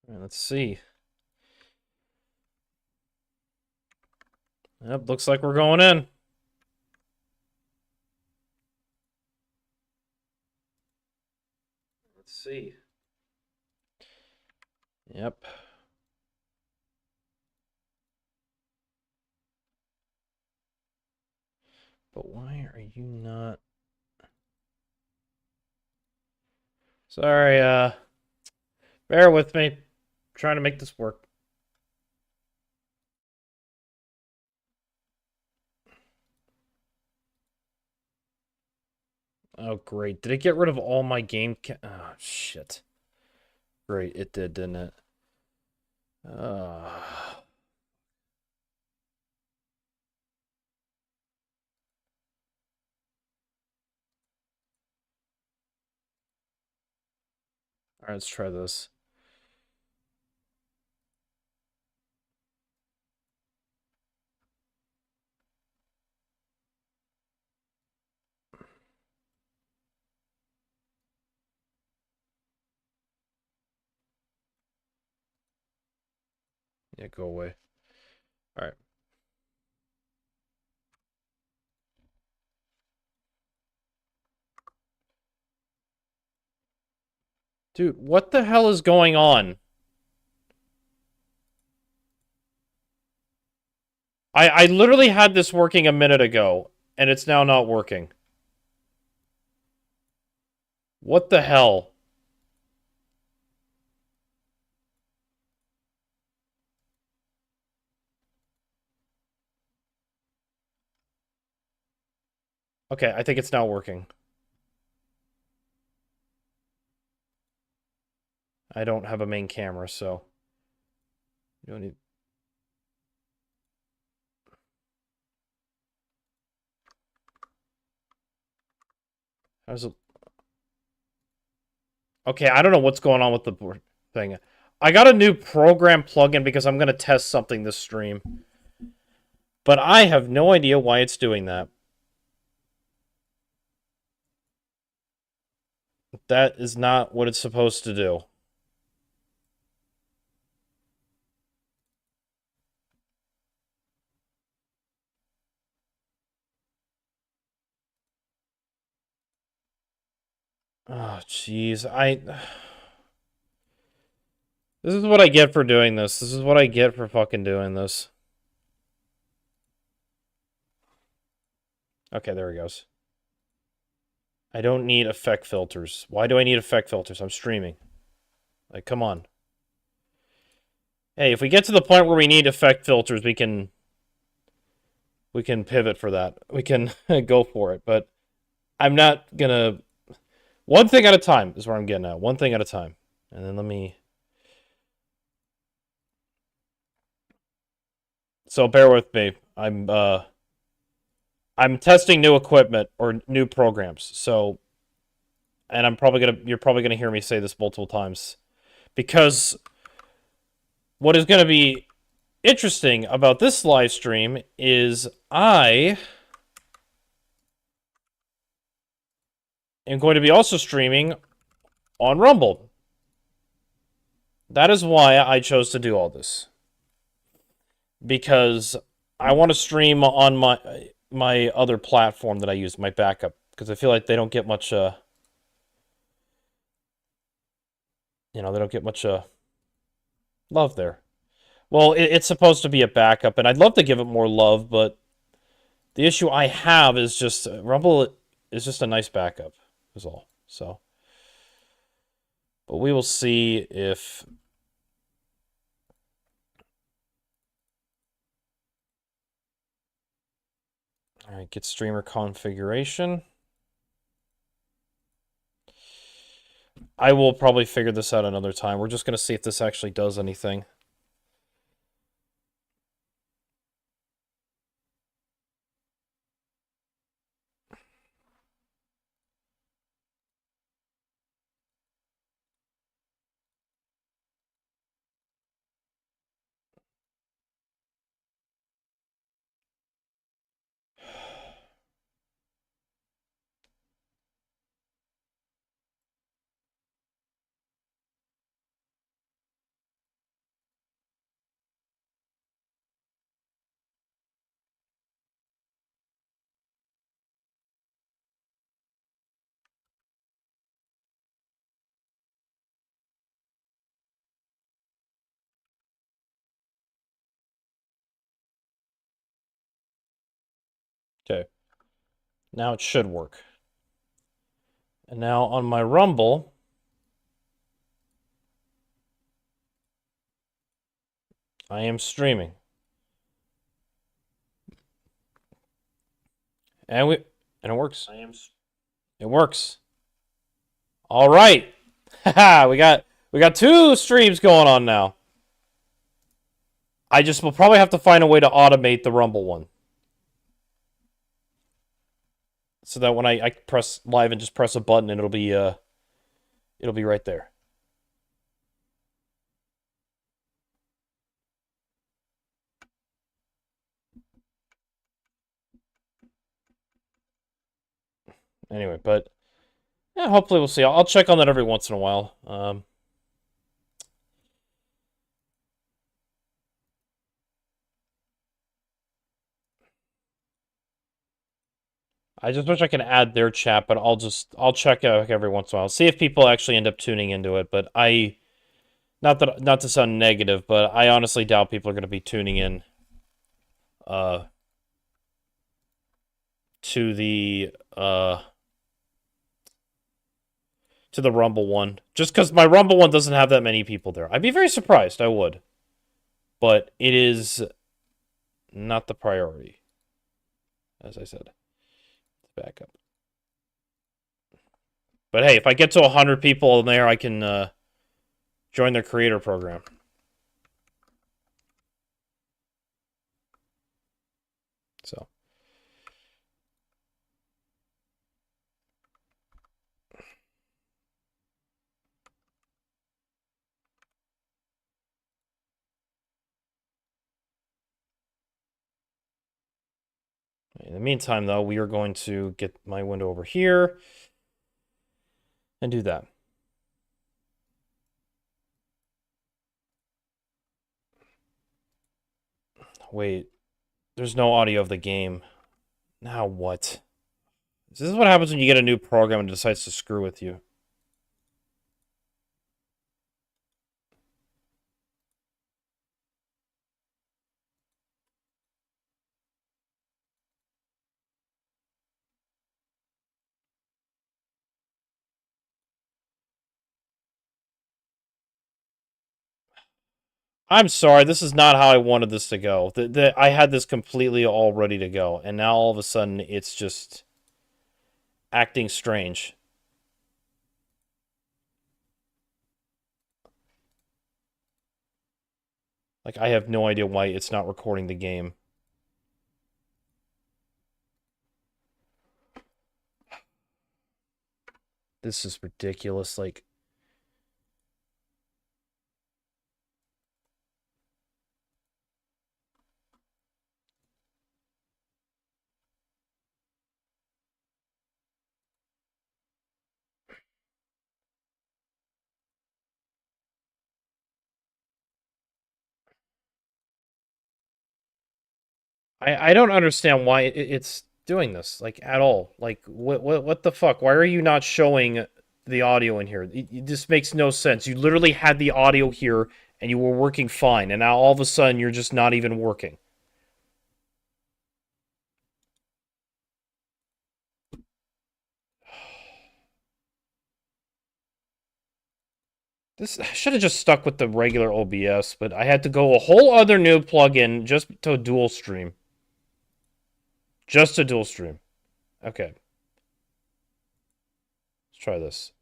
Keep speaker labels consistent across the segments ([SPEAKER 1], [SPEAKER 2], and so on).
[SPEAKER 1] All right, let's see. Yep, looks like we're going in. Let's see. Yep. But why are you not? Sorry, bear with me. I'm trying to make this work. Oh, great. Did it get rid of all my game oh, shit. Great, it did, didn't it? Uh... All right, let's try this. Yeah, go away. All right. Dude, what the hell is going on? I literally had this working a minute ago, and it's now not working. What the hell? Okay, I think it's now working. I don't have a main camera, so you don't need. How's it? Okay, I don't know what's going on with the thing. I got a new program plugin because I'm gonna test something this stream, but I have no idea why it's doing that. That is not what it's supposed to do. Oh, jeez. This is what I get for doing this. This is what I get for fucking doing this. Okay, there he goes. I don't need effect filters. Why do I need effect filters? I'm streaming. Like, come on. Hey, if we get to the point where we need effect filters, we can pivot for that. We can go for it, but I'm not gonna. One thing at a time is where I'm getting at. One thing at a time, and then let me. So bear with me. I'm testing new equipment or new programs. So, and you're probably gonna hear me say this multiple times, because what is gonna be interesting about this live stream is I am going to be also streaming on Rumble. That is why I chose to do all this. Because I want to stream on my other platform that I use, my backup, because I feel like they don't get much they don't get much love there. Well, it's supposed to be a backup, and I'd love to give it more love, but the issue I have is just Rumble is just a nice backup, is all. So, but we will see if. All right, get streamer configuration. I will probably figure this out another time. We're just going to see if this actually does anything. Okay. Now it should work. And now on my Rumble, I am streaming. And it works. It works. All right. Haha, we got two streams going on now. I just will probably have to find a way to automate the Rumble one. So that when I press live and just press a button and it'll be right there. Anyway, but yeah, hopefully we'll see. I'll check on that every once in a while. I just wish I could add their chat, but I'll check every once in a while. See if people actually end up tuning into it. But not to sound negative, but I honestly doubt people are going to be tuning in to the Rumble one. Just because my Rumble one doesn't have that many people there. I'd be very surprised. I would. But it is not the priority. As I said. Back up. But hey, if I get to 100 people in there, I can join their creator program. So. In the meantime, though, we are going to get my window over here and do that. Wait, there's no audio of the game. Now what? This is what happens when you get a new program and it decides to screw with you. I'm sorry, this is not how I wanted this to go. I had this completely all ready to go, and now all of a sudden it's just acting strange. Like, I have no idea why it's not recording the game. This is ridiculous, like... I don't understand why it's doing this, like, at all. Like, what the fuck? Why are you not showing the audio in here? This makes no sense. You literally had the audio here, and you were working fine, and now all of a sudden you're just not even working. This I should have just stuck with the regular OBS, but I had to go a whole other new plugin just to dual stream. Just to dual stream. Okay. Let's try this.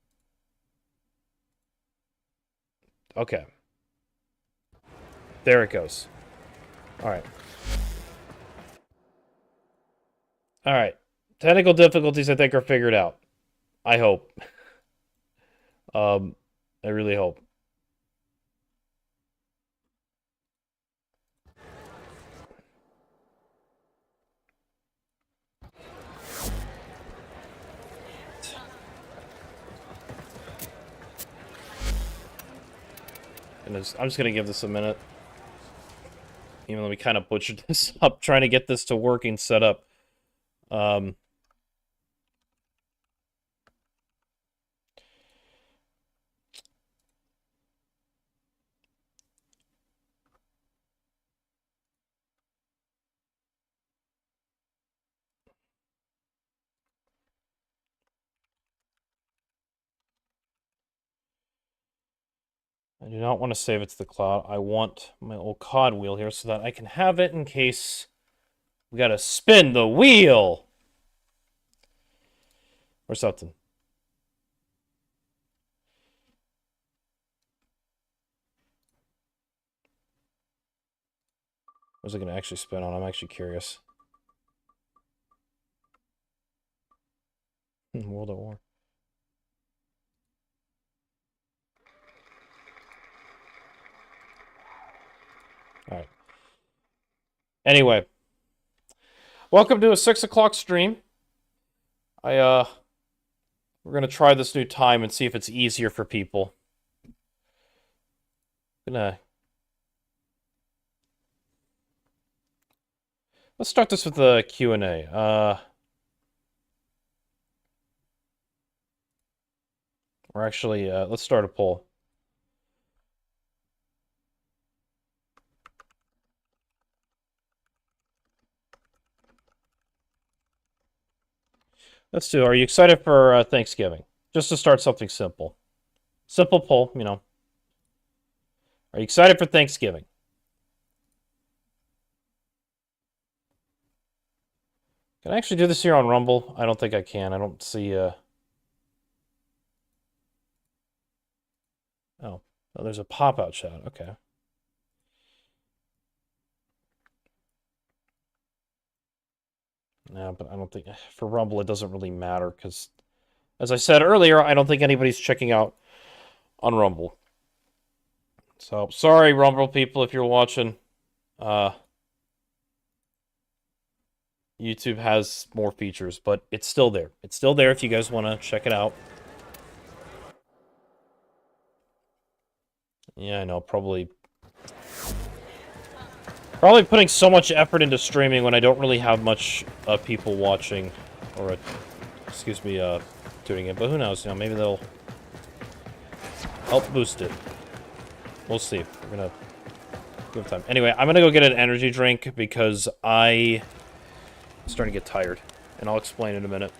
[SPEAKER 1] Okay. There it goes. Alright. Alright. Technical difficulties, I think, are figured out. I hope. I really hope. And I'm just gonna give this a minute. Even though we kind of butchered this up, trying to get this to work and set up. I do not want to save it to the cloud. I want my old COD wheel here so that I can have it in case we gotta spin the wheel or something. What's it gonna actually spin on? I'm actually curious. World at War. All right. Anyway, welcome to a 6 o'clock stream. We're gonna try this new time and see if it's easier for people. Let's start this with the Q&A. We're actually let's start a poll. Let's do. Are you excited for Thanksgiving? Just to start something simple. Simple poll, you know. Are you excited for Thanksgiving? Can I actually do this here on Rumble? I don't think I can. I don't see... Oh, there's a pop-out chat. Okay. No, but I don't think... For Rumble, it doesn't really matter, because... As I said earlier, I don't think anybody's checking out on Rumble. So, sorry, Rumble people, if you're watching. YouTube has more features, but it's still there. It's still there if you guys want to check it out. Yeah, I know, probably putting so much effort into streaming when I don't really have much people watching, or, excuse me, tuning in. But who knows, you know, maybe they'll help boost it. We'll see. We're gonna give time. Anyway, I'm gonna go get an energy drink because I'm starting to get tired, and I'll explain in a minute.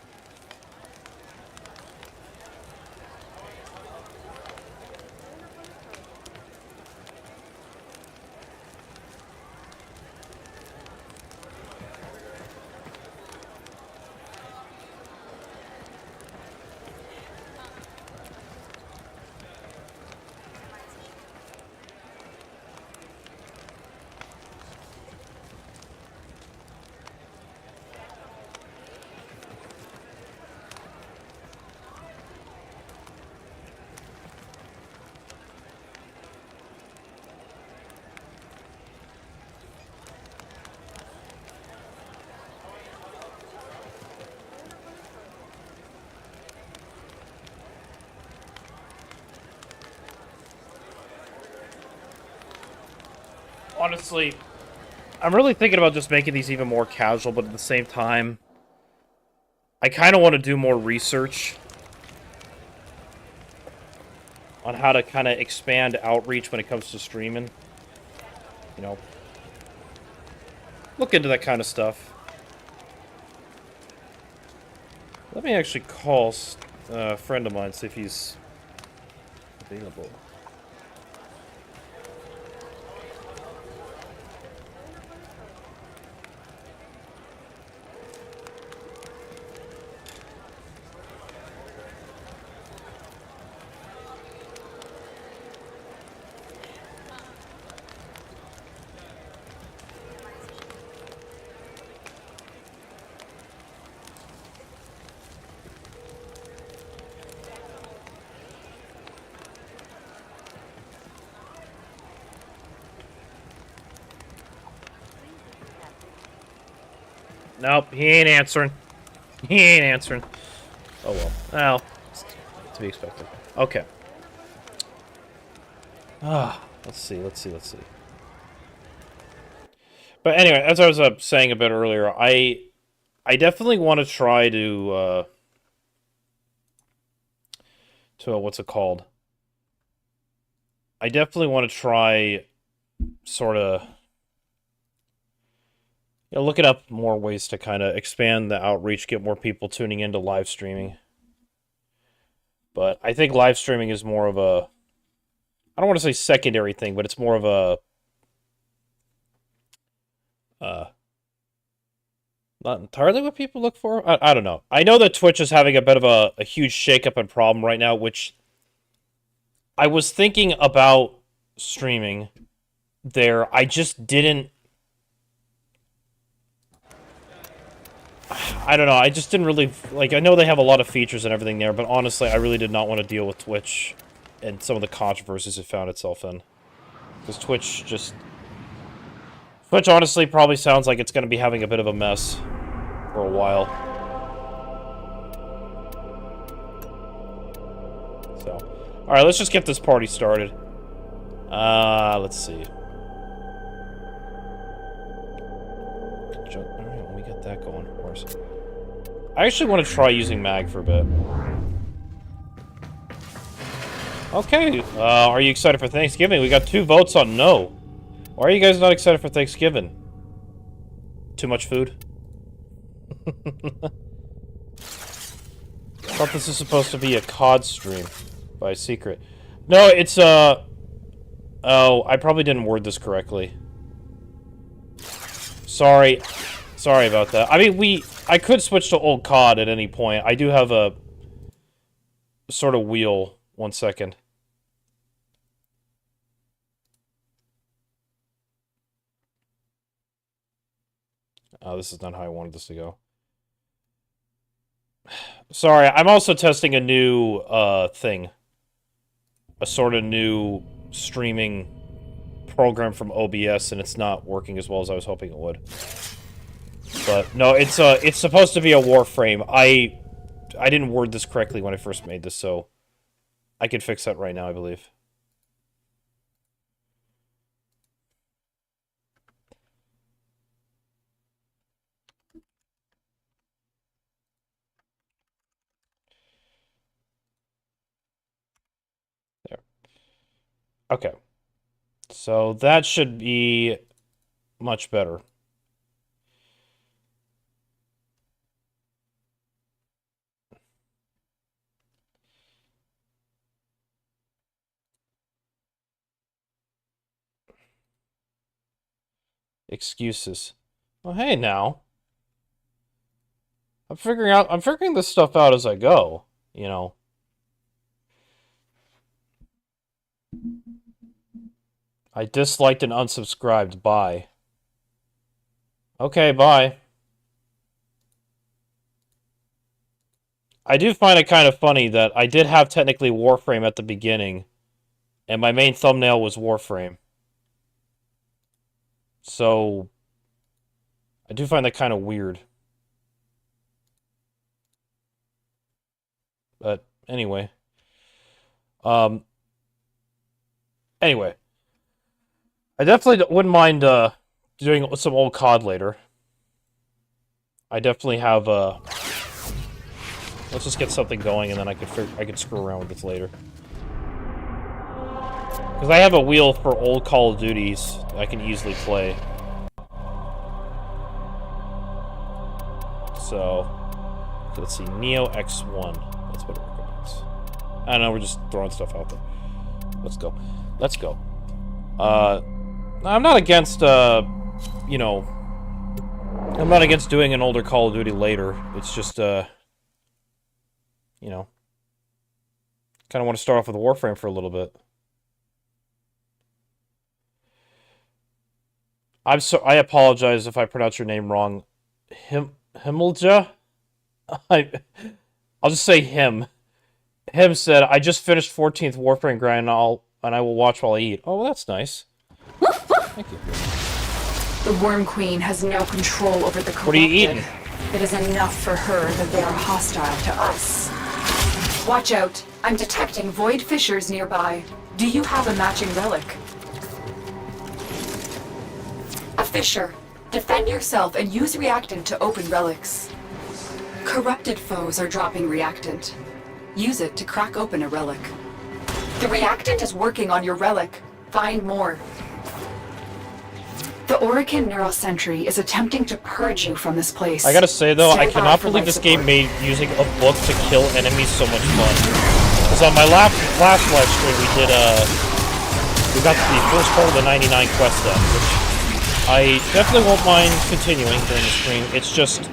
[SPEAKER 1] Honestly, I'm really thinking about just making these even more casual, but at the same time, I kind of want to do more research on how to kind of expand outreach when it comes to streaming. You know, look into that kind of stuff. Let me actually call a friend of mine, see if he's available. Nope, he ain't answering. He ain't answering. Oh well. Well, to be expected. Okay. Let's see. But anyway, as I was saying a bit earlier, I definitely want to try to what's it called? I definitely want to try sort of looking up more ways to kind of expand the outreach, get more people tuning into live streaming. But I think live streaming is more of a I don't want to say secondary thing, but it's more of a not entirely what people look for. I don't know. I know that Twitch is having a bit of a huge shakeup and problem right now, which I was thinking about streaming there. I just didn't. I don't know. I just didn't really like. I know they have a lot of features and everything there, but honestly, I really did not want to deal with Twitch and some of the controversies it found itself in. Because Twitch honestly probably sounds like it's going to be having a bit of a mess for a while. So, alright, let's just get this party started. Let's see. Alright, let me get that going first. I actually want to try using mag for a bit. Okay, are you excited for Thanksgiving? We got 2 votes on no. Why are you guys not excited for Thanksgiving? Too much food? Thought this was supposed to be a COD stream by secret. No, it's oh, I probably didn't word this correctly. Sorry about that. I mean, I could switch to Old COD at any point. I do have a sort of wheel. 1 second. Oh, this is not how I wanted this to go. Sorry, I'm also testing a new thing. A sort of new streaming program from OBS, and it's not working as well as I was hoping it would. But no, it's supposed to be a Warframe. I didn't word this correctly when I first made this, so I can fix that right now, I believe. There. Okay. So that should be much better. Excuses. Well, hey now. I'm figuring this stuff out as I go, you know. I disliked and unsubscribed. Bye. Okay, bye. I do find it kind of funny that I did have technically Warframe at the beginning, and my main thumbnail was Warframe. So, I do find that kind of weird. But, anyway. Anyway. I definitely wouldn't mind, doing some old COD later. I definitely have, let's just get something going, and then I could screw around with this later. Because I have a wheel for old Call of Duties I can easily play. So, let's see, Neo X1. That's what it recommends. I don't know, we're just throwing stuff out there. Let's go. Let's go. I'm not against, you know, I'm not against doing an older Call of Duty later. It's just, you know, kind of want to start off with Warframe for a little bit. I apologize if I pronounce your name wrong. Himmelja? I'll just say him. Him said, I just finished 14th Warframe grind and I will watch while I eat. Oh, well, that's nice. Thank you.
[SPEAKER 2] The Worm Queen has no control over the corrupted.
[SPEAKER 1] What are you eating?
[SPEAKER 2] It is enough for her that they are hostile to us. Watch out. I'm detecting void fissures nearby. Do you have a matching relic? A fissure. Defend yourself and use reactant to open relics. Corrupted foes are dropping reactant. Use it to crack open a relic. The reactant is working on your relic. Find more. The Orican Neural Sentry is attempting to purge you from this place.
[SPEAKER 1] I gotta say though, I cannot believe this game made using a book to kill enemies so much fun. Because on my last live stream we did we got the first part of the 99 quest done, which I definitely won't mind continuing during the stream. It's just...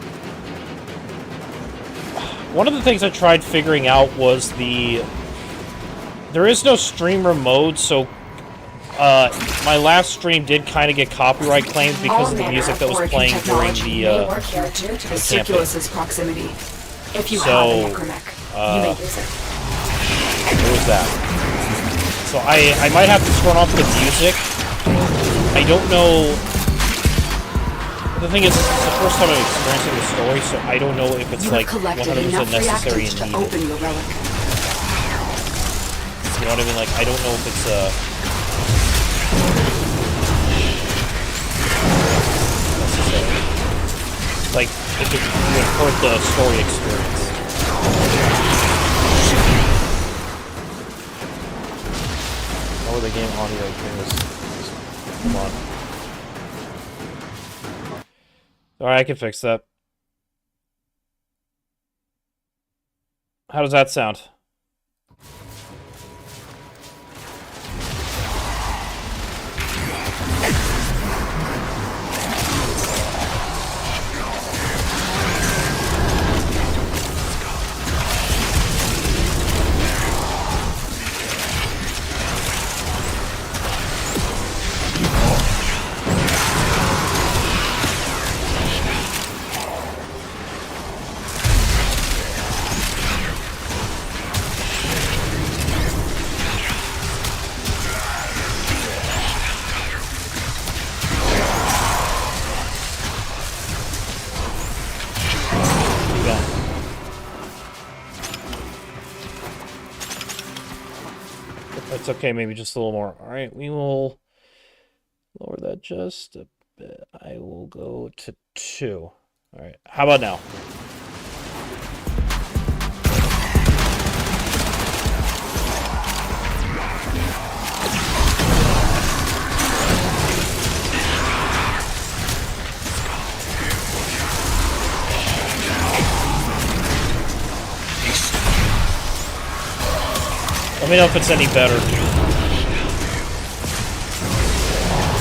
[SPEAKER 1] One of the things I tried figuring out was the... There is no streamer mode, so... my last stream did kind of get copyright claims because of the music that was playing during the
[SPEAKER 2] Circulus's proximity. If you have a necromech, you may use it.
[SPEAKER 1] There was that. So I might have to turn off the music. I don't know... The thing is, this is the first time I'm experiencing the story, so I don't know if it's like 100% necessary and needed.
[SPEAKER 2] Open your relic.
[SPEAKER 1] You know what I mean? Like, I don't know if it's necessary. Like, if it would hurt the story experience. Lower the game audio during this. Come on. Alright, I can fix that. How does that sound? It's okay, maybe just a little more. Alright, we will lower that just a bit. I will go to 2. Alright, how about now? Let me know if it's any better.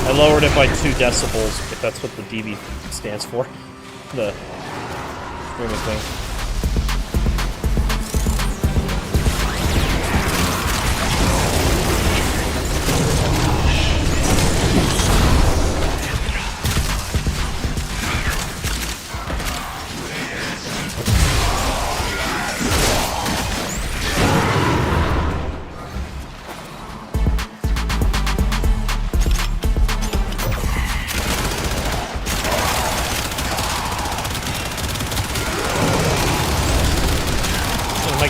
[SPEAKER 1] I lowered it by 2 decibels, if that's what the dB stands for. The streaming thing.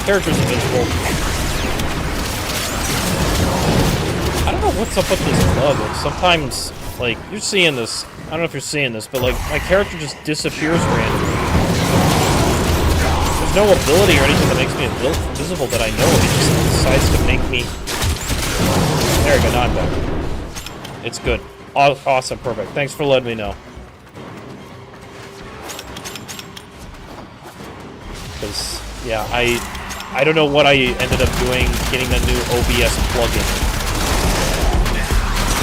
[SPEAKER 1] Character's invincible. I don't know what's up with this bug. Like, sometimes, like, you're seeing this. I don't know if you're seeing this, but, like, my character just disappears randomly. There's no ability or anything that makes me invisible that I know of. It just decides to make me... There we go, now I'm back. It's good. Awesome, perfect. Thanks for letting me know. Because, yeah, I don't know what I ended up doing, getting the new OBS plugin.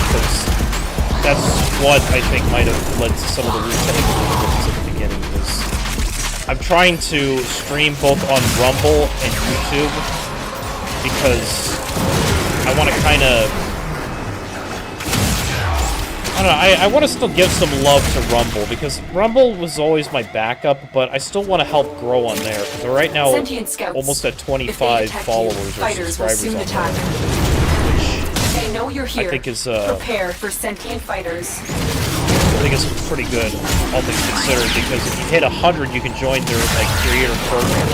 [SPEAKER 1] Because that's what I think might have led to some of the resetting at the beginning. Because I'm trying to stream both on Rumble and YouTube because I want to kind of... I don't know, I want to still give some love to Rumble, because Rumble was always my backup, but I still want to help grow on there, because we're right now almost at 25 followers or subscribers on there, which
[SPEAKER 2] they know you're here.
[SPEAKER 1] I think is,
[SPEAKER 2] prepare for sentient fighters.
[SPEAKER 1] I think it's pretty good, all things considered, because if you hit 100, you can join their, like, creator program.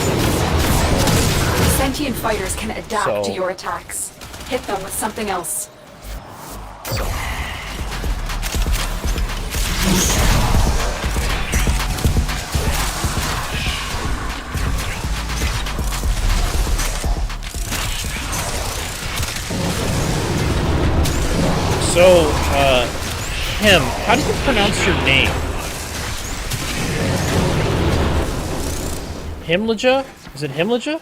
[SPEAKER 2] Sentient fighters can adapt to your attacks. Hit them with something else.
[SPEAKER 1] So. So, Him, how do you pronounce your name? Himlaja? Is it Himlaja?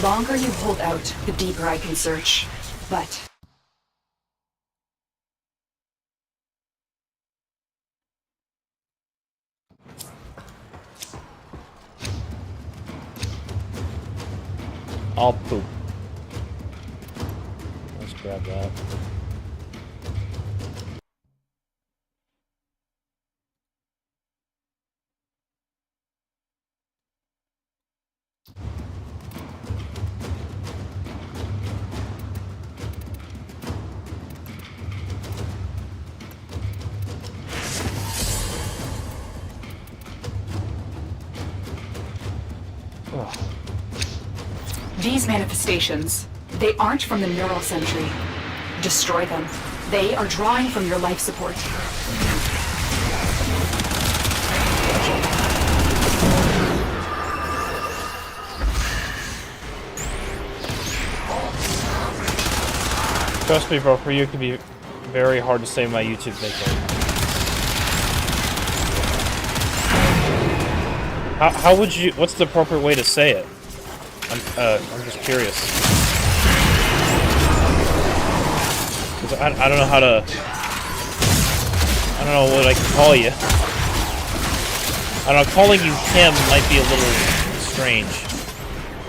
[SPEAKER 2] longer you hold out, the deeper I can search. But...
[SPEAKER 1] I'll poop. Let's grab that. Ugh.
[SPEAKER 2] These manifestations, they aren't from the neural sentry. Destroy them. They are drawing from your life support.
[SPEAKER 1] Trust me, bro, for you it can be very hard to save my YouTube video. How would you... What's the appropriate way to say it? I'm just curious. 'Cause I don't know how to... I don't know what I can call you. I don't know, calling you him might be a little strange.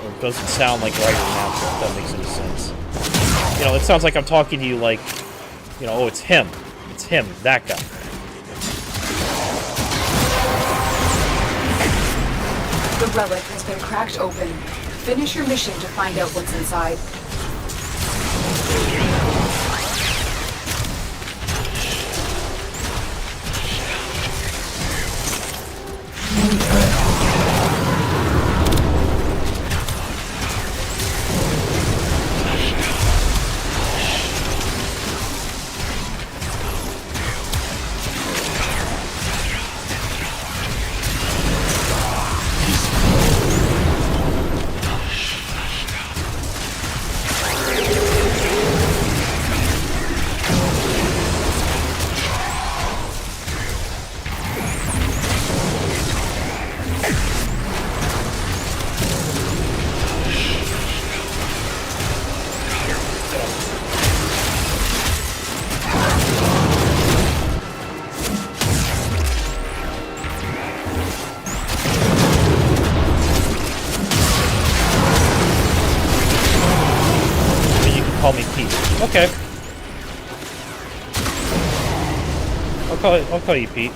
[SPEAKER 1] Or it doesn't sound like right or natural, if that makes any sense. You know, it sounds like I'm talking to you like, you know, oh, it's him. It's him, that guy.
[SPEAKER 2] The relic has been cracked open. Finish your mission to find out what's inside.
[SPEAKER 1] Call me Pete. Okay. I'll call you Pete.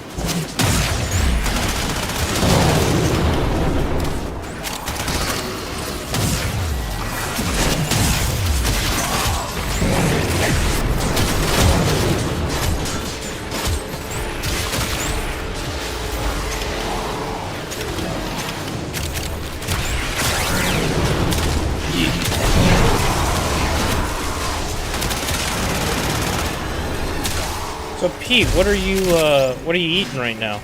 [SPEAKER 1] So Pete, what are you eating right now?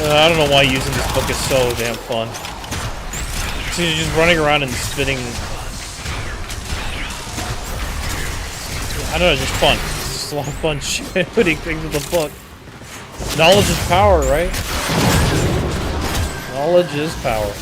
[SPEAKER 1] I don't know why using this book is so damn fun. So you're just running around and spitting... I don't know, just fun. It's just a lot of fun shooting things with the book. Knowledge is power, right? Knowledge is power.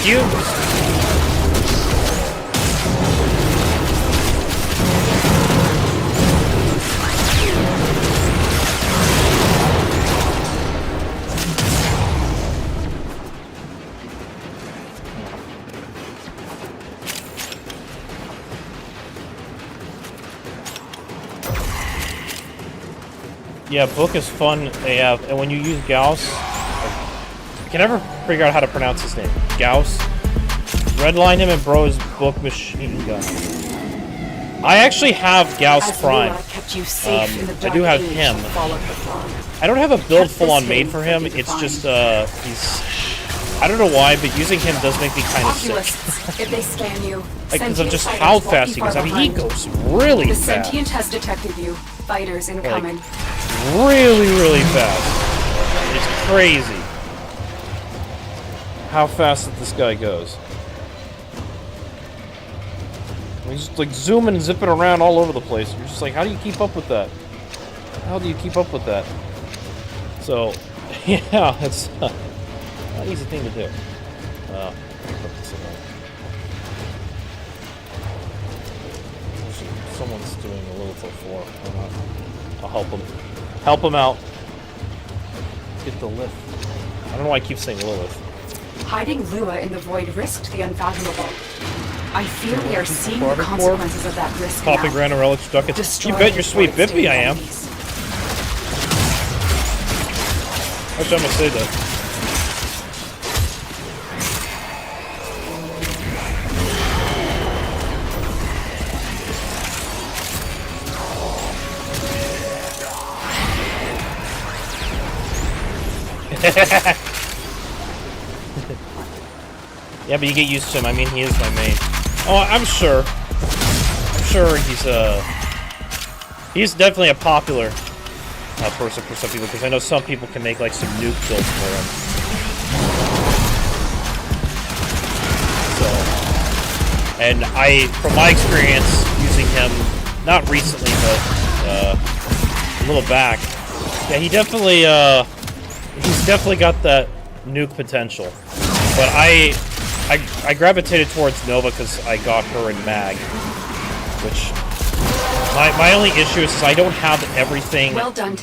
[SPEAKER 1] confused. Yeah, book is fun AF, and when you use Gauss, I can never figure out how to pronounce his name. Gauss. Redline him and bro his book machine gun. I actually have Gauss Prime. I do have him. I don't have a build full-on made for him. It's just he's. I don't know why, but using him does make me kind of sick.
[SPEAKER 2] If they scan you,
[SPEAKER 1] because of just how fast he goes. I mean, he goes really
[SPEAKER 2] the
[SPEAKER 1] fast.
[SPEAKER 2] The sentient has detected you. Fighters incoming.
[SPEAKER 1] Like, really fast. It's crazy how fast that this guy goes. He's just like zooming and zipping around all over the place. You're just like, how do you keep up with that? How do you keep up with that? So, yeah, it's not an easy thing to do. Put this away. Someone's doing a little till 4. I'll help him. Help him out. Get the lift. I don't know why I keep saying Lilith.
[SPEAKER 2] Hiding Lua in the void risked the unfathomable. I fear we are seeing the consequences of that risk now.
[SPEAKER 1] Popping random relics ducats. You bet your sweet Bippy I am. Actually, I'm gonna say that. Yeah, but you get used to him. I mean, he is my main. Oh, I'm sure. I'm sure he's definitely a popular person for some people, because I know some people can make like some nuke builds for him. So, and from my experience using him, not recently, but a little back, yeah, he's definitely got that nuke potential. But I gravitated towards Nova because I got her in Mag, which my only issue is I don't have everything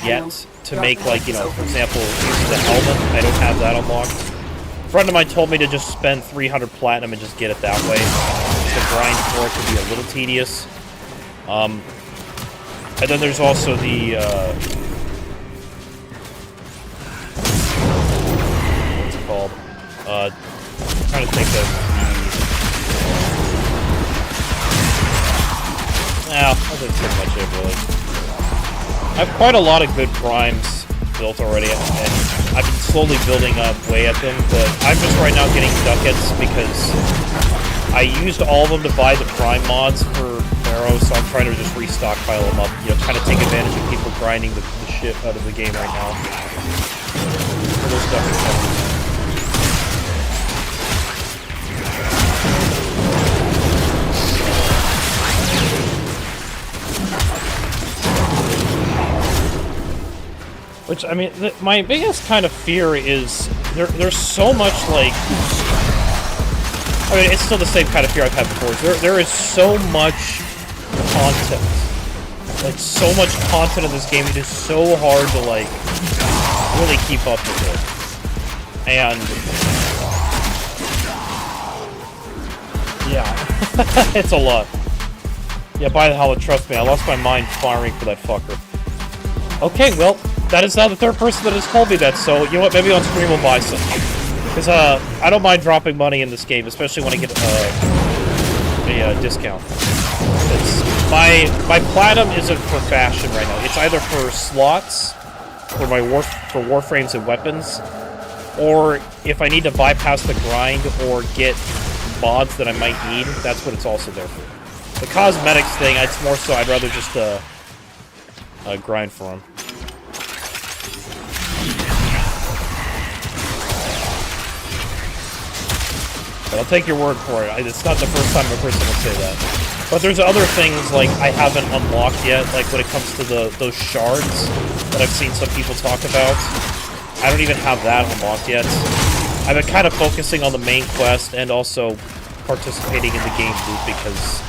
[SPEAKER 1] yet to make, like, you know, for example, using the helmet, I don't have that unlocked. A friend of mine told me to just spend 300 platinum and just get it that way. The grind for it could be a little tedious. And then there's also the what's it called? I'm trying to think of I think that's pretty much it, really. I have quite a lot of good primes built already, and I've been slowly building away at them, but I'm just right now getting ducats because I used all of them to buy the prime mods for Pharaoh, so I'm trying to just restockpile them up, you know, kind of take advantage of people grinding the shit out of the game right now. For those ducats. Which, I mean, my biggest kind of fear is there's so much, like... I mean, it's still the same kind of fear I've had before. There is so much content. Like, so much content in this game. It is so hard to, like, really keep up with it. And... yeah. It's a lot. Yeah, by the hell, trust me, I lost my mind farming for that fucker. Okay, well... that is now the third person that has told me that, so, you know what, maybe on stream we'll buy some. Because, I don't mind dropping money in this game, especially when I get, a discount. My platinum isn't for fashion right now. It's either for slots, for Warframes and weapons, or if I need to bypass the grind or get mods that I might need, that's what it's also there for. The cosmetics thing, it's more so I'd rather just, grind for them. But I'll take your word for it. It's not the first time a person would say that. But there's other things, like, I haven't unlocked yet, like when it comes to those shards that I've seen some people talk about. I don't even have that unlocked yet. I've been kind of focusing on the main quest and also participating in the game loop because,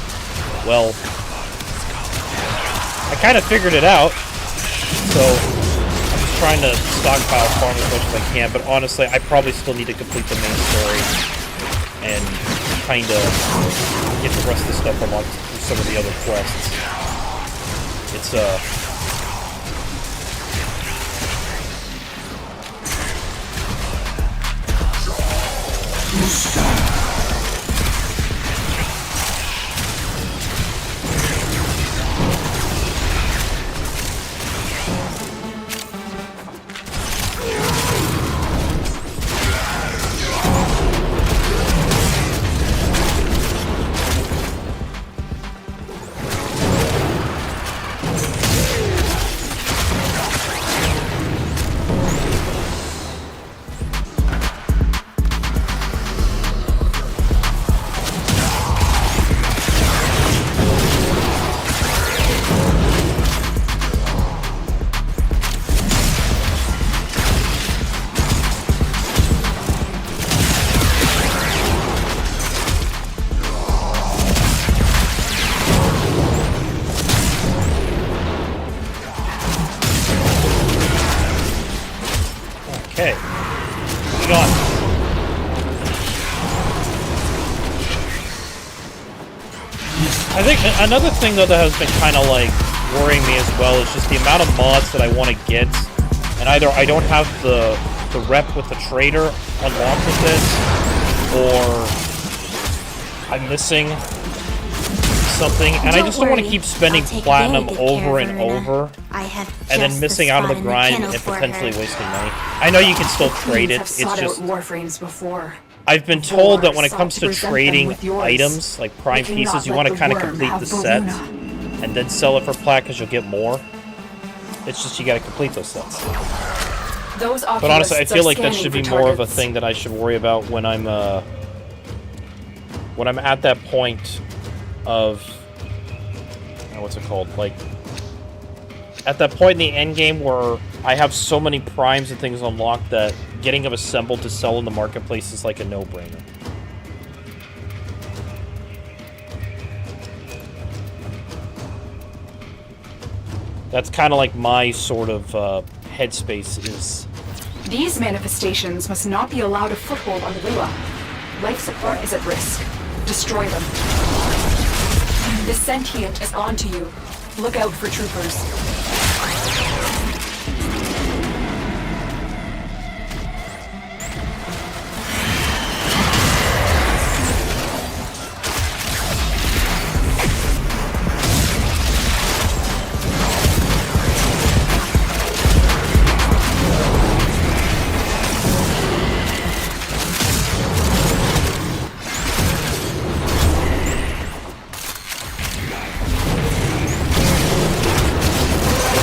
[SPEAKER 1] well, I kind of figured it out, so I'm just trying to stockpile farm as much as I can, but honestly, I probably still need to complete the main story and kind of get the rest of the stuff unlocked through some of the other quests. It's, okay. Moving on. I think another thing, though, that has been kind of, like, worrying me as well is just the amount of mods that I want to get. And either I don't have the rep with the trader unlocked with this, or I'm missing something. And I just don't want to keep spending platinum over and over. And then missing out on the grind and potentially wasting money. I know you can still trade it, it's just...
[SPEAKER 2] Warframes before.
[SPEAKER 1] I've been told that when it comes to trading items, like prime pieces, you want to kind of complete the set, and then sell it for plat because you'll get more. It's just you got to complete those sets. But honestly, I feel like that should be more of a thing that I should worry about when I'm at that point of... what's it called? Like... at that point in the end game where I have so many primes and things unlocked that getting them assembled to sell in the marketplace is like a no-brainer. That's kind of like my sort of headspace is.
[SPEAKER 2] These manifestations must not be allowed a foothold on Lua. Life support is at risk. Destroy them. The sentient is onto you. Look out for troopers.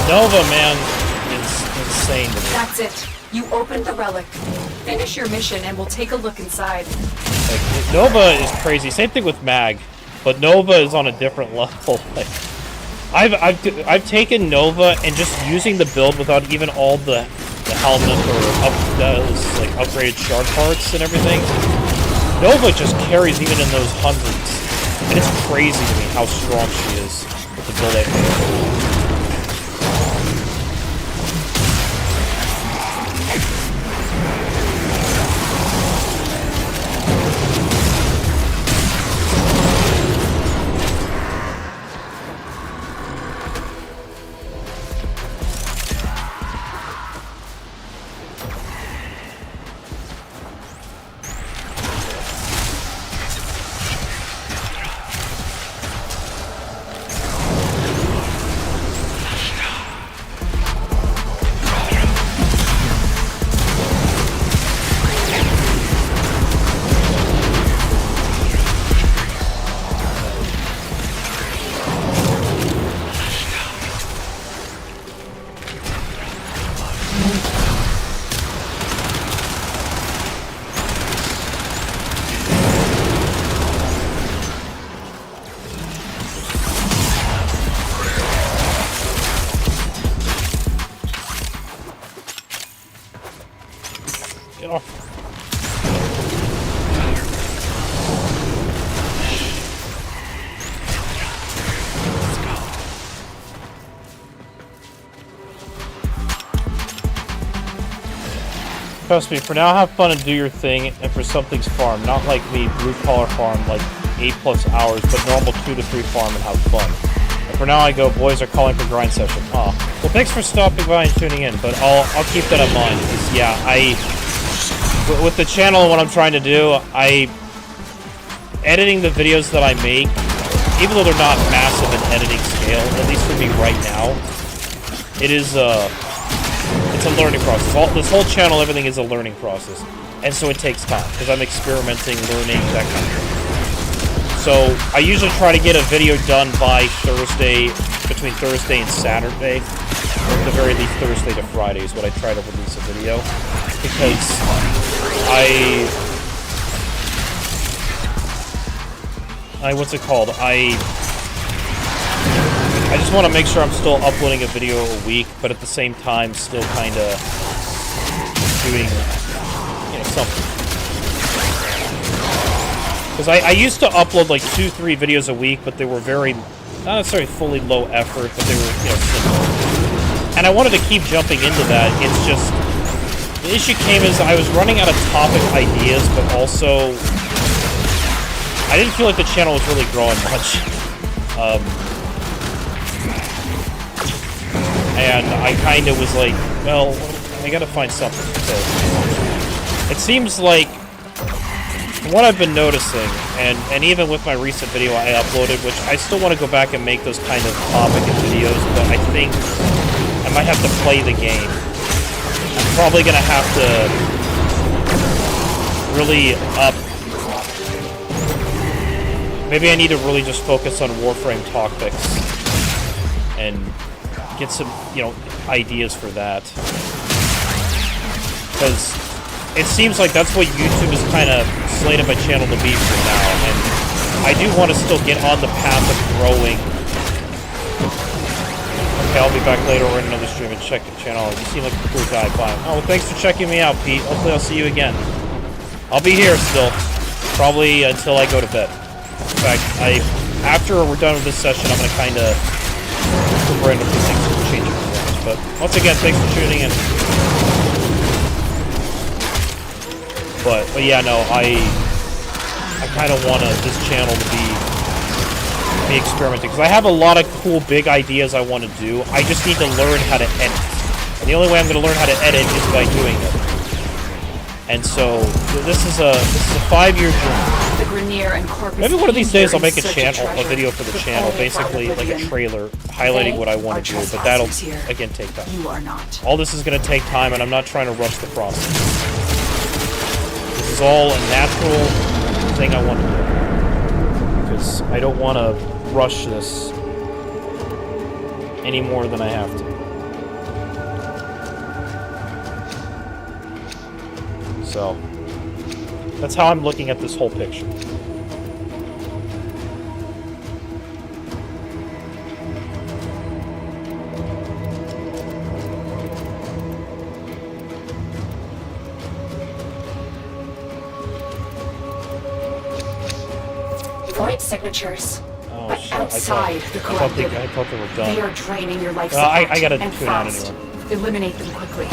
[SPEAKER 1] Nova, man, is insane to me.
[SPEAKER 2] That's it. You opened the relic. Finish your mission and we'll take a look inside.
[SPEAKER 1] Like, Nova is crazy. Same thing with Mag, but Nova is on a different level. Like, I've taken Nova and just using the build without even all the helmet or those like upgraded shard parts and everything. Nova just carries even in those hundreds, and it's crazy to me how strong she is with the build I've made. Get off. Trust me, for now, have fun and do your thing, and for something's farm. Not like me, blue-collar farm, like 8+ hours, but normal 2 to 3 farm and have fun. And for now, I go, boys are calling for grind session. Well, thanks for stopping by and tuning in, but I'll keep that in mind, because, yeah, with the channel and what I'm trying to do, editing the videos that I make, even though they're not massive in editing scale, at least for me right now, it is, it's a learning process. This whole channel, everything is a learning process. And so it takes time, because I'm experimenting, learning, that kind of thing. So, I usually try to get a video done by Thursday, between Thursday and Saturday. Or at the very least, Thursday to Friday is what I try to release a video. Because what's it called? I just want to make sure I'm still uploading a video a week, but at the same time, still kind of doing, something. Because I used to upload like 2-3 videos a week, but they were not necessarily fully low effort, but they were, simple. And I wanted to keep jumping into that. It's just, the issue came is I was running out of topic ideas, but also, I didn't feel like the channel was really growing much. And I kind of was like, well, I gotta find something. So, it seems like, from what I've been noticing, and even with my recent video I uploaded, which I still want to go back and make those kind of topic videos, but I think I might have to play the game. I'm probably gonna have to really maybe I need to really just focus on Warframe topics and get some, ideas for that. Because it seems like that's what YouTube is kind of slated my channel to be for now, and I do want to still get on the path of growing. Okay, I'll be back later or in another stream and check the channel. You seem like a cool guy. Bye. Oh, well, thanks for checking me out, Pete. Hopefully I'll see you again. I'll be here still. Probably until I go to bed. In fact, after we're done with this session, I'm going to kind of random things to change it. But once again, thanks for tuning in. But yeah, no, I kind of want this channel to be experimenting, because I have a lot of cool big ideas I want to do. I just need to learn how to edit. And the only way I'm going to learn how to edit is by doing it. And so this is a 5-year journey.
[SPEAKER 2] The Grenier and Corpus
[SPEAKER 1] Maybe one of these days I'll make a
[SPEAKER 2] treasure.
[SPEAKER 1] video for the channel, basically like a trailer highlighting what I want to do, but that'll again take time.
[SPEAKER 2] You are not.
[SPEAKER 1] All this is going to take time, and I'm not trying to rush the process. This is all a natural thing I want to do, because I don't want to rush this any more than I have to. So, that's how I'm looking at this whole picture.
[SPEAKER 2] Void signatures.
[SPEAKER 1] Oh shit!
[SPEAKER 2] Outside the corrupted.
[SPEAKER 1] I thought they were done.
[SPEAKER 2] They are draining your life
[SPEAKER 1] I
[SPEAKER 2] support,
[SPEAKER 1] gotta
[SPEAKER 2] and
[SPEAKER 1] tune out
[SPEAKER 2] fast.
[SPEAKER 1] anyway.
[SPEAKER 2] Eliminate them quickly.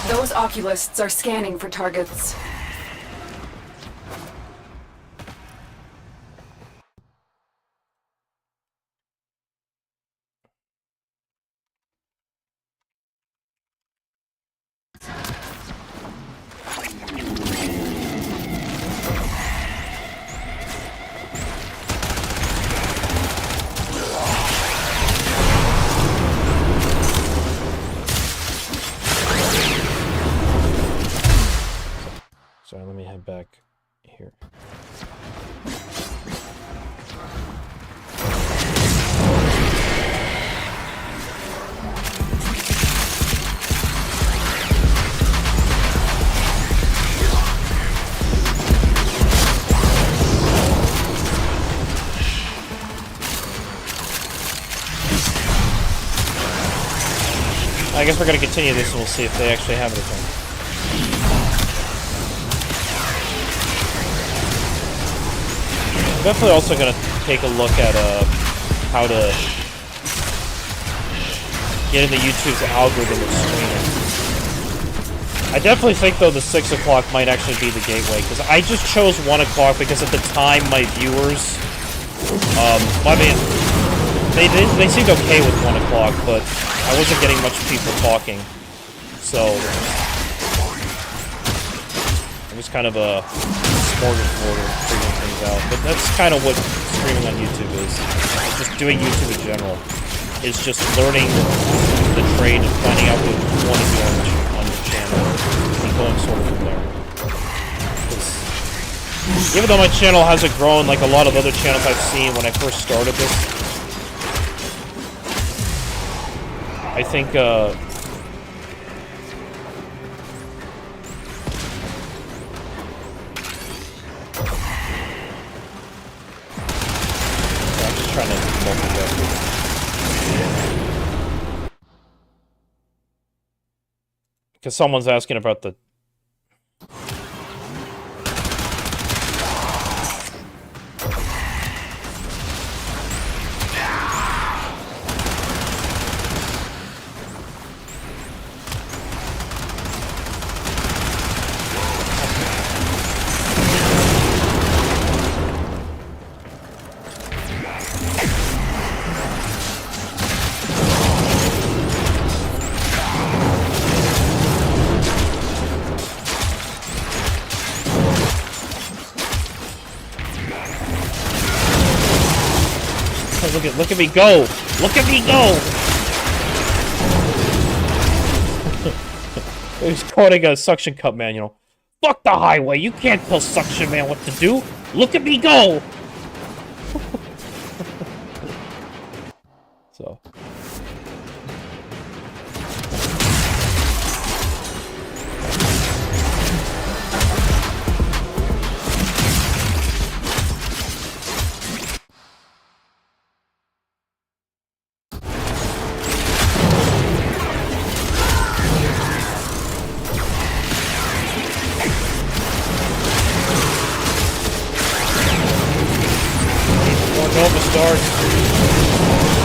[SPEAKER 2] Those oculists are scanning for targets.
[SPEAKER 1] Sorry, let me head back here. I guess we're going to continue this and we'll see if they actually have anything. I'm definitely also going to take a look at how to get into YouTube's algorithm of streaming. I definitely think, though, the 6 o'clock might actually be the gateway, because I just chose 1 o'clock because at the time my viewers, I mean, they seemed okay with 1 o'clock, but I wasn't getting much people talking, so it was kind of a smorgasbord of figuring things out. But that's kind of what streaming on YouTube is. Just doing YouTube in general is just learning the trade and finding out what you want to do on your channel and going sort of from there. Even though my channel hasn't grown like a lot of other channels I've seen when I first started this, I think, I'm just trying to focus up. Because someone's asking about the... Look at me go! Look at me go! He's quoting a Suction Cup manual. Fuck the highway! You can't tell Suction Man what to do! Look at me go! So...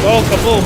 [SPEAKER 1] Oh, kaboom!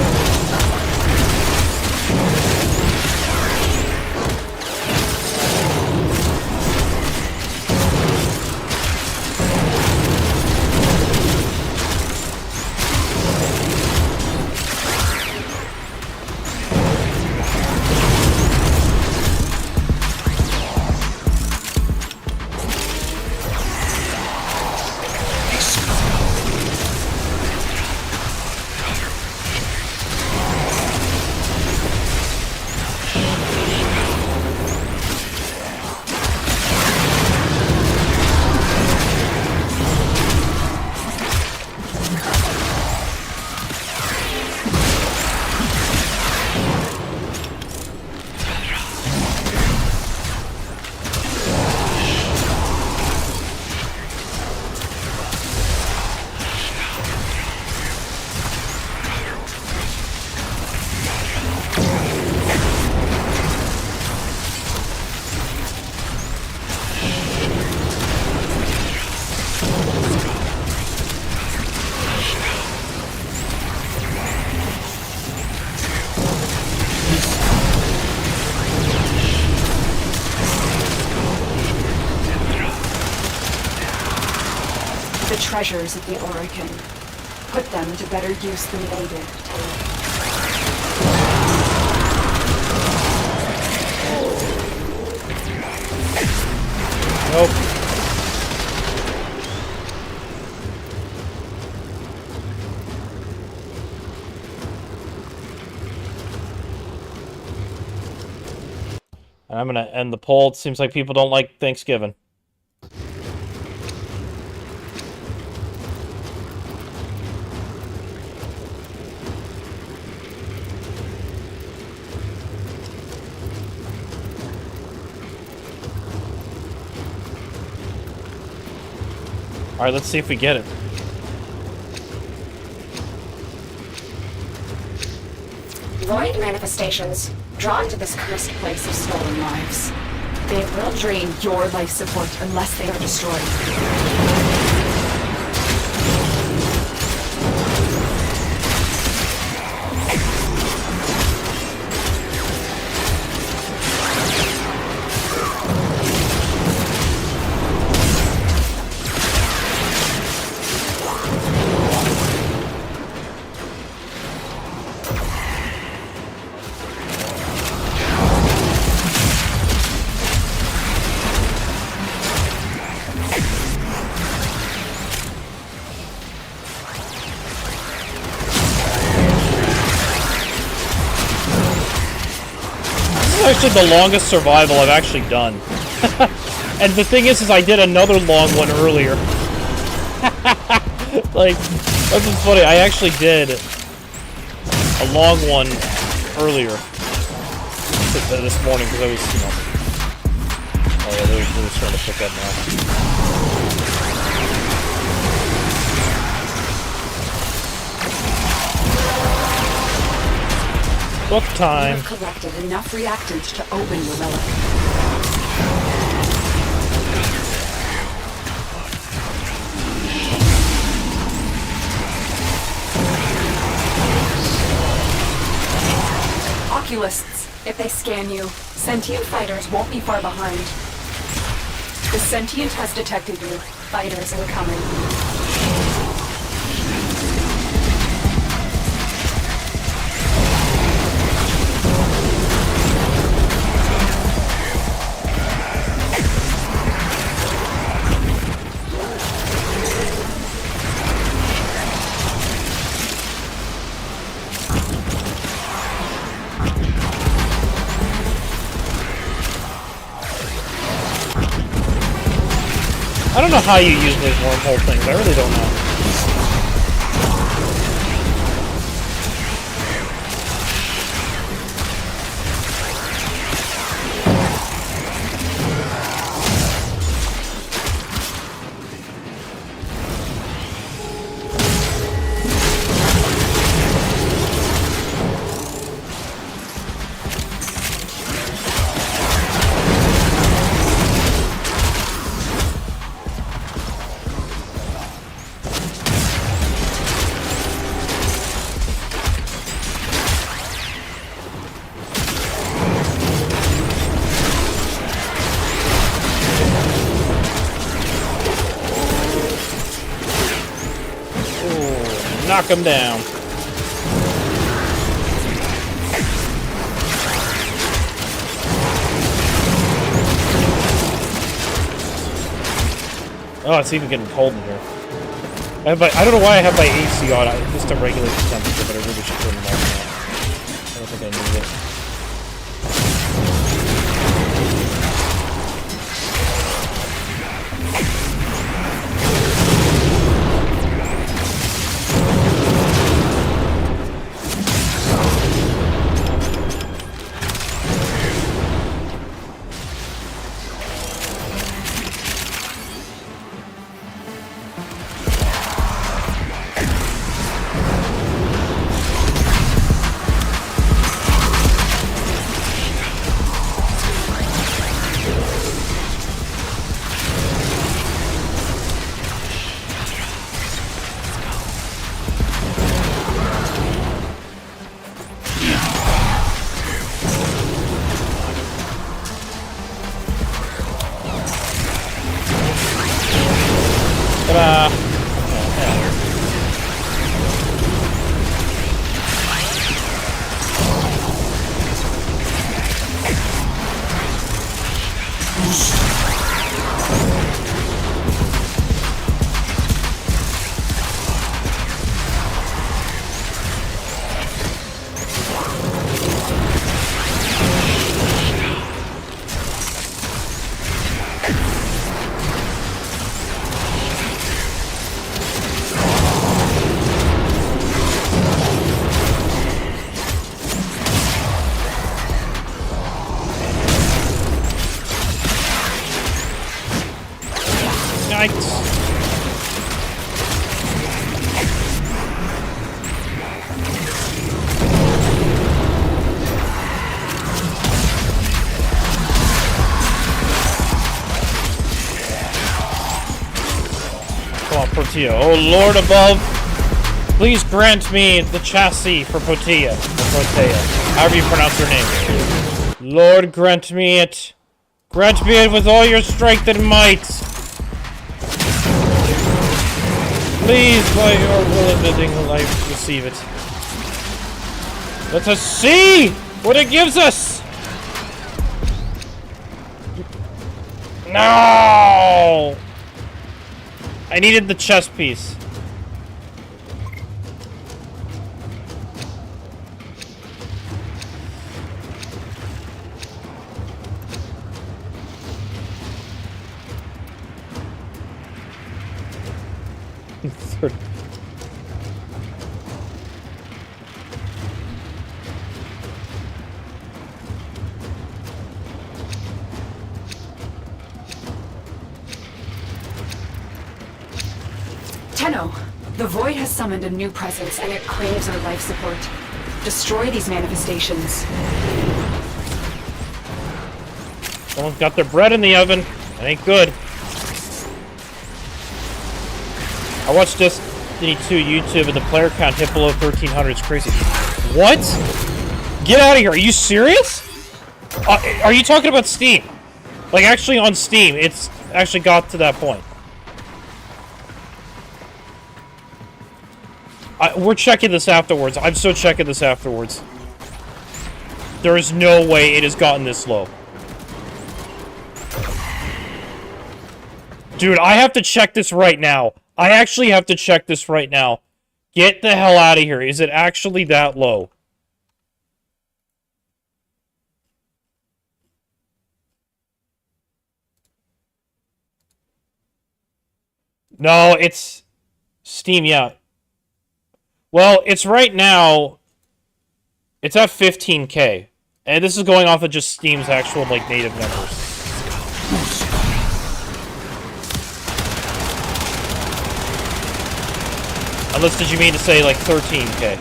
[SPEAKER 2] Treasures of the Oracle. Put them to better use than they did.
[SPEAKER 1] Nope. I'm gonna end the poll. It seems like people don't like Thanksgiving. Alright, let's see if we get it.
[SPEAKER 2] Void manifestations, drawn to this cursed place of stolen lives. They will drain your life support unless they are destroyed.
[SPEAKER 1] This is actually the longest survival I've actually done. And the thing is I did another long one earlier. Like, that's what's funny. I actually did a long one earlier this morning because I was, you know. Oh yeah, they're starting to pick up now. Book time.
[SPEAKER 2] You have collected enough reactants to open your relic. Oculists, if they scan you, sentient fighters won't be far behind. The sentient has detected you. Fighters are coming.
[SPEAKER 1] I don't know how you use those wormhole things. I really don't know. Knock him down. Oh, it's even getting cold in here. I don't know why I have my AC on. Just to regulate the temperature, but I really should turn it off now. I don't think I need it. Ta-da! Come on, Portia. Oh, Lord above, please grant me the chassis for Portia. However you pronounce her name. Lord, grant me it. Grant me it with all your strength and might. Please, by your will and bidding, will I receive it. Let us see what it gives us. No! I needed the chess piece. bastard.
[SPEAKER 2] Tenno, the Void has summoned a new presence and it craves our life support. Destroy these manifestations.
[SPEAKER 1] Someone's got their bread in the oven. It ain't good. I watched Destiny 2 YouTube and the player count hit below 1,300. It's crazy. What? Get out of here. Are you serious? Are you talking about Steam? Like, actually on Steam, it's actually got to that point. We're checking this afterwards. I'm so checking this afterwards. There is no way it has gotten this low. Dude, I have to check this right now. I actually have to check this right now. Get the hell out of here. Is it actually that low? No, it's Steam, yeah. Well, it's right now, it's at 15K. And this is going off of just Steam's actual, like, native numbers. Unless, did you mean to say, like, 13K?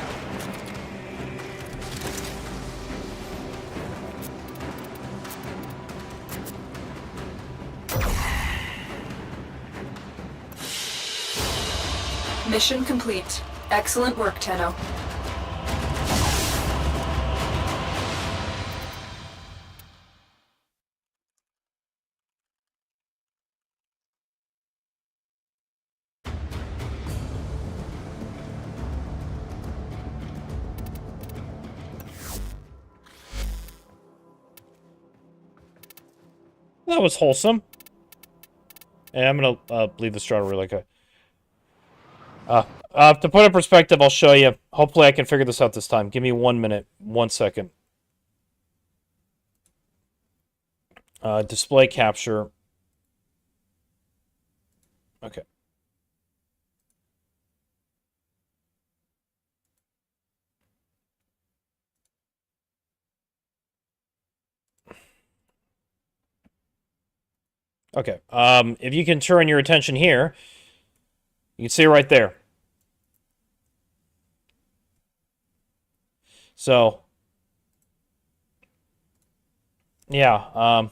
[SPEAKER 2] Mission complete. Excellent work, Tenno.
[SPEAKER 1] That was wholesome. And I'm gonna leave the strawberry like a... to put it in perspective, I'll show you. Hopefully I can figure this out this time. Give me 1 minute. 1 second. Display capture. Okay. Okay. If you can turn your attention here, you can see it right there. So, yeah,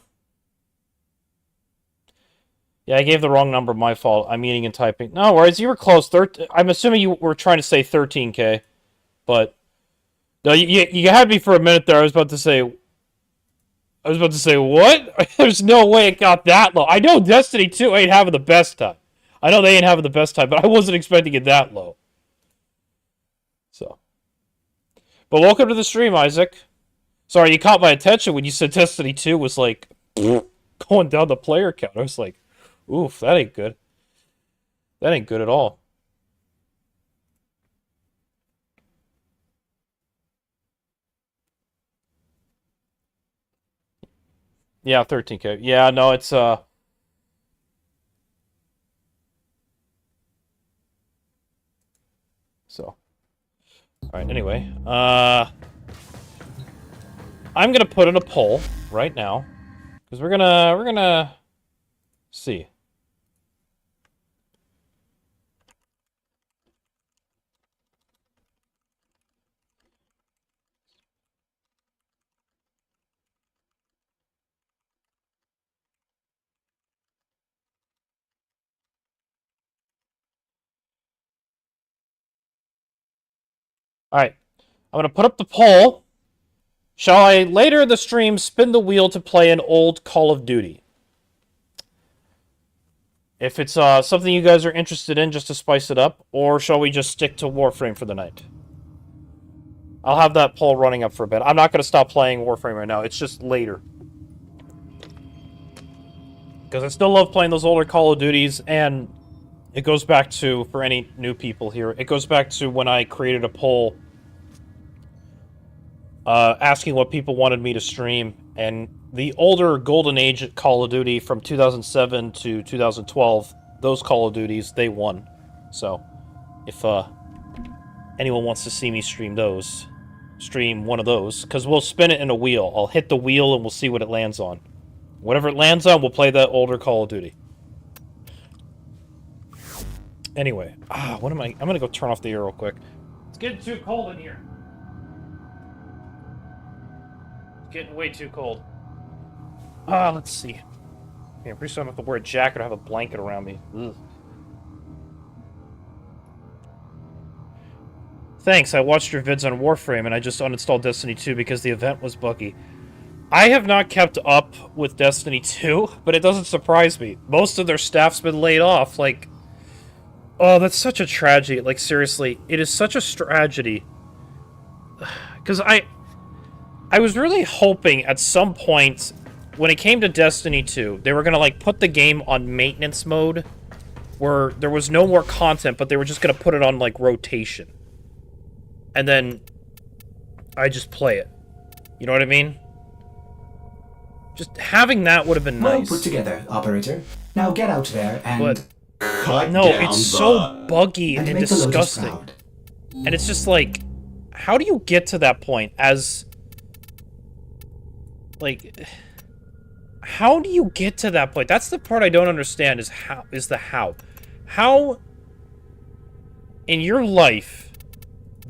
[SPEAKER 1] yeah, I gave the wrong number, my fault. I'm eating and typing. No worries, you were close. I'm assuming you were trying to say 13K, but no, you had me for a minute there. I was about to say, what? There's no way it got that low. I know Destiny 2 ain't having the best time. I know they ain't having the best time, but I wasn't expecting it that low. So. But welcome to the stream, Isaac. Sorry, you caught my attention when you said Destiny 2 was, like, going down the player count. I was like, oof, that ain't good. That ain't good at all. Yeah, 13K. Yeah, no, it's, So. Alright, anyway. I'm gonna put in a poll right now. Because we're gonna see. Alright. I'm gonna put up the poll. Shall I later in the stream spin the wheel to play an old Call of Duty? If it's something you guys are interested in just to spice it up, or shall we just stick to Warframe for the night? I'll have that poll running up for a bit. I'm not going to stop playing Warframe right now. It's just later. Because I still love playing those older Call of Duties, and it goes back to, for any new people here, it goes back to when I created a poll asking what people wanted me to stream, and the older Golden Age Call of Duty from 2007 to 2012, those Call of Duties, they won. So, If anyone wants to see me stream one of those, because we'll spin it in a wheel. I'll hit the wheel and we'll see what it lands on. Whatever it lands on, we'll play that older Call of Duty. Anyway, what am I? I'm gonna go turn off the air real quick. It's getting too cold in here. It's getting way too cold. Let's see. Yeah, pretty soon I'm gonna have to wear a jacket or have a blanket around me. Ugh. Thanks, I watched your vids on Warframe and I just uninstalled Destiny 2 because the event was buggy. I have not kept up with Destiny 2, but it doesn't surprise me. Most of their staff's been laid off, like... Oh, that's such a tragedy. Like, seriously, it is such a tragedy. Because I was really hoping at some point, when it came to Destiny 2, they were gonna, like, put the game on maintenance mode, where there was no more content, but they were just gonna put it on, like, rotation. And then I just play it. You know what I mean? Just having that would have been nice.
[SPEAKER 3] Well put together, operator. Now get out there and...
[SPEAKER 1] But no, it's so buggy and disgusting. And it's just like, how do you get to that point as... Like... How do you get to that point? That's the part I don't understand, is how. How... In your life...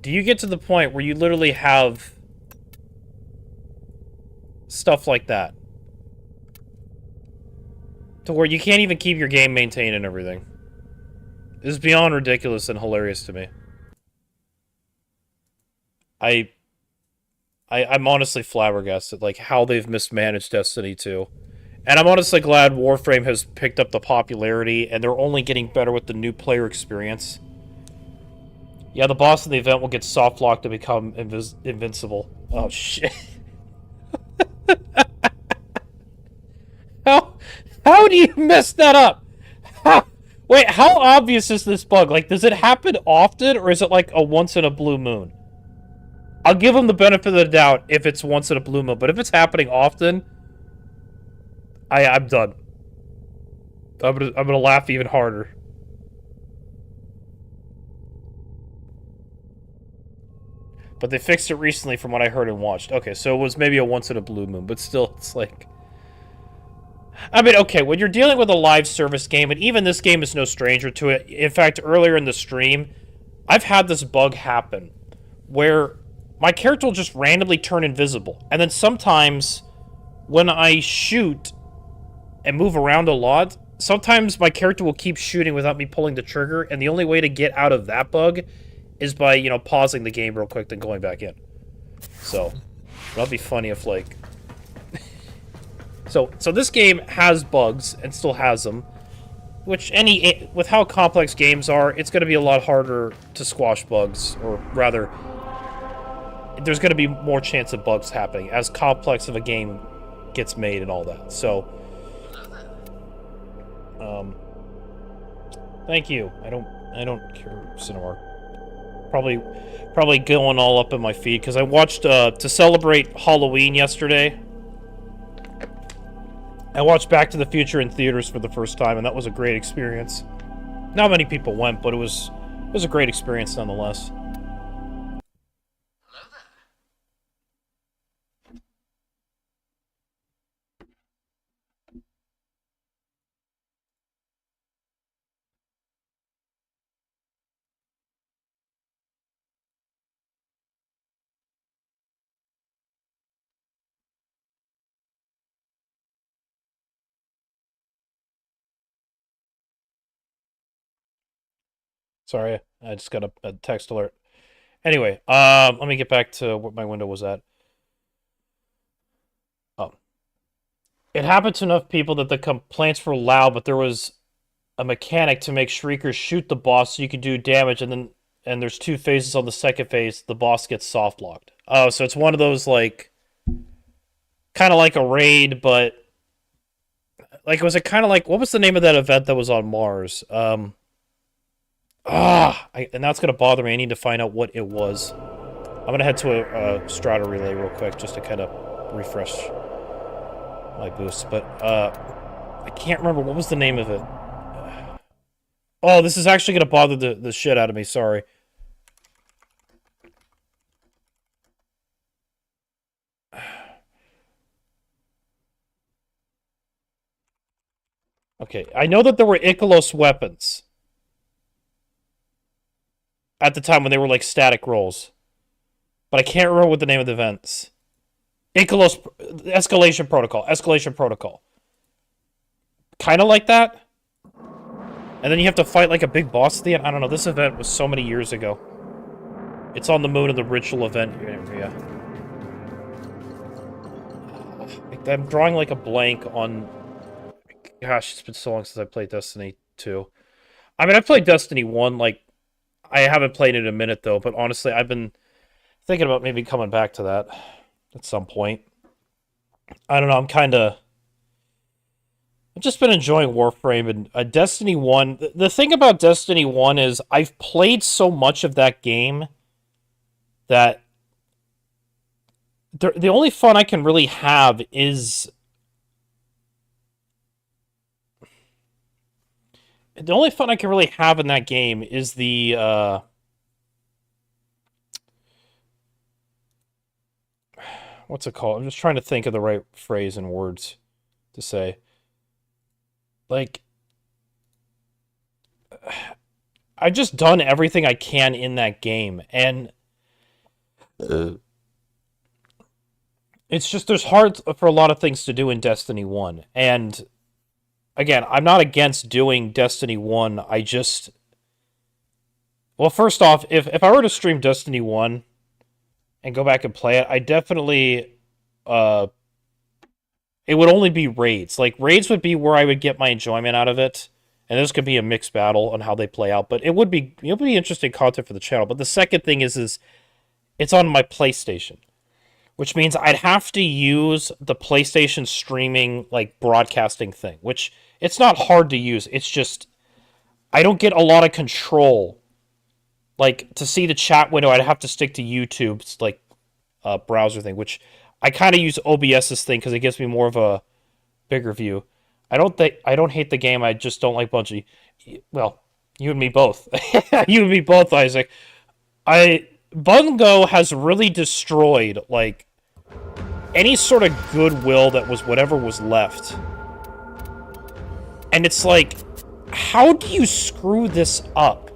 [SPEAKER 1] Do you get to the point where you literally have stuff like that? To where you can't even keep your game maintained and everything. This is beyond ridiculous and hilarious to me. I'm honestly flabbergasted, like, how they've mismanaged Destiny 2. And I'm honestly glad Warframe has picked up the popularity, and they're only getting better with the new player experience. Yeah, the boss of the event will get soft locked to become invincible. Oh, shit. How do you mess that up? Wait, how obvious is this bug? Like, does it happen often, or is it like a once in a blue moon? I'll give them the benefit of the doubt if it's once in a blue moon, but if it's happening often, I'm done. I'm gonna laugh even harder. But they fixed it recently from what I heard and watched. Okay, so it was maybe a once in a blue moon, but still, it's like... I mean, okay, when you're dealing with a live service game, and even this game is no stranger to it. In fact, earlier in the stream, I've had this bug happen, where my character will just randomly turn invisible. And then sometimes, when I shoot and move around a lot, sometimes my character will keep shooting without me pulling the trigger, and the only way to get out of that bug is by, you know, pausing the game real quick, then going back in. So, that'd be funny if, like... So this game has bugs, and still has them. Which, with how complex games are, it's going to be a lot harder to squash bugs. Or, rather, there's going to be more chance of bugs happening, as complex of a game gets made and all that. So, thank you. I don't care, Cinemark. Probably going all up in my feed, because I watched, to celebrate Halloween yesterday, I watched Back to the Future in theaters for the first time, and that was a great experience. Not many people went, but it was a great experience nonetheless. Sorry, I just got a text alert. Anyway, let me get back to what my window was at. Oh. It happened to enough people that the complaints were loud, but there was a mechanic to make Shriekers shoot the boss so you could do damage, and there's two phases on the second phase, the boss gets soft locked. Oh, so it's one of those, like, kind of like a raid, but... Like, was it kind of like... What was the name of that event that was on Mars? And that's going to bother me. I need to find out what it was. I'm going to head to a Strata relay real quick just to kind of refresh my boost. But I can't remember. What was the name of it? Oh, this is actually gonna bother the shit out of me, sorry. Okay, I know that there were Ikelos weapons at the time when they were like static rolls, but I can't remember what the name of the events. Ikelos escalation protocol. Kind of like that. And then you have to fight like a big boss at the end. I don't know. This event was so many years ago. It's on the moon of the ritual event area. I'm drawing like a blank on. Gosh, it's been so long since I played Destiny 2. I mean, I played Destiny 1, like, I haven't played it in a minute, though, but honestly, I've been thinking about maybe coming back to that at some point. I don't know, I've just been enjoying Warframe, and Destiny 1... The thing about Destiny 1 is I've played so much of that game that the only fun I can really have is... The only fun I can really have in that game is the, what's it called? I'm just trying to think of the right phrase and words to say. Like, I've just done everything I can in that game, and it's just, there's hard for a lot of things to do in Destiny 1, and... Again, I'm not against doing Destiny 1, I just... Well, first off, if I were to stream Destiny 1 and go back and play it, I definitely... it would only be raids. Like, raids would be where I would get my enjoyment out of it, and this could be a mixed battle on how they play out, but it would be interesting content for the channel. But the second thing is it's on my PlayStation, which means I'd have to use the PlayStation streaming, like, broadcasting thing, which... It's not hard to use. It's just I don't get a lot of control. Like, to see the chat window, I'd have to stick to YouTube's, like, browser thing, which I kind of use OBS's thing because it gives me more of a bigger view. I don't hate the game. I just don't like Bungie. Well, you and me both. You and me both, Isaac. Bungo has really destroyed, like, any sort of goodwill that was whatever was left. And it's like, how do you screw this up?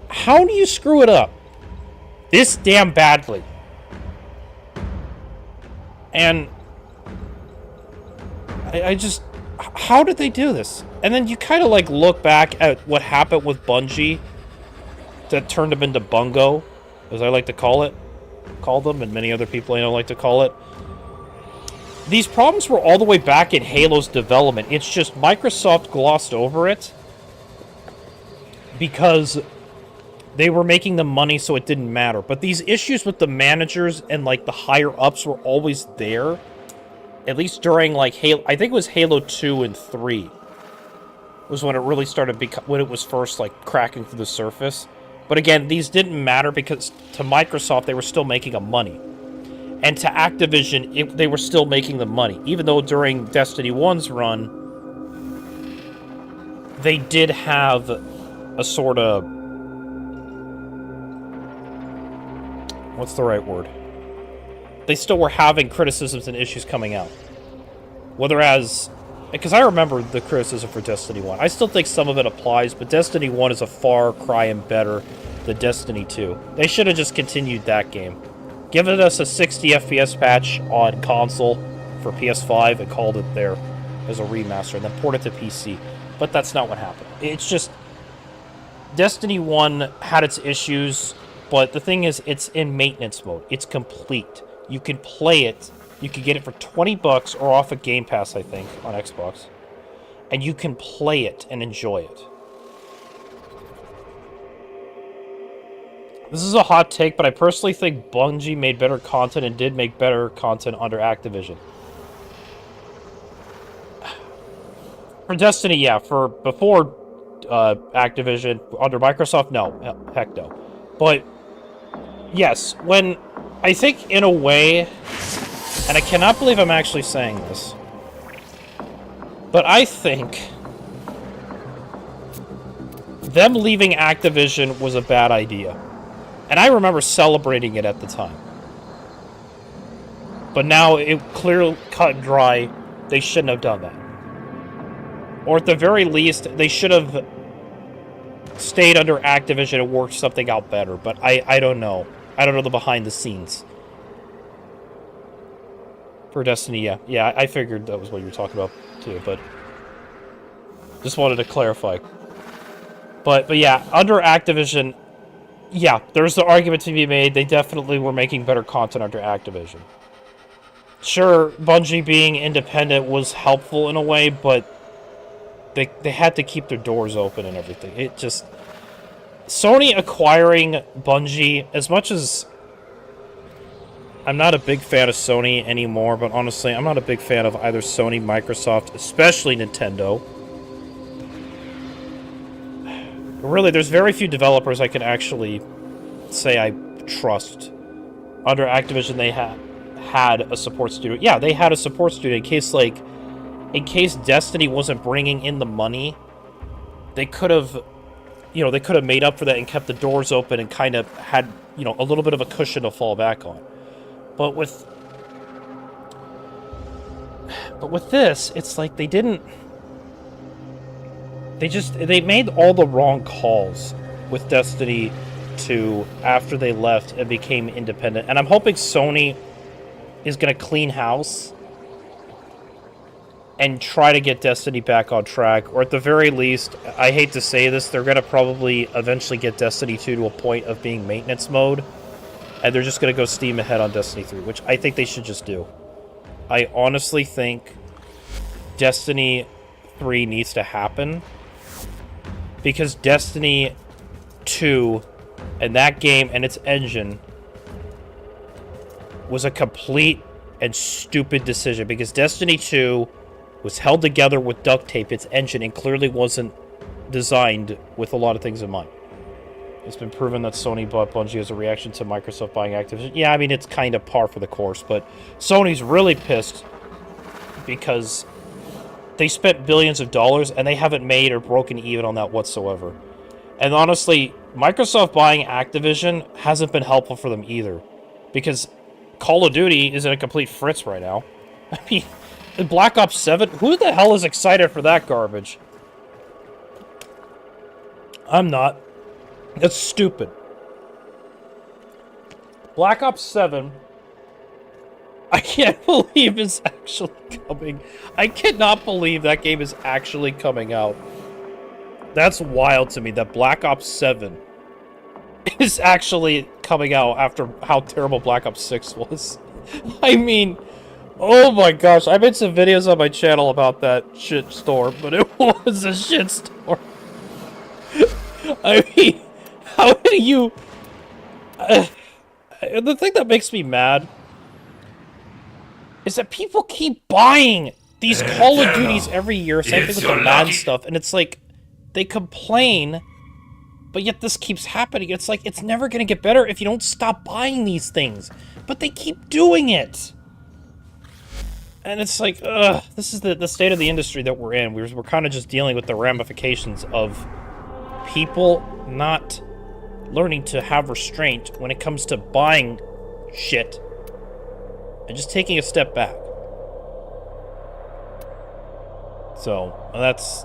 [SPEAKER 1] How do you screw it up this damn badly? And I just, how did they do this? And then you kind of like look back at what happened with Bungie that turned them into Bungo, as I like to call them, and many other people I know like to call it. These problems were all the way back in Halo's development. It's just Microsoft glossed over it because they were making the money, so it didn't matter. But these issues with the managers and, like, the higher-ups were always there. At least during, like, Halo... I think it was Halo 2 and 3 was when it really started... when it was first, like, cracking through the surface. But again, these didn't matter because to Microsoft, they were still making a money. And to Activision, they were still making the money. Even though during Destiny 1's run, they did have a sort of... What's the right word? They still were having criticisms and issues coming out. Whether as... Because I remember the criticism for Destiny 1. I still think some of it applies, but Destiny 1 is a far cry and better than Destiny 2. They should have just continued that game. Given us a 60 FPS patch on console for PS5 and called it there as a remaster, and then port it to PC. But that's not what happened. It's just... Destiny 1 had its issues, but the thing is, it's in maintenance mode. It's complete. You can play it. You can get it for $20 or off of Game Pass, I think, on Xbox. And you can play it and enjoy it. This is a hot take, but I personally think Bungie made better content and did make better content under Activision. For Destiny, yeah. For before Activision, under Microsoft, no. Heck no. But, yes, when... I think, in a way... And I cannot believe I'm actually saying this. But I think... them leaving Activision was a bad idea. And I remember celebrating it at the time. But now it clearly cut and dry. They shouldn't have done that. Or at the very least, they should have stayed under Activision and worked something out better. But I don't know. I don't know the behind the scenes. For Destiny, yeah. Yeah, I figured that was what you were talking about, too. But just wanted to clarify. But yeah, under Activision, yeah, there's the argument to be made. They definitely were making better content under Activision. Sure, Bungie being independent was helpful in a way, but they had to keep their doors open and everything. It just... Sony acquiring Bungie, as much as... I'm not a big fan of Sony anymore, but honestly, I'm not a big fan of either Sony, Microsoft, especially Nintendo. Really, there's very few developers I can actually say I trust. Under Activision, they had a support studio. Yeah, they had a support studio in case Destiny wasn't bringing in the money, they could have, they could have made up for that and kept the doors open and kind of had, a little bit of a cushion to fall back on. But with this, it's like they didn't... They made all the wrong calls with Destiny 2 after they left and became independent. And I'm hoping Sony is going to clean house and try to get Destiny back on track. Or at the very least, I hate to say this, they're going to probably eventually get Destiny 2 to a point of being maintenance mode. And they're just going to go steam ahead on Destiny 3, which I think they should just do. I honestly think Destiny 3 needs to happen. Because Destiny 2 and that game and its engine was a complete and stupid decision. Because Destiny 2 was held together with duct tape, its engine, and clearly wasn't designed with a lot of things in mind. It's been proven that Sony bought Bungie as a reaction to Microsoft buying Activision. Yeah, I mean, it's kind of par for the course, but Sony's really pissed because they spent billions of dollars and they haven't made or broken even on that whatsoever. And honestly, Microsoft buying Activision hasn't been helpful for them either. Because Call of Duty is in a complete fritz right now. I mean, Black Ops 7, who the hell is excited for that garbage? I'm not. That's stupid. Black Ops 7, I can't believe it's actually coming. I cannot believe that game is actually coming out. That's wild to me, that Black Ops 7 is actually coming out after how terrible Black Ops 6 was. I mean, oh my gosh, I made some videos on my channel about that shitstorm, but it was a shitstorm. I mean, how do you... the thing that makes me mad is that people keep buying these Call of Duties every year, same thing with the Madden stuff, and it's like, they complain, but yet this keeps happening. It's like, it's never going to get better if you don't stop buying these things. But they keep doing it. And it's like, ugh, this is the state of the industry that we're in. We're kind of just dealing with the ramifications of people not learning to have restraint when it comes to buying shit and just taking a step back. So, that's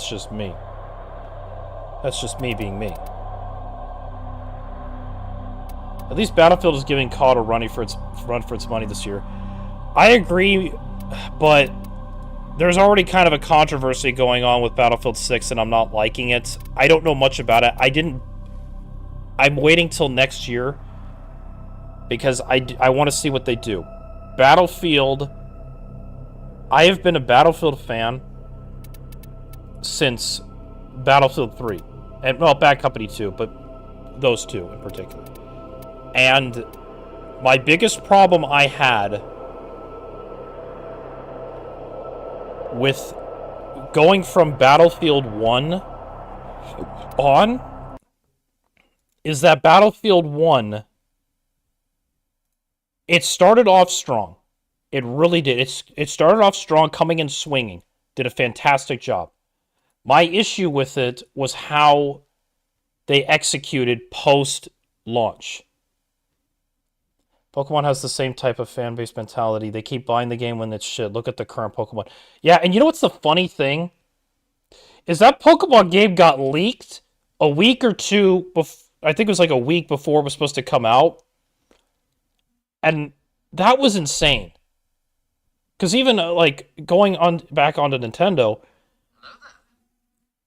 [SPEAKER 1] just me. That's just me being me. At least Battlefield is giving COD a run for its money this year. I agree, but there's already kind of a controversy going on with Battlefield 6, and I'm not liking it. I don't know much about it. I'm waiting till next year because I want to see what they do. Battlefield... I have been a Battlefield fan since Battlefield 3. And, well, Bad Company 2, but those two in particular. And my biggest problem I had with going from Battlefield 1 on is that Battlefield 1, it started off strong. It really did. It started off strong, coming in swinging. Did a fantastic job. My issue with it was how they executed post-launch. Pokemon has the same type of fan base mentality. They keep buying the game when it's shit. Look at the current Pokemon. Yeah, and you know what's the funny thing? Is that Pokemon game got leaked a week or two before. I think it was like a week before it was supposed to come out. And that was insane. Because even, like, going on back onto Nintendo,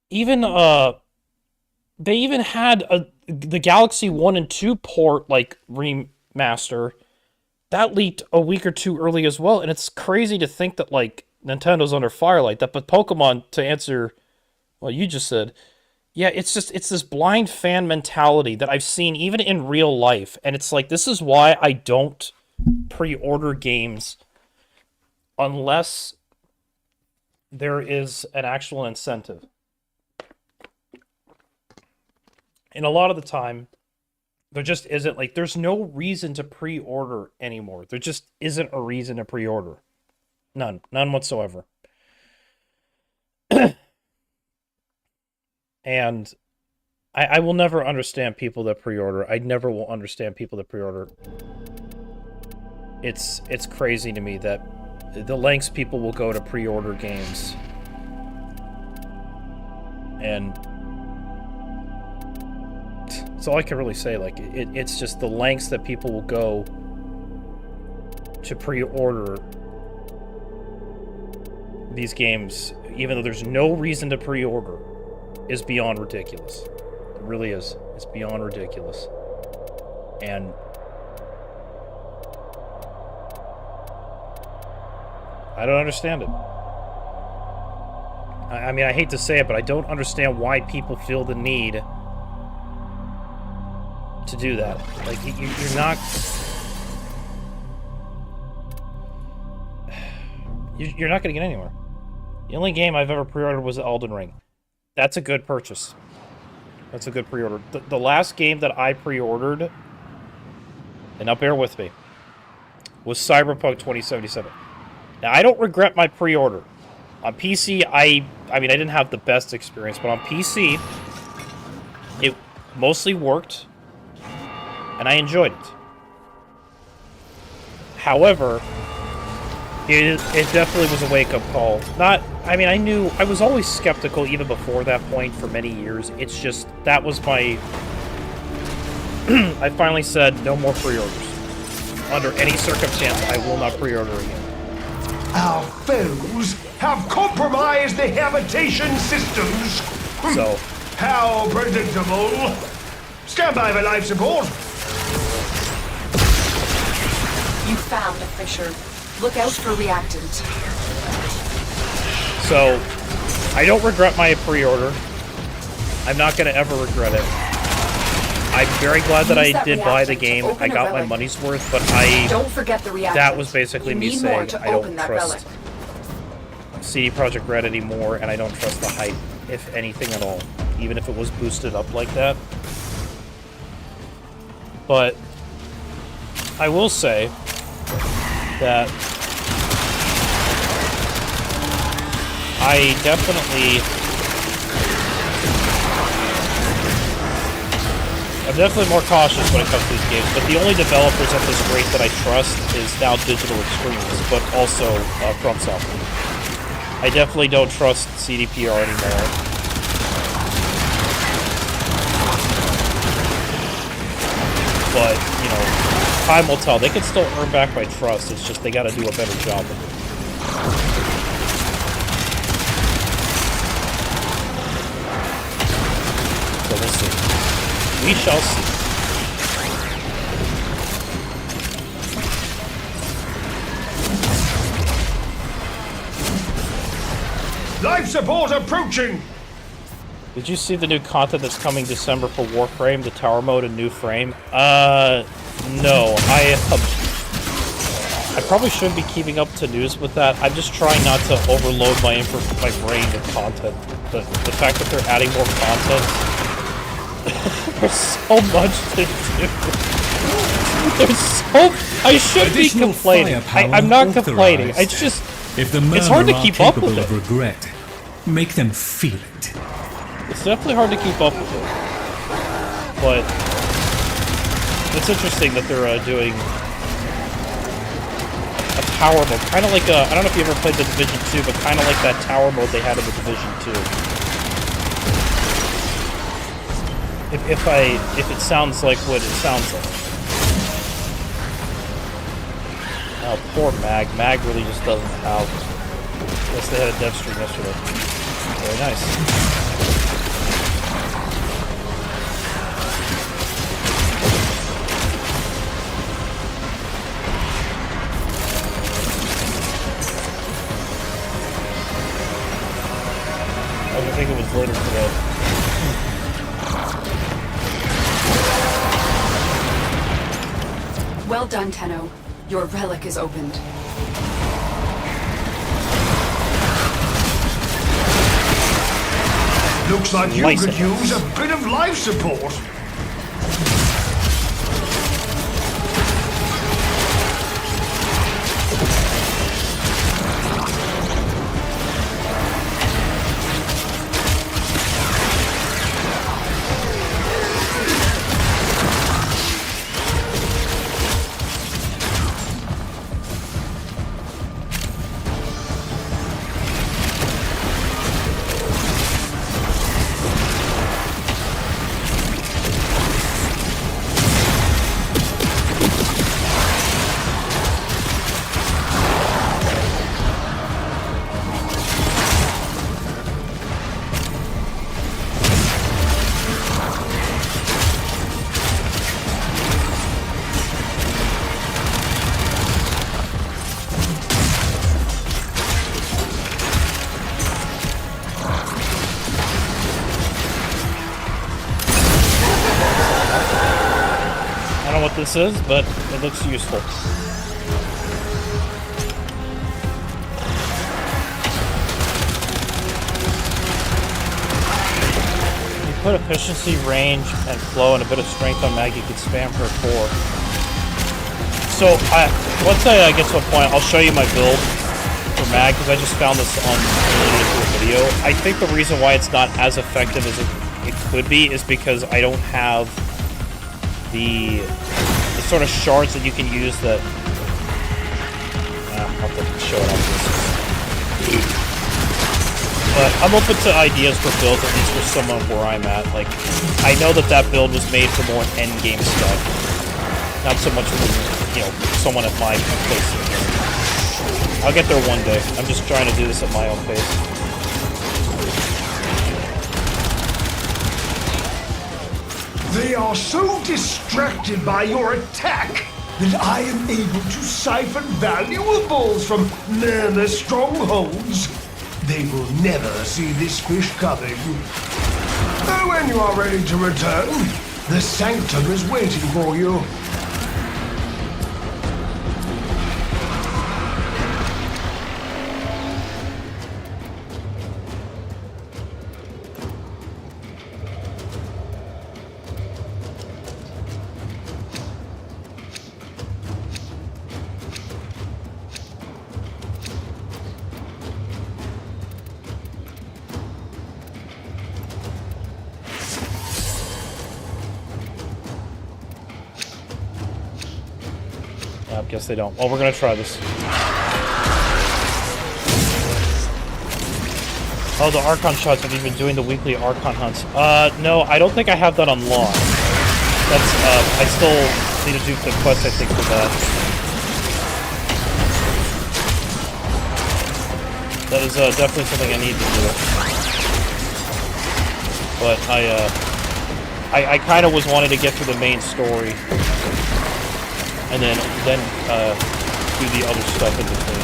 [SPEAKER 1] even, they even had the Galaxy 1 and 2 port, like, remaster. That leaked a week or two early as well, and it's crazy to think that, like, Nintendo's under fire like that. But Pokemon, to answer what you just said, yeah, it's this blind fan mentality that I've seen even in real life, and it's like, this is why I don't pre-order games unless there is an actual incentive. And a lot of the time, there just isn't. Like, there's no reason to pre-order anymore. There just isn't a reason to pre-order. None whatsoever. And I will never understand people that pre-order. I never will understand people that pre-order. It's crazy to me that the lengths people will go to pre-order games. And that's all I can really say. Like, it's just the lengths that people will go to pre-order these games, even though there's no reason to pre-order, is beyond ridiculous. It really is. It's beyond ridiculous. And I don't understand it. I mean, I hate to say it, but I don't understand why people feel the need to do that. Like, you're not... You're not going to get anywhere. The only game I've ever pre-ordered was Elden Ring. That's a good purchase. That's a good pre-order. The last game that I pre-ordered, and now bear with me, was Cyberpunk 2077. Now, I don't regret my pre-order. On PC, I mean, I didn't have the best experience, but on PC, it mostly worked, and I enjoyed it. However, it definitely was a wake-up call. I was always skeptical even before that point for many years. It's just, that was my... I finally said, no more pre-orders. Under any circumstance, I will not pre-order again.
[SPEAKER 4] Our foes have compromised the habitation systems.
[SPEAKER 1] So...
[SPEAKER 4] How predictable. Stand by for life support.
[SPEAKER 2] You found a fissure. Look out for reactant.
[SPEAKER 1] So, I don't regret my pre-order. I'm not going to ever regret it. I'm very glad that I did buy the game. I got my money's worth, but
[SPEAKER 2] Don't forget the reactant.
[SPEAKER 1] that was basically me saying I don't
[SPEAKER 2] relic.
[SPEAKER 1] trust CD Projekt Red anymore, and I don't trust the hype, if anything at all, even if it was boosted up like that. But I will say that I'm definitely more cautious when it comes to these games, but the only developers at this rate that I trust is now Digital Extremes, but also From Software. I definitely don't trust CDPR anymore. But, you know, time will tell. They can still earn back my trust, it's just they gotta do a better job of it. So we'll see. We shall see.
[SPEAKER 4] Life support approaching.
[SPEAKER 1] Did you see the new content that's coming December for Warframe, the tower mode and new frame? No. I probably should be keeping up to news with that. I'm just trying not to overload my brain with content. The fact that they're adding more content, there's so much to do. I should be complaining. I'm not complaining. It's just,
[SPEAKER 5] if the
[SPEAKER 1] it's hard to
[SPEAKER 5] murderer
[SPEAKER 1] keep up
[SPEAKER 5] capable
[SPEAKER 1] with
[SPEAKER 5] of
[SPEAKER 1] it.
[SPEAKER 5] regret, Make them feel it.
[SPEAKER 1] It's definitely hard to keep up with it. But it's interesting that they're doing a tower mode. Kind of like I don't know if you ever played the Division 2, but kind of like that tower mode they had in the Division 2. If it sounds like what it sounds like. Oh, poor Mag. Mag really just doesn't have... Unless they had a dev stream yesterday. Very nice. I think it was later today.
[SPEAKER 2] Well done, Tenno. Your relic is opened.
[SPEAKER 4] Looks like you
[SPEAKER 1] Nice.
[SPEAKER 4] could use a bit of life support.
[SPEAKER 1] I don't know what this is, but it looks useful. You put efficiency, range, and flow, and a bit of strength on Mag, you can spam her 4. So, once I get to a point, I'll show you my build for Mag, because I just found this on a video. I think the reason why it's not as effective as it could be is because I don't have the sort of shards that you can use that... I'll have to show it up. But I'm open to ideas for builds, at least for someone where I'm at. Like, I know that build was made for more endgame stuff. Not so much for, you know, someone at my place. I'll get there one day. I'm just trying to do this at my own pace.
[SPEAKER 4] They are so distracted by your attack that I am able to siphon valuables from Nirna strongholds. They will never see this fish coming. When you are ready to return, the Sanctum is waiting for you.
[SPEAKER 1] Guess they don't. Well, we're gonna try this. Oh, the Archon shots. Have you been doing the weekly Archon hunts? No, I don't think I have that unlocked. That's, I still need to do the quest, I think, for that. That is, definitely something I need to do. But I kind of was wanting to get through the main story. And then do the other stuff in between.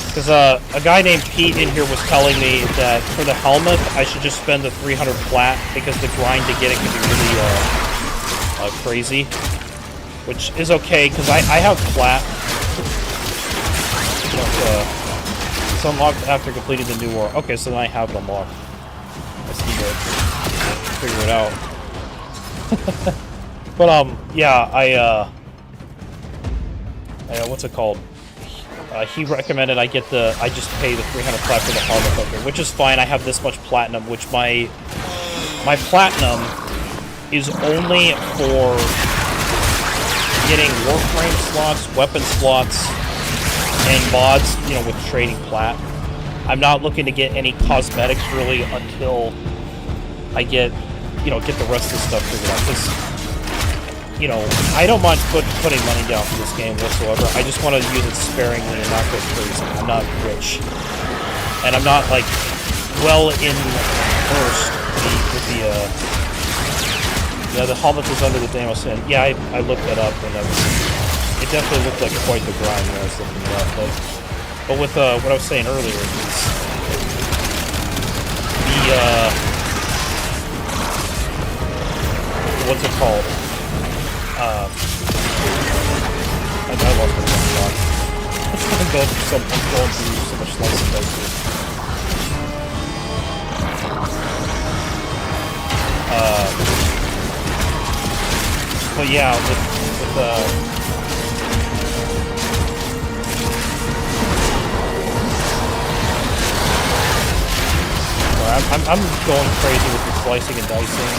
[SPEAKER 1] Because a guy named Pete in here was telling me that for the helmet, I should just spend the 300 plat because the grind to get it can be really crazy. Which is okay, because I have plat. But, it's unlocked after completing the new war. Okay, so then I have it unlocked. I just need to figure it out. But, yeah, what's it called? he recommended I just pay the 300 plat for the helmet hooker, which is fine. I have this much platinum, which my platinum is only for getting Warframe slots, weapon slots, and mods, you know, with trading plat. I'm not looking to get any cosmetics really until I get the rest of the stuff figured out. Because, you know, I don't mind putting money down for this game whatsoever. I just want to use it sparingly and not go crazy. I'm not rich. And I'm not, like, well versed with the helmet is under the Deimos, and yeah, I looked that up, and it definitely looked like quite the grind when I was looking it up. But with what I was saying earlier, it's what's it called? I lost my thought. I'm going through so much slice and dice here. But yeah, I'm going crazy with the slicing and dicing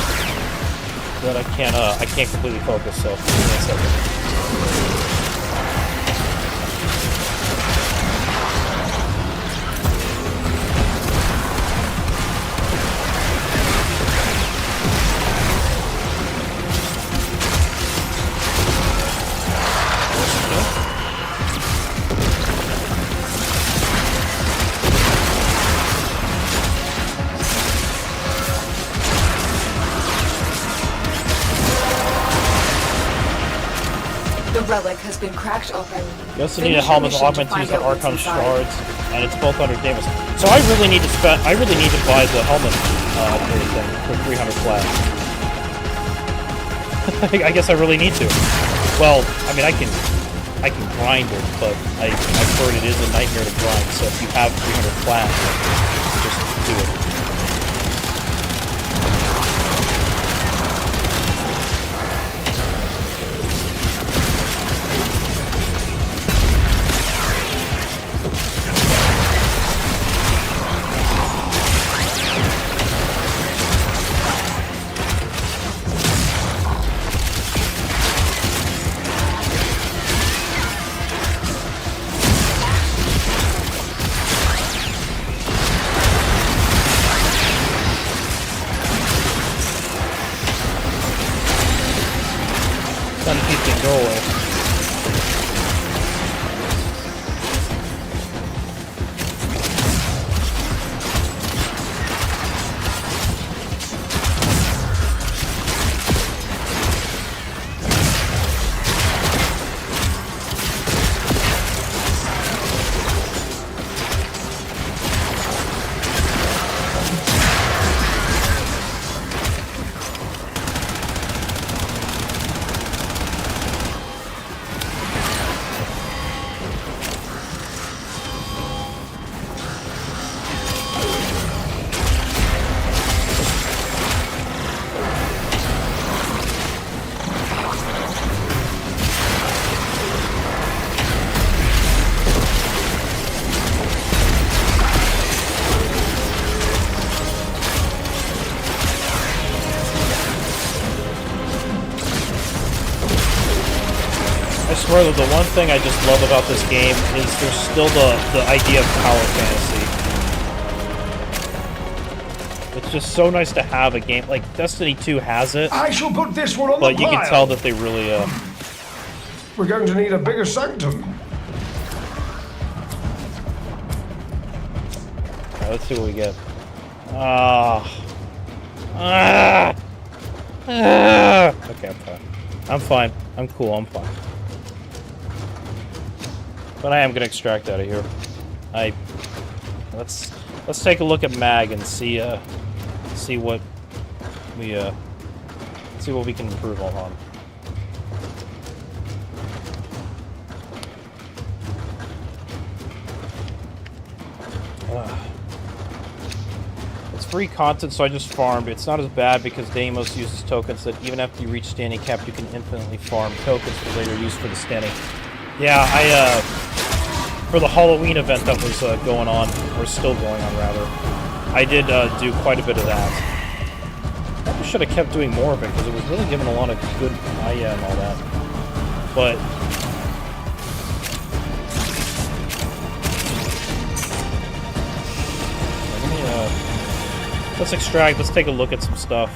[SPEAKER 1] that I can't completely focus. So give me a second.
[SPEAKER 2] The relic has been cracked open.
[SPEAKER 1] You also need a helmet to augment to use the Archon shards, and it's both under Deimos. So I really need to buy the helmet upgrade thing for 300 flat. I guess I really need to. Well, I mean, I can grind it, but I've heard it is a nightmare to grind. So if you have 300 flat, just do it. Trying to keep the go away. I swear that the one thing I just love about this game is there's still the idea of power fantasy. It's just so nice to have a game like Destiny 2 has it.
[SPEAKER 4] I shall put this one on
[SPEAKER 1] but
[SPEAKER 4] the
[SPEAKER 1] you
[SPEAKER 4] pile.
[SPEAKER 1] can tell that they really
[SPEAKER 4] We're going to need a bigger sanctum.
[SPEAKER 1] Alright, let's see what we get. Okay, I'm fine. I'm fine. I'm cool. I'm fine. But I am gonna extract out of here. Let's take a look at Mag and see what we can improve on. It's free content, so I just farmed. It's not as bad because Deimos uses tokens that even after you reach standing cap, you can infinitely farm tokens for later use for the standing. Yeah, for the Halloween event that was going on, or still going on rather, I did do quite a bit of that. Probably should have kept doing more of it because it was really giving a lot of good and all that. But let's extract. Let's take a look at some stuff.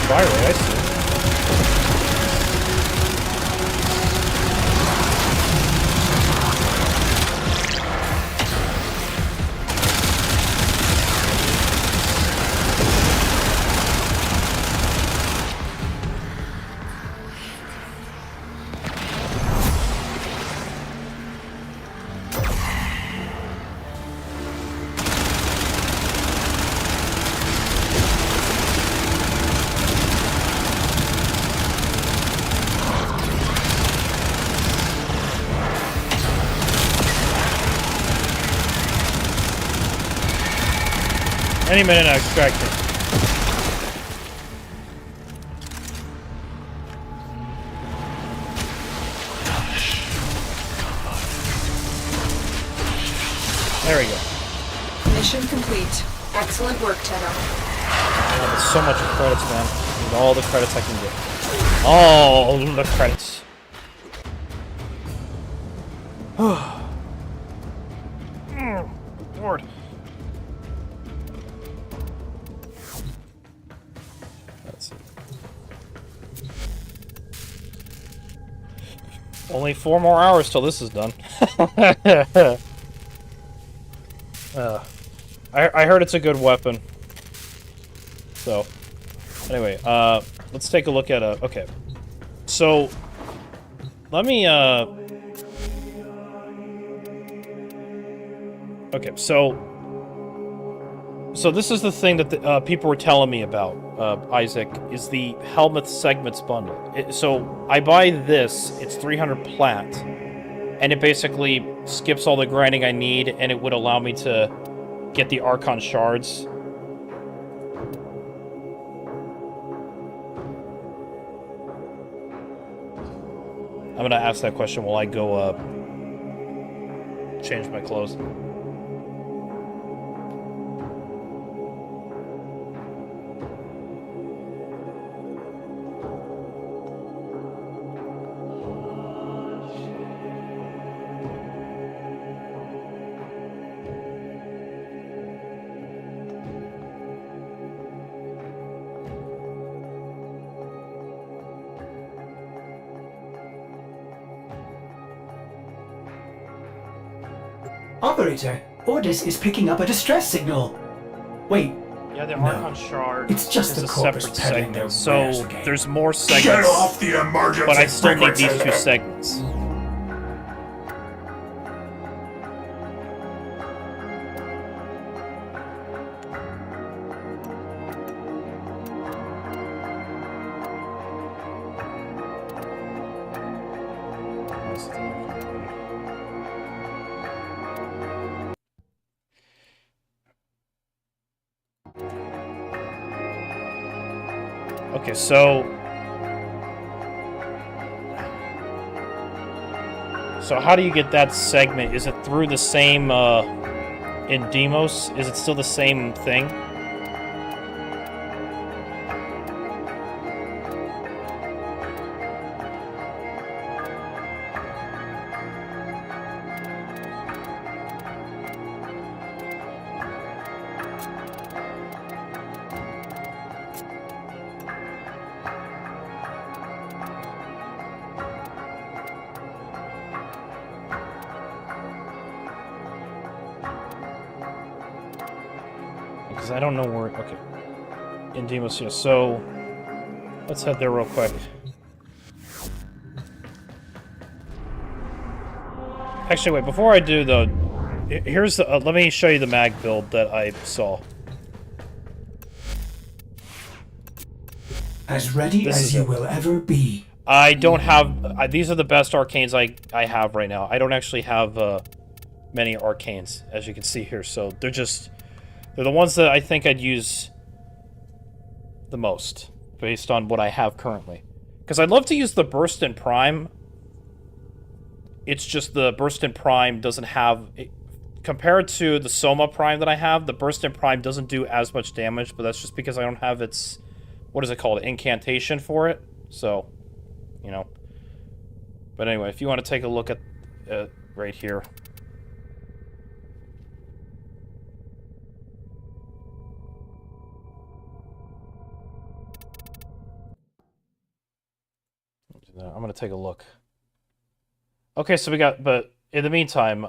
[SPEAKER 1] Fire, I see. Any minute I extract it. There we go.
[SPEAKER 2] Mission complete. Excellent work, Tenno.
[SPEAKER 1] Oh, there's so much credits, man. I need all the credits I can get. All the credits. Lord. Let's see. Only 4 more hours till this is done. I heard it's a good weapon. So, anyway, let's take a look at okay. So, let me, okay, so this is the thing that the, people were telling me about, Isaac, is the Helmuth Segments bundle. So, I buy this, it's 300 plat, and it basically skips all the grinding I need, and it would allow me to get the Archon shards. I'm gonna ask that question while I go, change my clothes.
[SPEAKER 3] Operator, Ordis is picking up a distress signal. Wait.
[SPEAKER 1] Yeah, the
[SPEAKER 3] No.
[SPEAKER 1] Archon shard
[SPEAKER 3] It's just
[SPEAKER 1] is
[SPEAKER 3] the
[SPEAKER 1] a
[SPEAKER 3] corpus
[SPEAKER 1] separate
[SPEAKER 3] peddling their
[SPEAKER 1] segment.
[SPEAKER 3] wares
[SPEAKER 1] So
[SPEAKER 3] again.
[SPEAKER 1] there's more segments.
[SPEAKER 4] Get off the emergency
[SPEAKER 1] But I still need these
[SPEAKER 4] frequency.
[SPEAKER 1] 2 segments. Okay, so how do you get that segment? Is it through the same in Demos? Is it still the same thing? Because I don't know where... Okay. In Demos, yeah. So, let's head there real quick. Actually, wait. Before I do, though, here's the... let me show you the mag build that I saw.
[SPEAKER 3] As ready
[SPEAKER 1] This
[SPEAKER 3] as
[SPEAKER 1] is
[SPEAKER 3] you
[SPEAKER 1] it.
[SPEAKER 3] will ever be.
[SPEAKER 1] I don't have... these are the best arcanes I have right now. I don't actually have many arcanes, as you can see here. So they're the ones that I think I'd use the most, based on what I have currently. Because I'd love to use the Burst in Prime. It's just the Burst in Prime doesn't have... Compared to the Soma Prime that I have, the Burst in Prime doesn't do as much damage, but that's just because I don't have its... What is it called? Incantation for it. So, you know. But anyway, if you want to take a look at right here. I'm going to take a look. Okay, so we got... But in the meantime,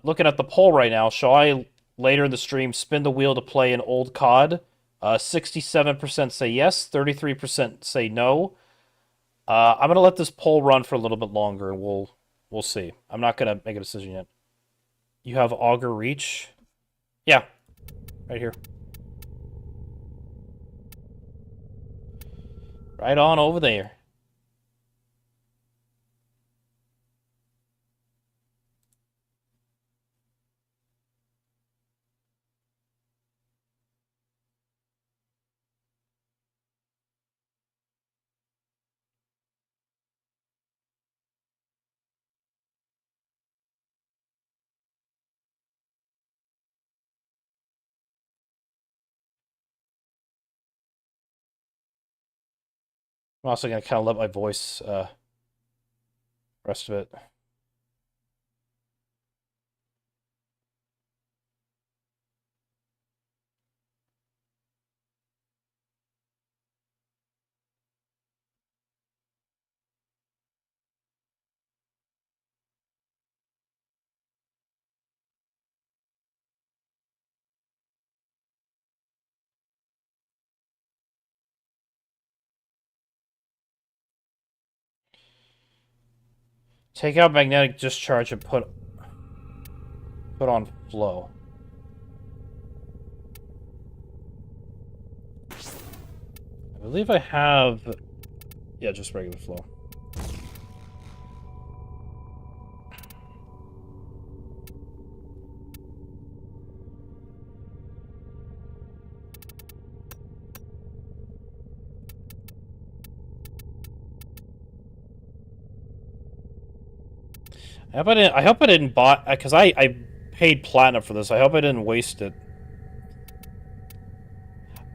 [SPEAKER 1] looking at the poll right now, shall I, later in the stream, spin the wheel to play an old COD? 67% say yes, 33% say no. I'm gonna let this poll run for a little bit longer, and we'll see. I'm not gonna make a decision yet. You have Augur Reach? Yeah, right here. Right on over there. I'm also gonna kind of let my voice rest of it. Take out magnetic discharge and put on flow. I believe I have... Yeah, just regular flow. I hope I didn't buy... Because I paid platinum for this. I hope I didn't waste it.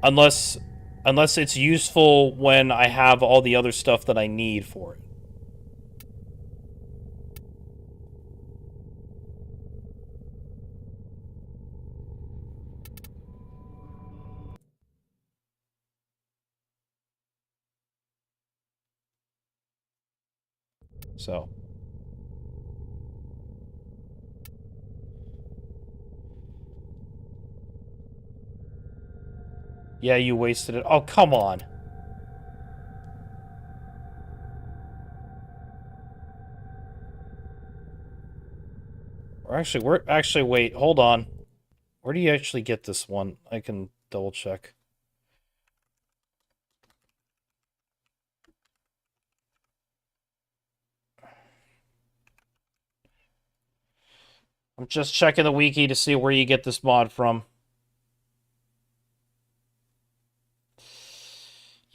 [SPEAKER 1] Unless it's useful when I have all the other stuff that I need for it. So. Yeah, you wasted it. Oh, come on. Actually, wait, hold on. Where do you actually get this one? I can double check. I'm just checking the wiki to see where you get this mod from.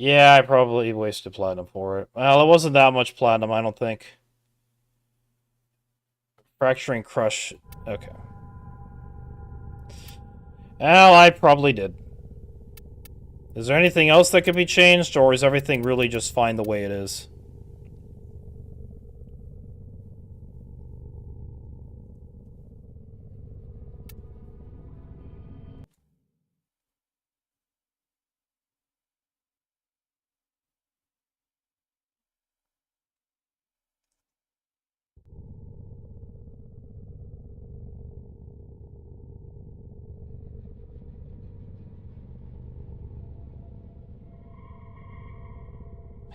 [SPEAKER 1] Yeah, I probably wasted platinum for it. Well, it wasn't that much platinum, I don't think. Fracturing Crush. Okay. Well, I probably did. Is there anything else that could be changed, or is everything really just fine the way it is?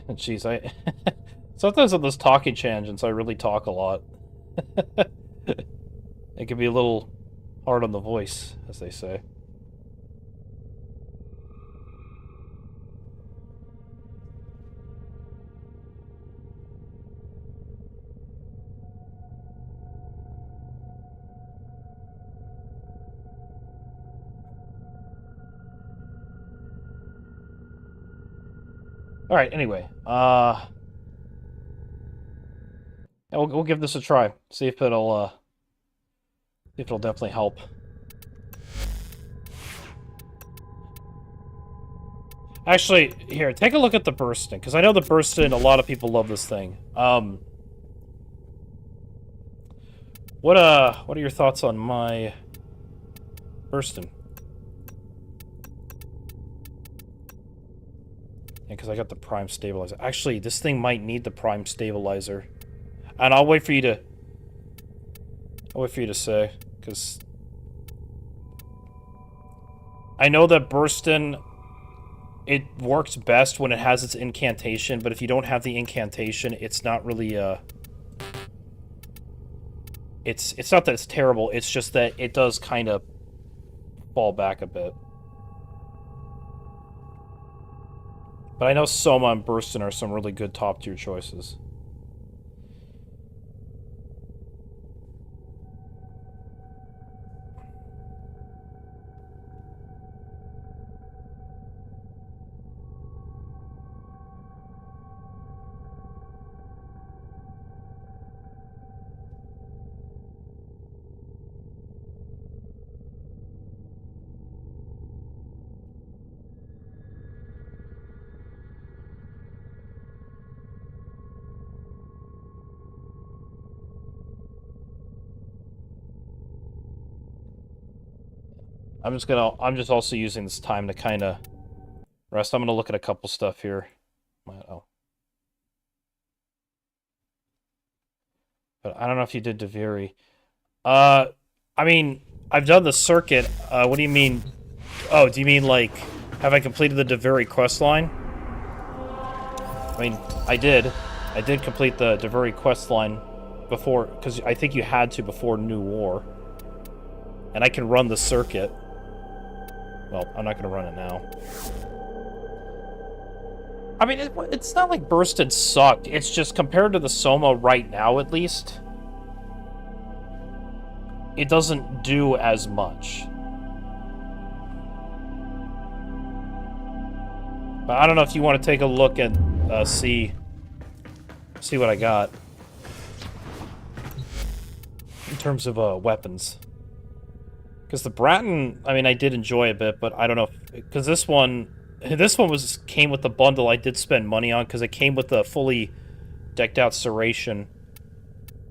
[SPEAKER 1] Jeez, I... Sometimes on those talking tangents, I really talk a lot. It can be a little hard on the voice, as they say. All right. Anyway, yeah, we'll give this a try. See if it'll definitely help. Actually, here, take a look at the bursting, because I know the bursting, a lot of people love this thing. What are your thoughts on my bursting? Yeah, because I got the prime stabilizer. Actually, this thing might need the prime stabilizer. And I'll wait for you to... I'll wait for you to say, because... I know that bursting... It works best when it has its incantation, but if you don't have the incantation, it's not really, It's not that it's terrible, it's just that it does kind of fall back a bit. But I know Soma and Burston are some really good top-tier choices. I'm just also using this time to kind of rest. I'm gonna look at a couple stuff here. Oh. But I don't know if you did Deviri. I mean, I've done the circuit. What do you mean? Oh, do you mean, like, have I completed the Deviri quest line? I mean, I did. I did complete the Deviri quest line before, because I think you had to before New War. And I can run the circuit. Well, I'm not going to run it now. I mean, it's not like Bursted sucked. It's just compared to the Soma right now, at least, it doesn't do as much. But I don't know if you want to take a look and see what I got in terms of weapons. Because the Bratton, I mean, I did enjoy a bit, but I don't know because this one came with the bundle I did spend money on because it came with the fully decked out Serration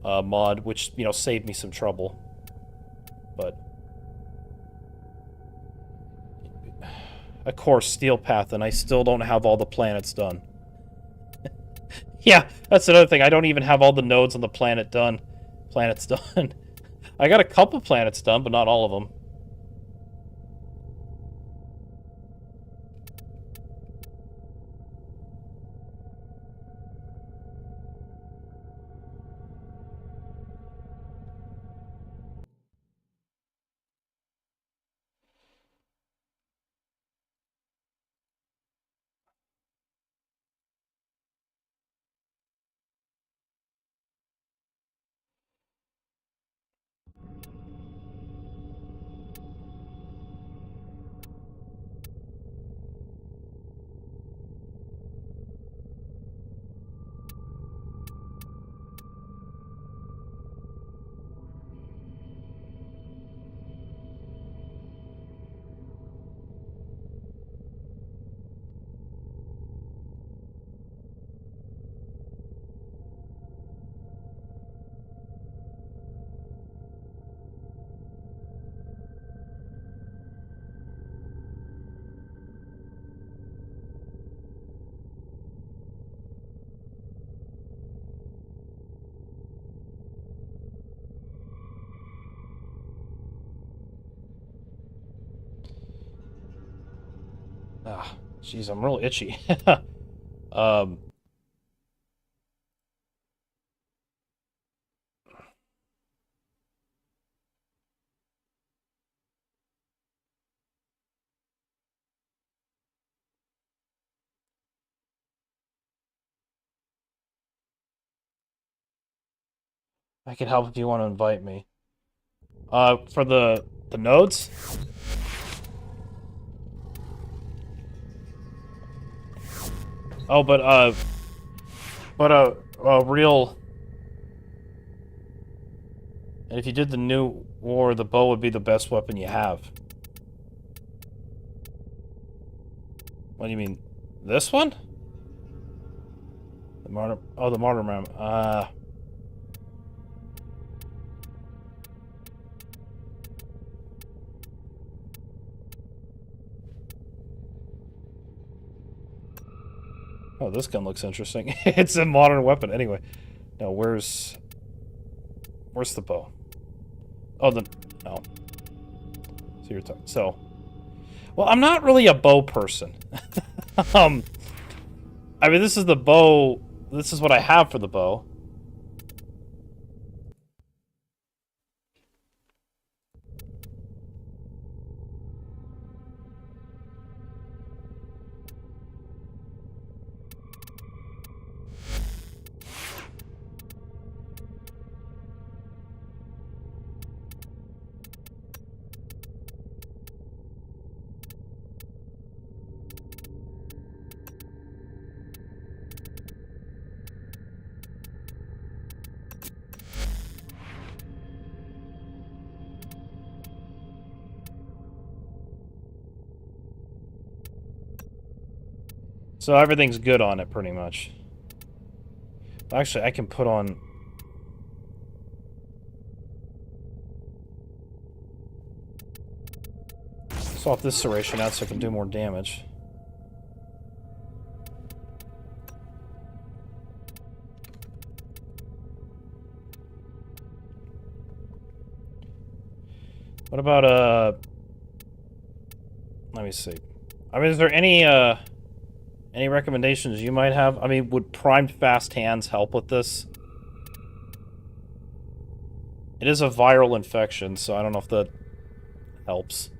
[SPEAKER 1] mod, which, you know, saved me some trouble. But of course, Steel Path, and I still don't have all the planets done. Yeah, that's another thing. I don't even have all the nodes on the planets done. I got a couple planets done, but not all of them. Ah, jeez, I'm real itchy. um, I can help if you want to invite me. For the nodes? Oh, but real. And if you did the new war, the bow would be the best weapon you have. What do you mean? This one? The martyr. Oh, the martyr ram. Oh, this gun looks interesting. It's a modern weapon. Anyway, no. Where's the bow? Oh, no. So you're talking. So, well, I'm not really a bow person. I mean, this is the bow. This is what I have for the bow. So everything's good on it, pretty much. Actually, I can put on... swap this serration out so I can do more damage. What about, let me see. I mean, is there any recommendations you might have? I mean, would primed fast hands help with this? It is a viral infection, so I don't know if that helps.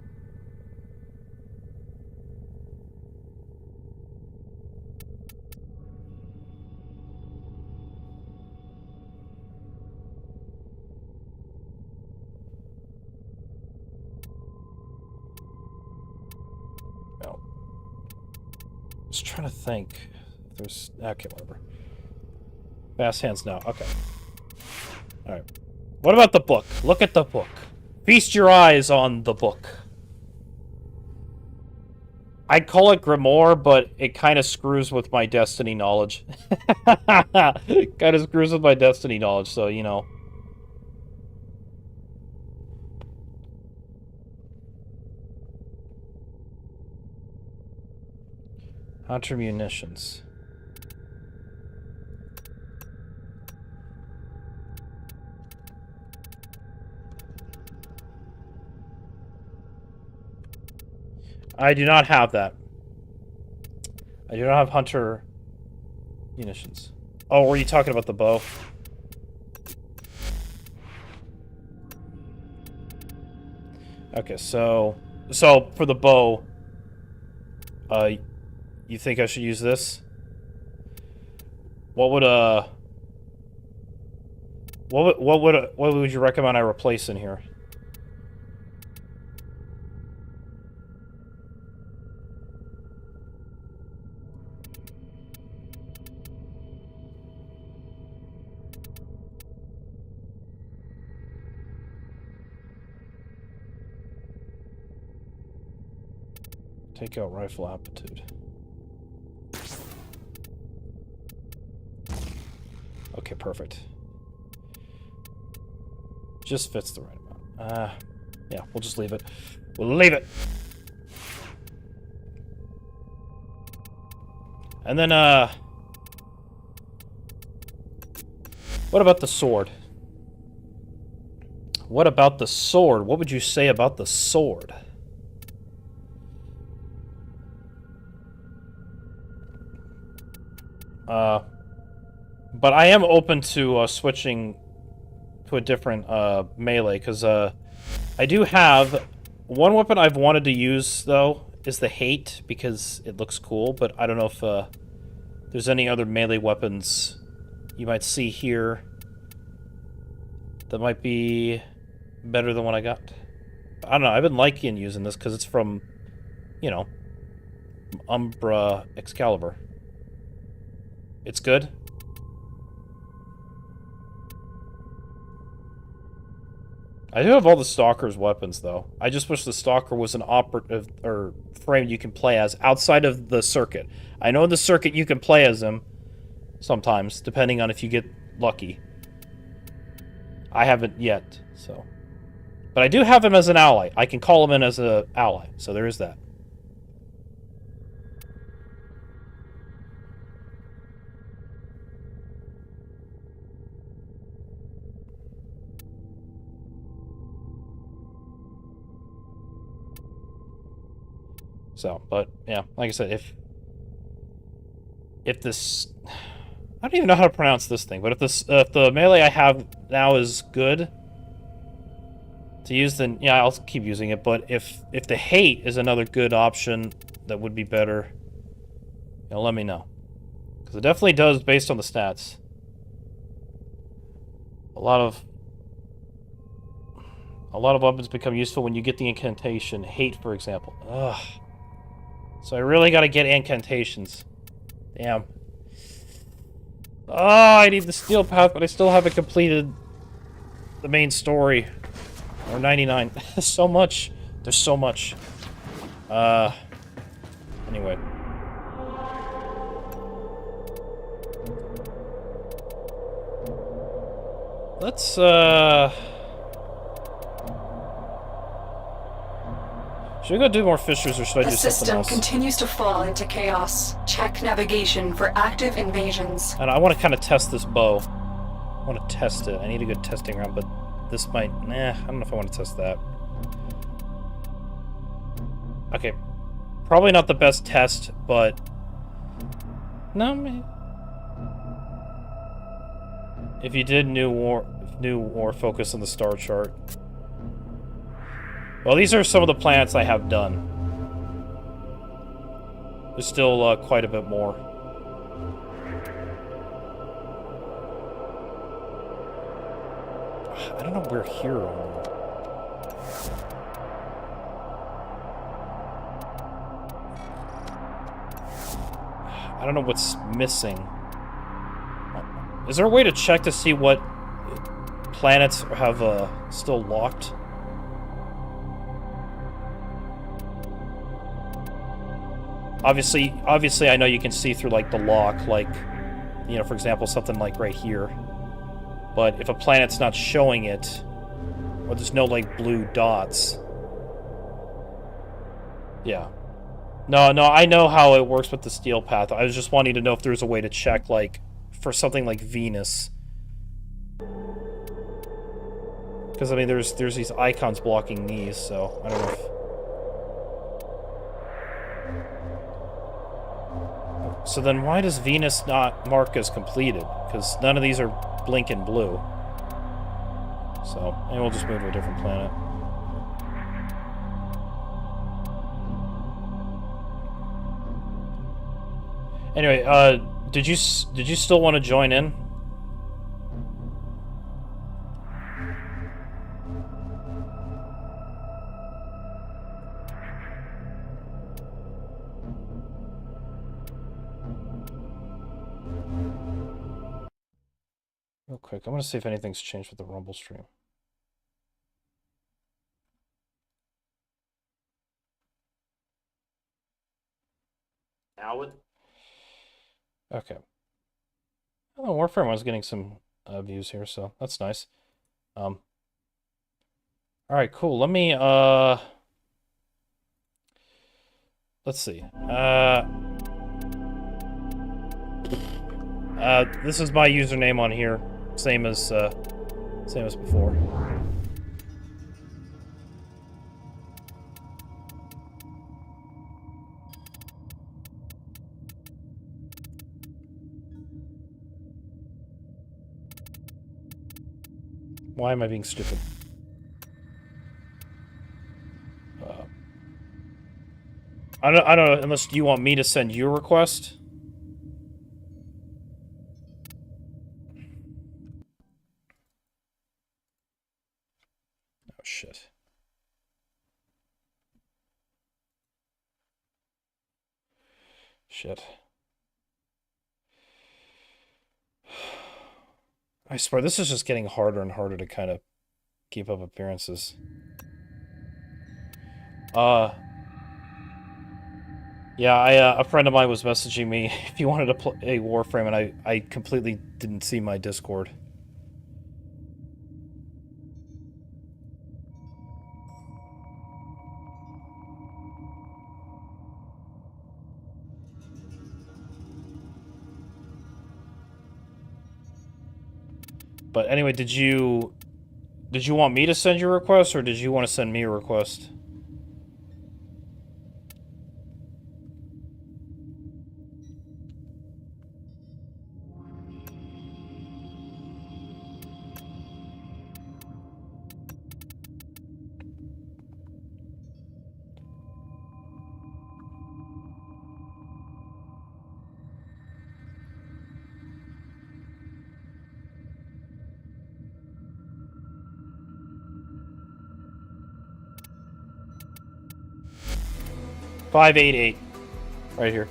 [SPEAKER 1] No. Just trying to think. There's... okay, whatever. Fast hands now. Okay. Alright. What about the book? Look at the book. Feast your eyes on the book. I'd call it Grimoire, but it kind of screws with my Destiny knowledge. It kind of screws with my Destiny knowledge, so, you know. Hunter munitions. I do not have that. I do not have hunter munitions. Oh, were you talking about the bow? Okay, so for the bow, you think I should use this? What would you recommend I replace in here? Take out rifle aptitude. Okay, perfect. Just fits the right amount. Yeah, we'll just leave it. We'll leave it! And then, what about the sword? What about the sword? What would you say about the sword? But I am open to switching to a different melee, because I do have one weapon I've wanted to use, though, is the Hate, because it looks cool, but I don't know if there's any other melee weapons you might see here that might be better than what I got. I don't know, I've been liking using this because it's from, you know, Umbra Excalibur. It's good? I do have all the Stalker's weapons, though. I just wish the Stalker was an operative, or frame you can play as outside of the circuit. I know in the circuit you can play as him, sometimes, depending on if you get lucky. I haven't yet, so... But I do have him as an ally. I can call him in as an ally, so there is that. So, but, yeah, like I said, if this... I don't even know how to pronounce this thing, but if the melee I have now is good to use, then yeah, I'll keep using it. But if the hate is another good option that would be better, you know, let me know, because it definitely does based on the stats. A lot of weapons become useful when you get the incantation. Hate, for example. Ugh. So I really got to get incantations. Damn. Oh, I need the steel path, but I still haven't completed the main story. Or 99. So much. There's so much. Anyway. Let's, should we go do more fissures, or should I do something else?
[SPEAKER 2] The system continues to fall into chaos. Check navigation for active invasions.
[SPEAKER 1] And I want to kind of test this bow. I want to test it. I need a good testing round, but this might... Nah, I don't know if I want to test that. Okay. Probably not the best test, but... No, maybe... If you did new war focus on the star chart. Well, these are some of the planets I have done. There's still quite a bit more. I don't know where here are. I don't know what's missing. Is there a way to check to see what planets have still locked? Obviously, I know you can see through, like, the lock, like, you know, for example, something like right here. But if a planet's not showing it, or there's no, like, blue dots... Yeah. No, I know how it works with the steel path. I was just wanting to know if there's a way to check, like, for something like Venus. Because, I mean, there's these icons blocking these, so I don't know if... So then why does Venus not mark as completed? Because none of these are blinking blue. So, maybe we'll just move to a different planet. Anyway, did you still want to join in? Real quick, I'm gonna see if anything's changed with the Rumble stream. Now with... Okay. Oh, Warframe was getting some views here, so that's nice. Alright, cool. Let me, let's see. This is my username on here. Same as before. Why am I being stupid? I don't know, unless you want me to send you a request? Oh, shit. Shit. I swear, this is just getting harder and harder to kind of keep up appearances. Yeah, a friend of mine was messaging me if you wanted to play Warframe, and I completely didn't see my Discord. But anyway, did you want me to send you a request, or did you want to send me a request? $588, right here.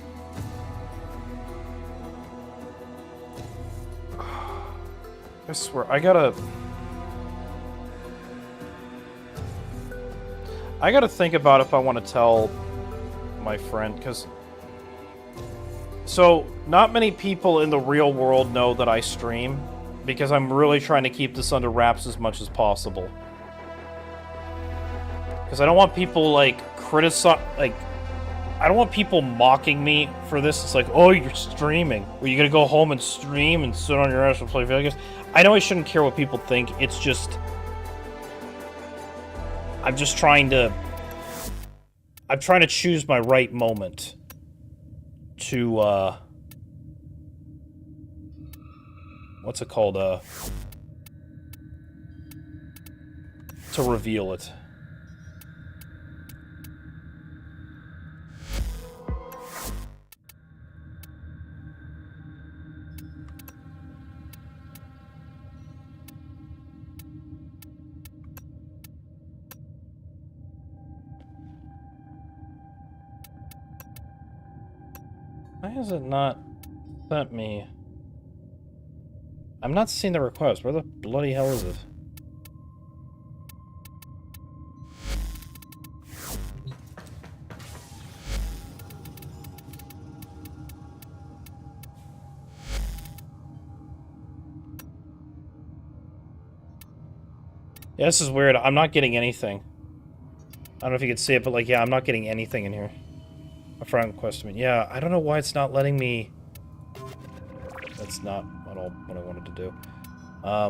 [SPEAKER 1] I swear, I gotta think about if I want to tell my friend, because so not many people in the real world know that I stream, because I'm really trying to keep this under wraps as much as possible. Because I don't want people like I don't want people mocking me for this. It's like, oh, you're streaming. Are you gonna go home and stream and sit on your ass and play video games? I know I shouldn't care what people think. It's just, I'm trying to choose my right moment to, what's it called, to reveal it. Why has it not sent me? I'm not seeing the request. Where the bloody hell is it? Yeah, this is weird. I'm not getting anything. I don't know if you can see it, but like, yeah, I'm not getting anything in here. A friend requested me. Yeah, I don't know why it's not letting me... That's not at all what I wanted to do. I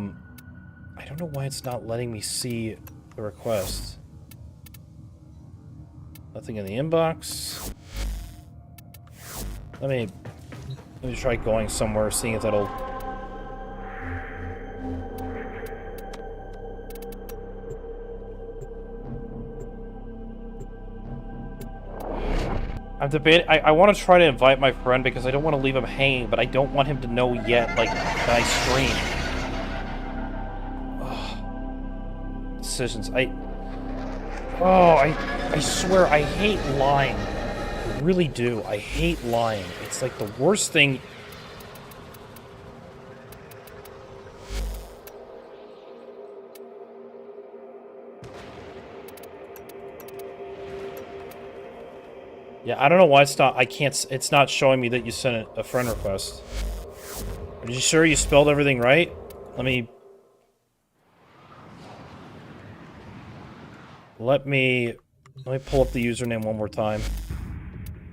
[SPEAKER 1] don't know why it's not letting me see the request. Nothing in the inbox. Let me try going somewhere, seeing if that'll... I'm debating. I want to try to invite my friend because I don't want to leave him hanging, but I don't want him to know yet, like, that I stream. Ugh. Decisions. I swear, I hate lying. I really do. I hate lying. It's like the worst thing. Yeah, I don't know why it's not. It's not showing me that you sent a friend request. Are you sure you spelled everything right? Let me pull up the username one more time.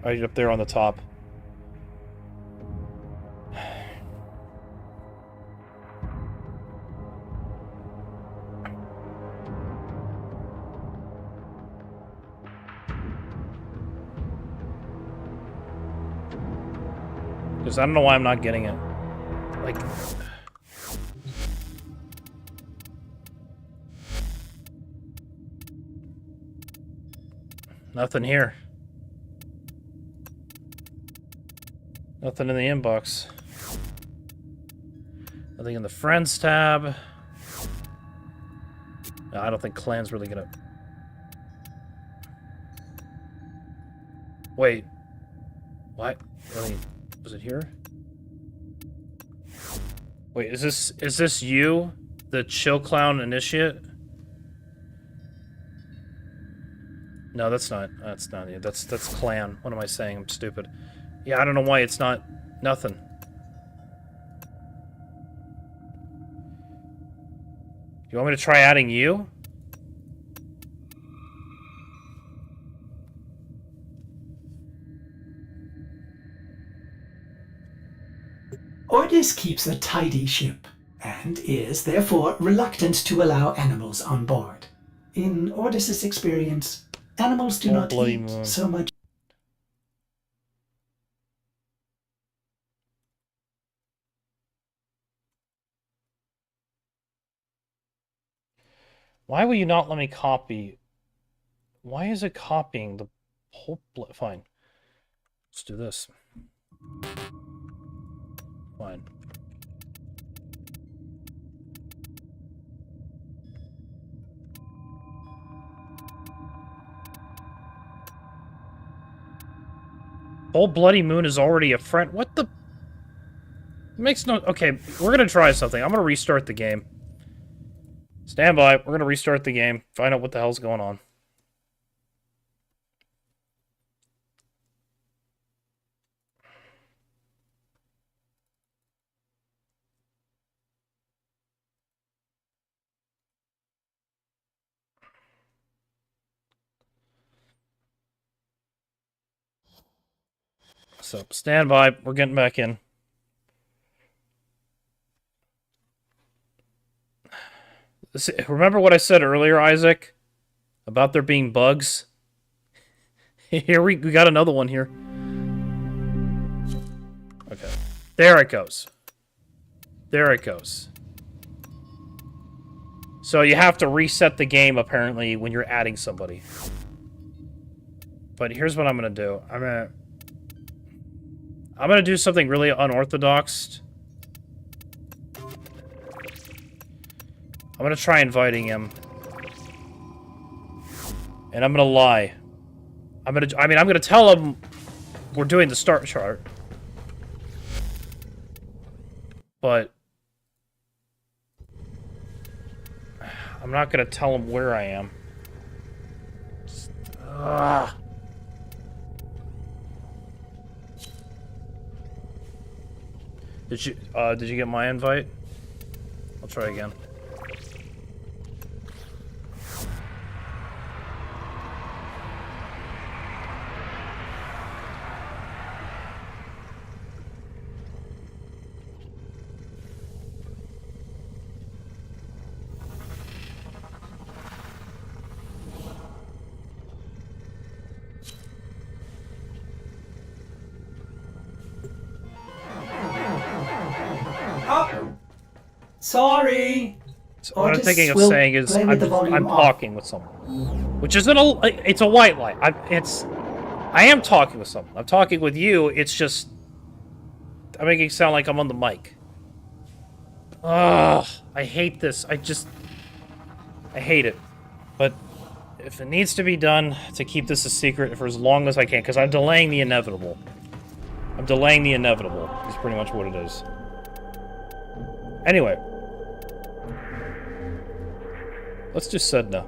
[SPEAKER 1] Right up there on the top. Because I don't know why I'm not getting it. Like... Nothing here. Nothing in the inbox. Nothing in the friends tab. No, I don't think clan's really gonna... Wait. What? Really? Was it here? Wait, is this you? The Chill Clown Initiate? No, that's not you. That's Clan. What am I saying? I'm stupid. Yeah, I don't know why it's not nothing. You want me to try adding you?
[SPEAKER 3] Ordis keeps a tidy ship, and is therefore reluctant to allow animals on board. In Ordis's experience, animals do
[SPEAKER 1] Oh,
[SPEAKER 3] not
[SPEAKER 1] bloody
[SPEAKER 3] eat
[SPEAKER 1] moon.
[SPEAKER 3] so much.
[SPEAKER 1] Why will you not let me copy? Why is it copying the whole... Fine. Let's do this. Fine. Old Bloody Moon is already a friend. What the... It makes no... Okay, we're gonna try something. I'm gonna restart the game. Stand by. We're gonna restart the game. Find out what the hell's going on. So, stand by. We're getting back in. Remember what I said earlier, Isaac? About there being bugs? Here we got another one here. Okay. There it goes. There it goes. So you have to reset the game, apparently, when you're adding somebody. But here's what I'm gonna do. I'm gonna do something really unorthodox. I'm gonna try inviting him. And I'm gonna lie. I'm gonna tell him we're doing the start chart. But I'm not gonna tell him where I am. Did you get my invite? I'll try again.
[SPEAKER 3] Sorry.
[SPEAKER 1] So what I'm
[SPEAKER 3] Ordis
[SPEAKER 1] thinking of
[SPEAKER 3] will
[SPEAKER 1] saying is
[SPEAKER 3] play with the volume
[SPEAKER 1] I'm
[SPEAKER 3] off.
[SPEAKER 1] talking with someone, which isn't it's a white lie. I am talking with someone. I'm talking with you. It's just I'm making it sound like I'm on the mic. Ugh, I hate this. I hate it. But if it needs to be done to keep this a secret for as long as I can, because I'm delaying the inevitable. I'm delaying the inevitable. Is pretty much what it is. Anyway. Let's do Sedna.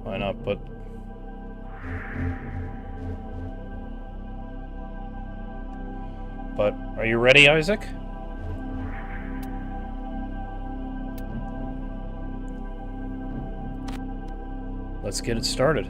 [SPEAKER 1] Why not, but... But, are you ready, Isaac? Let's get it started.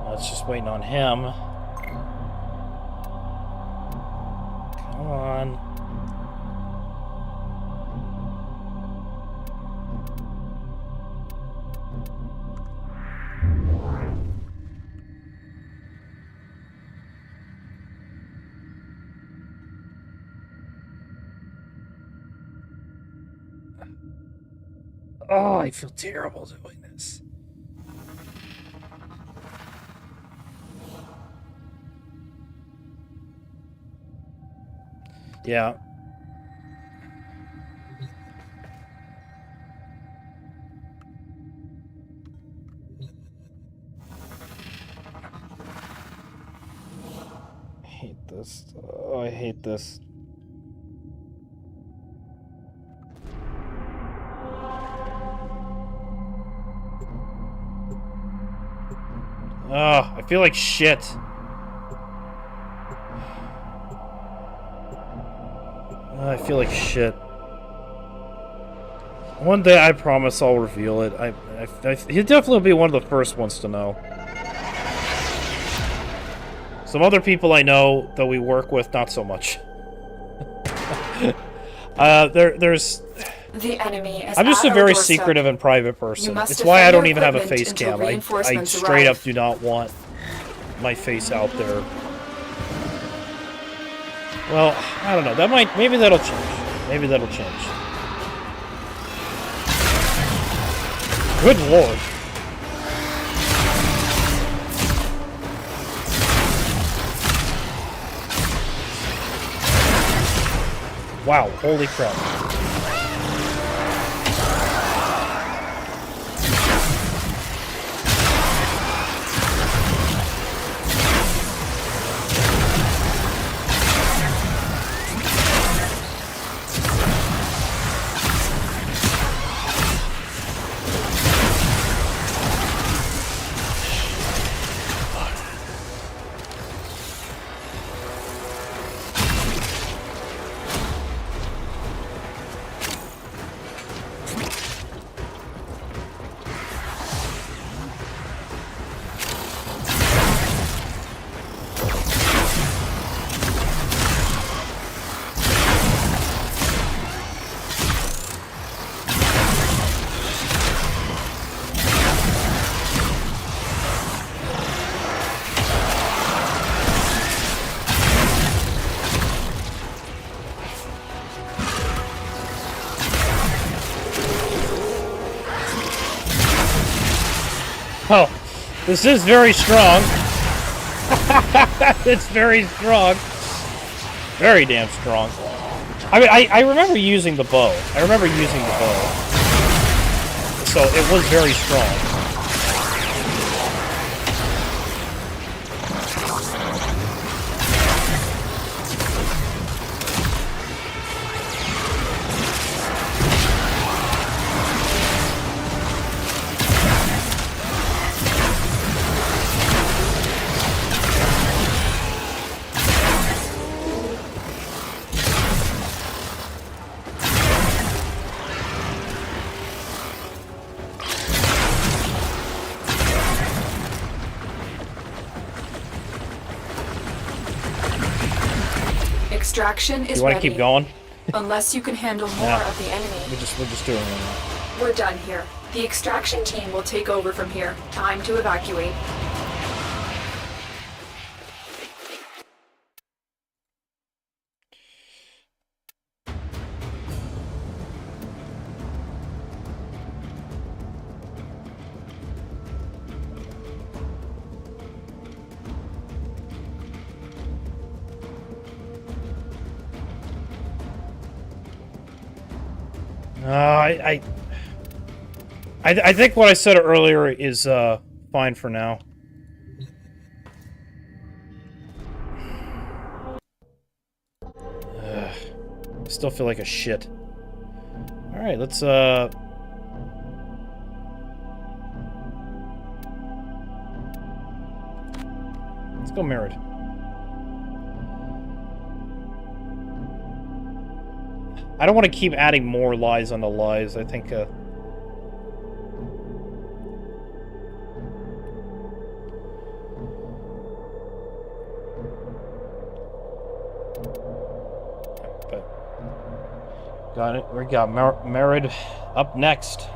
[SPEAKER 1] Let's just waiting on him. Come on. Oh, I feel terrible doing this. Yeah. I hate this. Oh, I hate this. Ugh, I feel like shit. I feel like shit. One day, I promise I'll reveal it. He'll definitely be one of the first ones to know. Some other people I know that we work with, not so much. There's...
[SPEAKER 2] The enemy is
[SPEAKER 1] I'm just
[SPEAKER 2] at
[SPEAKER 1] a
[SPEAKER 2] our
[SPEAKER 1] very
[SPEAKER 2] doorstep.
[SPEAKER 1] secretive and private person.
[SPEAKER 2] You must
[SPEAKER 1] It's why I
[SPEAKER 2] defend
[SPEAKER 1] don't
[SPEAKER 2] your
[SPEAKER 1] even have a
[SPEAKER 2] equipment
[SPEAKER 1] face
[SPEAKER 2] until
[SPEAKER 1] cam. I
[SPEAKER 2] reinforcements
[SPEAKER 1] straight up
[SPEAKER 2] arrive.
[SPEAKER 1] do not want my face out there. Well, I don't know. Maybe that'll change. Maybe that'll change. Good lord. Wow, holy crap. Oh, this is very strong. It's very strong. Very damn strong. I mean, I remember using the bow. I remember using the bow. So it was very strong.
[SPEAKER 2] Extraction is
[SPEAKER 1] You want to
[SPEAKER 2] ready.
[SPEAKER 1] keep going?
[SPEAKER 2] Unless you can handle more
[SPEAKER 1] Yeah.
[SPEAKER 2] of the enemy.
[SPEAKER 1] We're just doing it.
[SPEAKER 2] We're done here. The extraction team will take over from here. Time to evacuate.
[SPEAKER 1] I think what I said earlier is fine for now. Still feel like a shit. All right, let's go Merid. I don't want to keep adding more lies on the lies. I think got it. We got Merid up next.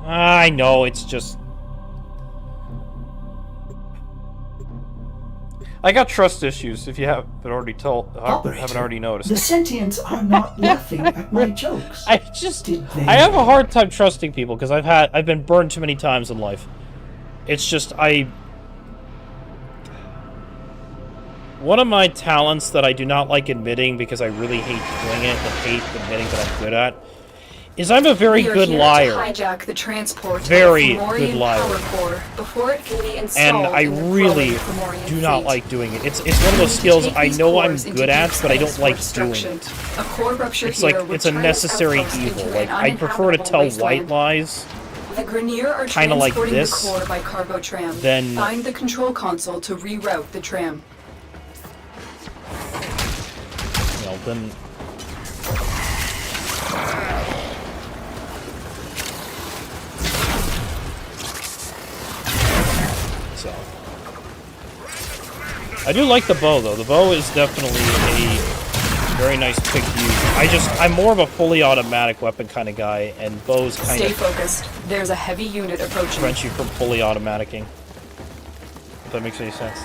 [SPEAKER 1] I know, it's just... I got trust issues. If you haven't
[SPEAKER 3] Operator,
[SPEAKER 1] already noticed.
[SPEAKER 3] the sentients are not laughing at my jokes.
[SPEAKER 1] I have a
[SPEAKER 3] they-
[SPEAKER 1] hard time trusting people because I've been burned too many times in life. It's just one of my talents that I do not like admitting because I really hate doing it and hate admitting that I'm good at is I'm a very
[SPEAKER 2] We are
[SPEAKER 1] good
[SPEAKER 2] here
[SPEAKER 1] liar.
[SPEAKER 2] To hijack the transport
[SPEAKER 1] Very
[SPEAKER 2] of the
[SPEAKER 1] good
[SPEAKER 2] Fomorian
[SPEAKER 1] liar.
[SPEAKER 2] power core before it can be
[SPEAKER 1] And
[SPEAKER 2] installed
[SPEAKER 1] I
[SPEAKER 2] in the
[SPEAKER 1] really
[SPEAKER 2] growing Fomorian
[SPEAKER 1] do not
[SPEAKER 2] fleet.
[SPEAKER 1] like doing it. It's one of those skills I know I'm good at, but I don't like doing it.
[SPEAKER 2] A core rupture
[SPEAKER 1] It's like
[SPEAKER 2] here would
[SPEAKER 1] it's a
[SPEAKER 2] turn
[SPEAKER 1] necessary
[SPEAKER 2] this outpost
[SPEAKER 1] evil.
[SPEAKER 2] into
[SPEAKER 1] Like
[SPEAKER 2] an
[SPEAKER 1] I prefer to
[SPEAKER 2] uninhabitable
[SPEAKER 1] tell white
[SPEAKER 2] wasteland.
[SPEAKER 1] lies.
[SPEAKER 2] The Grenier are
[SPEAKER 1] Kinda like
[SPEAKER 2] transporting
[SPEAKER 1] this,
[SPEAKER 2] the core by cargo tram.
[SPEAKER 1] then-
[SPEAKER 2] Find the control console to reroute the tram.
[SPEAKER 1] Then so I do like the bow though. The bow is definitely a very nice pick to use. I'm more of a fully automatic weapon kind of guy, and bows kind
[SPEAKER 2] Stay
[SPEAKER 1] of
[SPEAKER 2] focused. There's a heavy unit approaching.
[SPEAKER 1] prevent you from fully automaticing. If that makes any sense.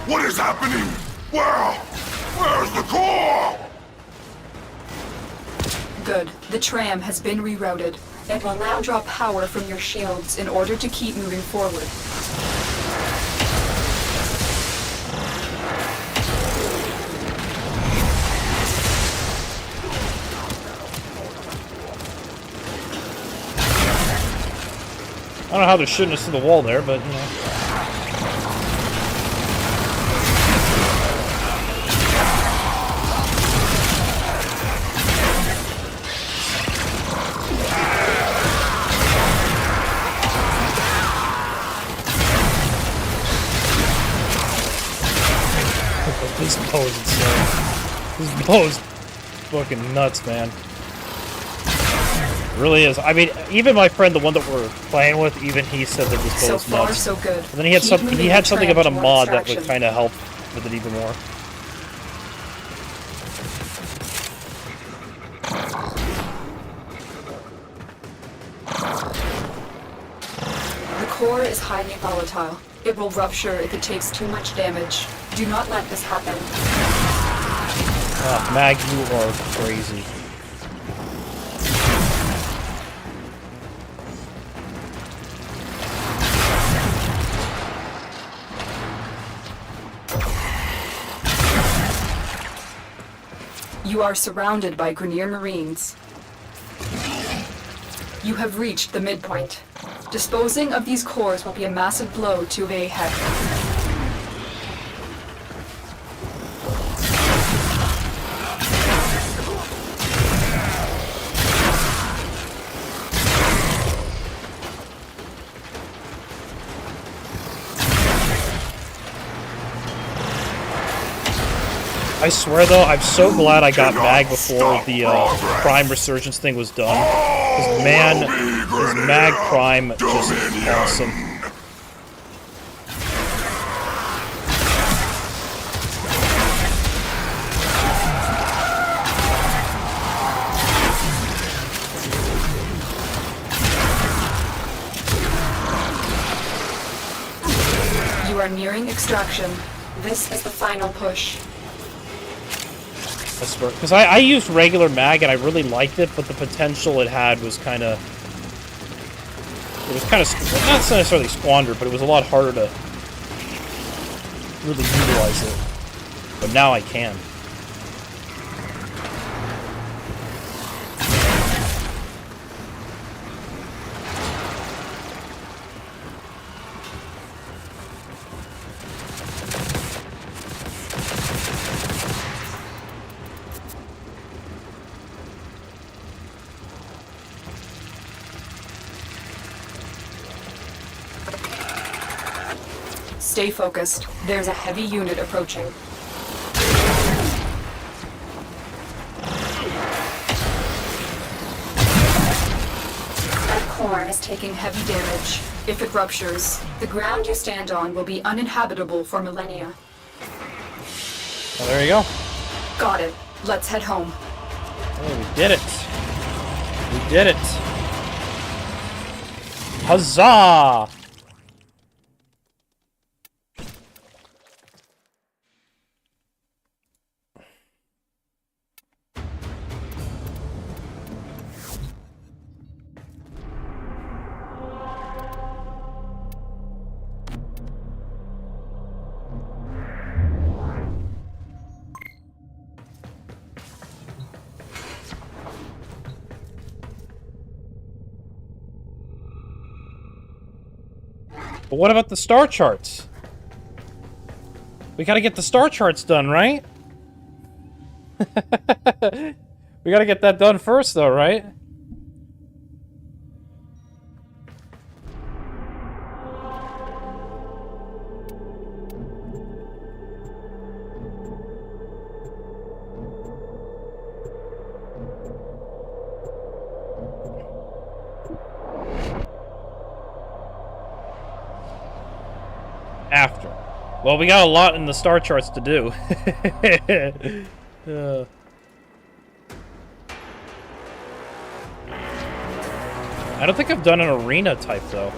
[SPEAKER 5] What is happening? Where's the core?
[SPEAKER 2] Good. The tram has been rerouted. It will now draw power from your shields in order to keep moving forward.
[SPEAKER 1] I don't know how they're shooting us through the wall there, but you know. This bow is insane. This bow is fucking nuts, man. It really is. I mean, even my friend, the one that we're playing with, even he said that this bow
[SPEAKER 2] So
[SPEAKER 1] is
[SPEAKER 2] far,
[SPEAKER 1] nuts.
[SPEAKER 2] so good.
[SPEAKER 1] And then he had
[SPEAKER 2] Keep
[SPEAKER 1] something
[SPEAKER 2] moving the
[SPEAKER 1] something
[SPEAKER 2] tram
[SPEAKER 1] about a
[SPEAKER 2] toward
[SPEAKER 1] mod that would
[SPEAKER 2] extraction.
[SPEAKER 1] kind of help with it even more.
[SPEAKER 2] The core is highly volatile. It will rupture if it takes too much damage. Do not let this happen.
[SPEAKER 1] Mag, you are crazy.
[SPEAKER 2] You are surrounded by Grenier Marines. You have reached the midpoint. Disposing of these cores will be a massive blow to AHEC.
[SPEAKER 1] I swear though, I'm so glad I got mag before the Prime Resurgence thing was done. Because man, is mag Prime just awesome.
[SPEAKER 2] You are nearing extraction. This is the final push.
[SPEAKER 1] I swear, because I used regular mag and I really liked it, but the potential it had was kind of, not necessarily squandered, but it was a lot harder to really utilize it. But now I can.
[SPEAKER 2] Stay focused. There's a heavy unit approaching. That core is taking heavy damage. If it ruptures, the ground you stand on will be uninhabitable for millennia.
[SPEAKER 1] Well, there you go.
[SPEAKER 2] Got it. Let's head home.
[SPEAKER 1] Hey, we did it. We did it. Huzzah! But what about the star charts? We gotta get the star charts done, right? We gotta get that done first, though, right? After. Well, we got a lot in the star charts to do. I don't think I've done an arena type, though.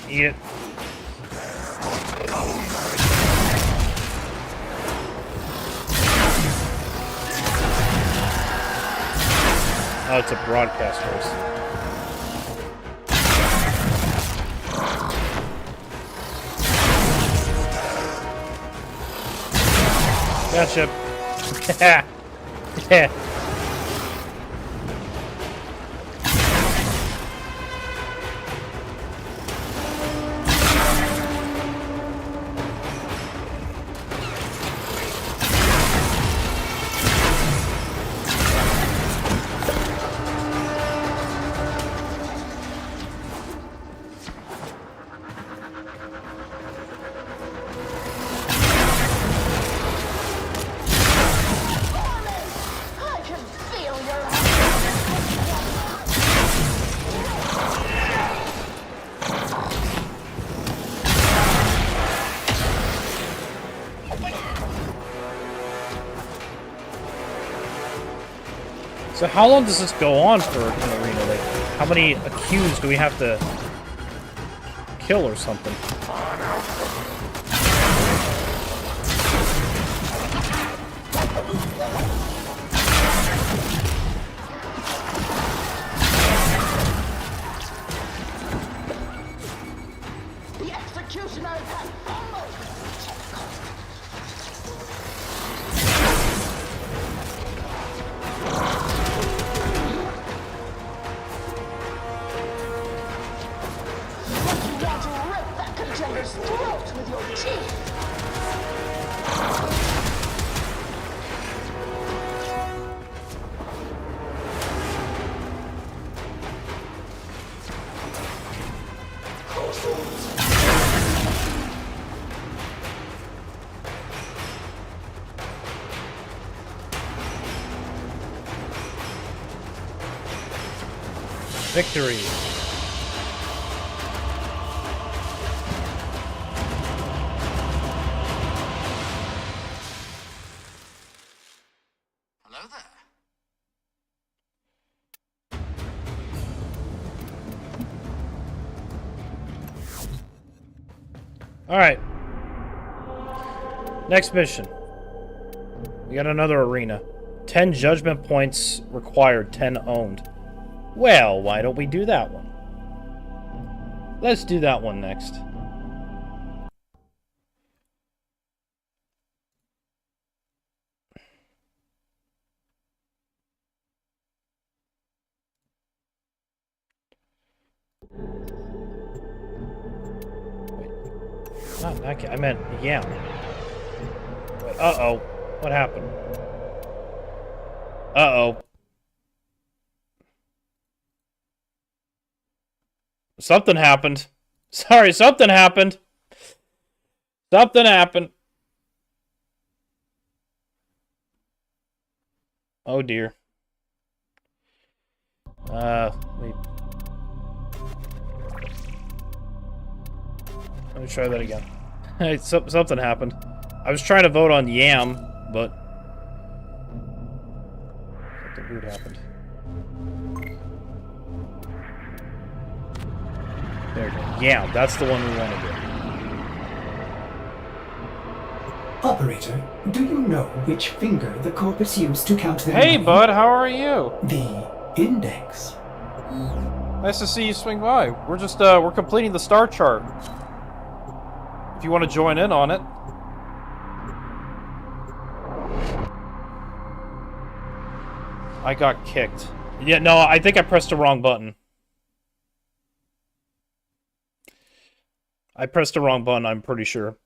[SPEAKER 1] Eat it. Oh, it's a broadcast horse. Gotcha. Yeah. So how long does this go on for an arena? Like, how many accused do we have to kill or something?
[SPEAKER 6] The executioners have fallen! You want to rip that contender's throat with your teeth!
[SPEAKER 1] Victory.
[SPEAKER 5] Hello there.
[SPEAKER 1] Alright. Next mission. We got another arena. 10 judgment points required, 10 owned. Well, why don't we do that one? Let's do that one next. Wait. Not that guy. I meant yeah. Wait, uh-oh. What happened? Uh-oh. something happened. Sorry, something happened. Something happened. Oh dear. Wait. Let me try that again. Hey, something happened. I was trying to vote on Yam, but something weird happened. There we go. Yam, that's the one we want to do.
[SPEAKER 3] Operator, do you know which finger the corpus used to count their
[SPEAKER 1] Hey,
[SPEAKER 3] money?
[SPEAKER 1] bud, how are you?
[SPEAKER 3] The index.
[SPEAKER 1] Nice to see you swing by. We're just, we're completing the star chart. If you want to join in on it. I got kicked. Yeah, no, I think I pressed the wrong button. I pressed the wrong button, I'm pretty sure.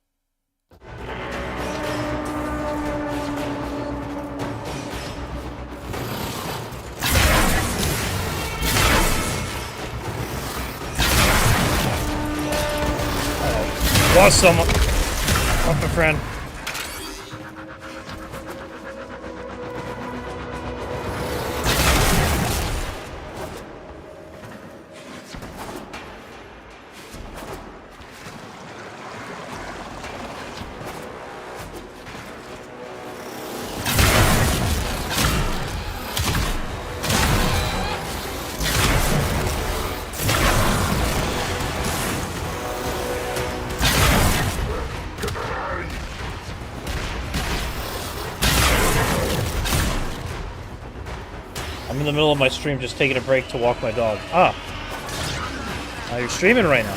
[SPEAKER 1] Lost someone. Lost my friend. I'm in the middle of my stream just taking a break to walk my dog. Ah. You're streaming right now.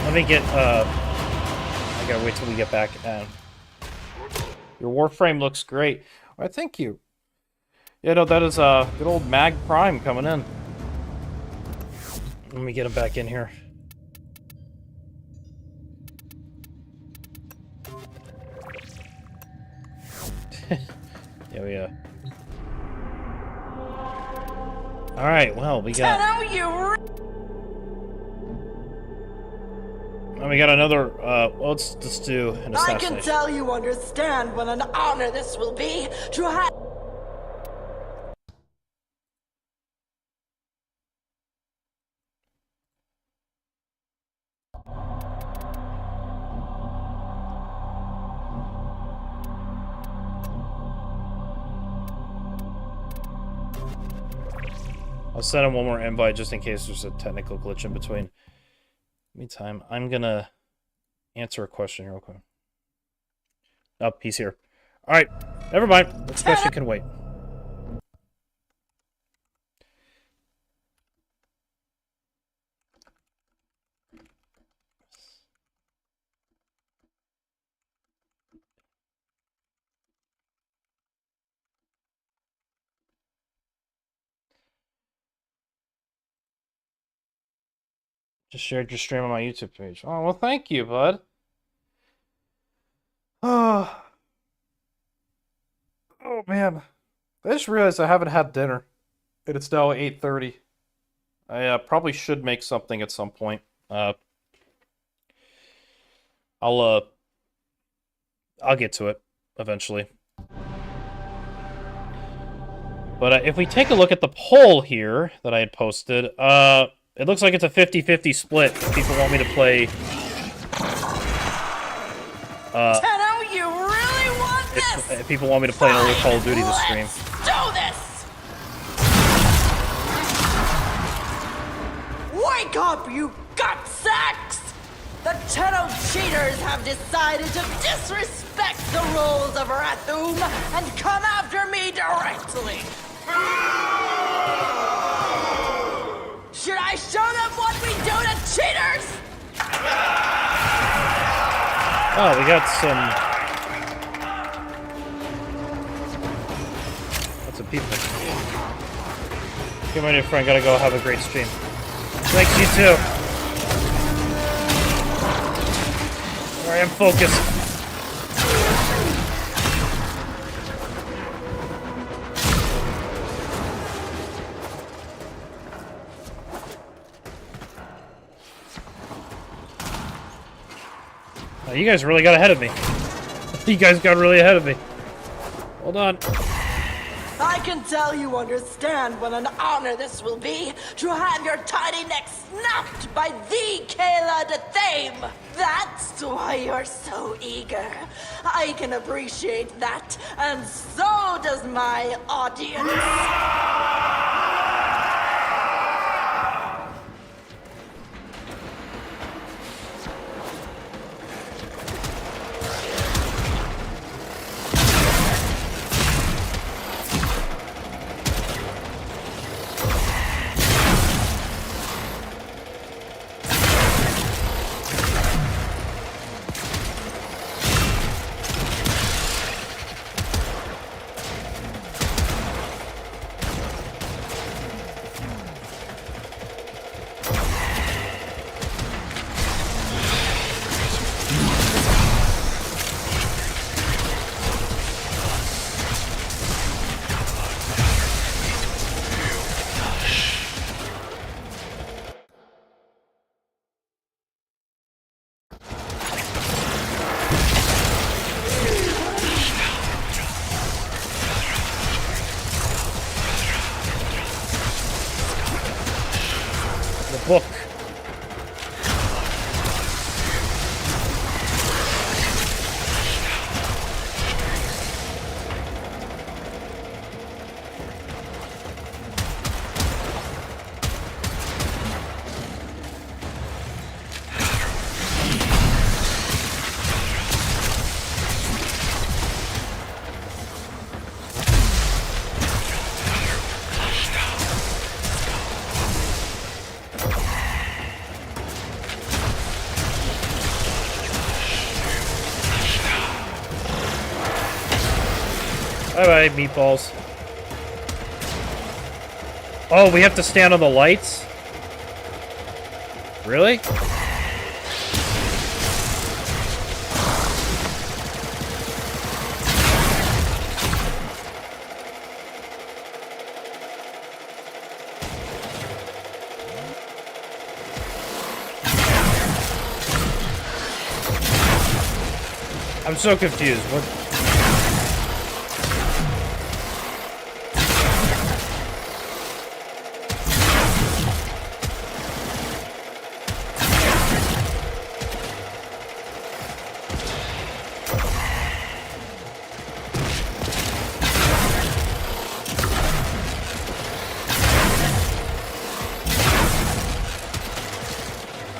[SPEAKER 1] Let me get, I gotta wait till we get back. Your Warframe looks great. Why, thank you. Yeah, no, that is, good old Mag Prime coming in. Let me get him back in here. Yeah, we, Alright, well, we got... And we got another, well, let's do an assassination.
[SPEAKER 6] I can tell you understand what an honor this will be to have.
[SPEAKER 1] I'll send him one more invite just in case there's a technical glitch in between. Meantime, I'm gonna answer a question here real quick. Oh, he's here. Alright, never mind. This question can wait. Just shared your stream on my YouTube page. Oh, well, thank you, bud. Oh, oh man. I just realized I haven't had dinner. And it's now 8:30. I probably should make something at some point. I'll I'll get to it eventually. But if we take a look at the poll here that I had posted, it looks like it's a 50-50 split. If people want me to play...
[SPEAKER 6] Tenno, you really want this?
[SPEAKER 1] If people want me to play an older Call of Duty this stream.
[SPEAKER 6] Do this! Wake up, you gut sacks! The Tenno cheaters have decided to disrespect the rules of Rathum and come after me directly. Should I show them what we do to cheaters?
[SPEAKER 1] Oh, we got some... Lots of people. Okay, my dear friend, gotta go have a great stream. Thanks, you too. Alright, I'm focused. Oh, you guys really got ahead of me. You guys got really ahead of me. Hold on.
[SPEAKER 6] I can tell you understand what an honor this will be to have your tiny neck snapped by the Kayla de Thame. That's why you're so eager. I can appreciate that, and so does my audience.
[SPEAKER 1] Book. Bye-bye, meatballs. Oh, we have to stand on the lights? Really? I'm so confused. What?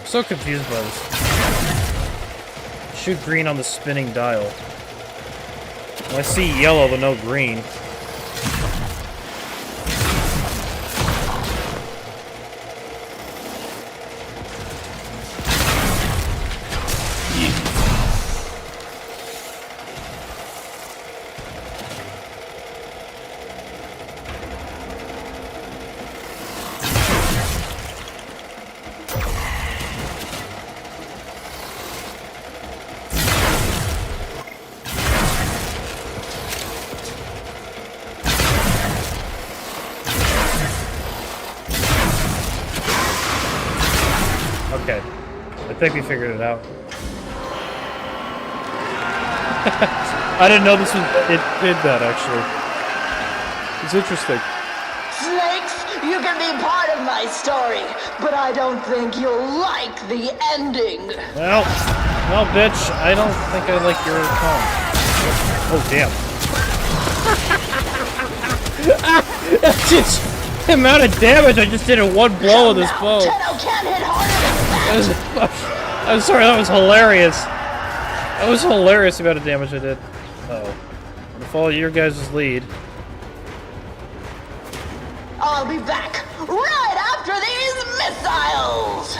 [SPEAKER 1] So confused by this. Shoot green on the spinning dial. Well, I see yellow but no green. Okay, I think we figured it out. I didn't know this was... It did that, actually. It's interesting.
[SPEAKER 6] Snakes, you can be part of my story, but I don't think you'll like the ending.
[SPEAKER 1] Well, bitch, I don't think I like your tone. Oh, damn. Just the amount of damage I just did in one blow of this bow.
[SPEAKER 6] Tenno can't hit harder than that.
[SPEAKER 1] I'm sorry, that was hilarious. That was hilarious the amount of damage I did. Uh-oh. I'm gonna follow your guys' lead.
[SPEAKER 6] I'll be back right after these missiles!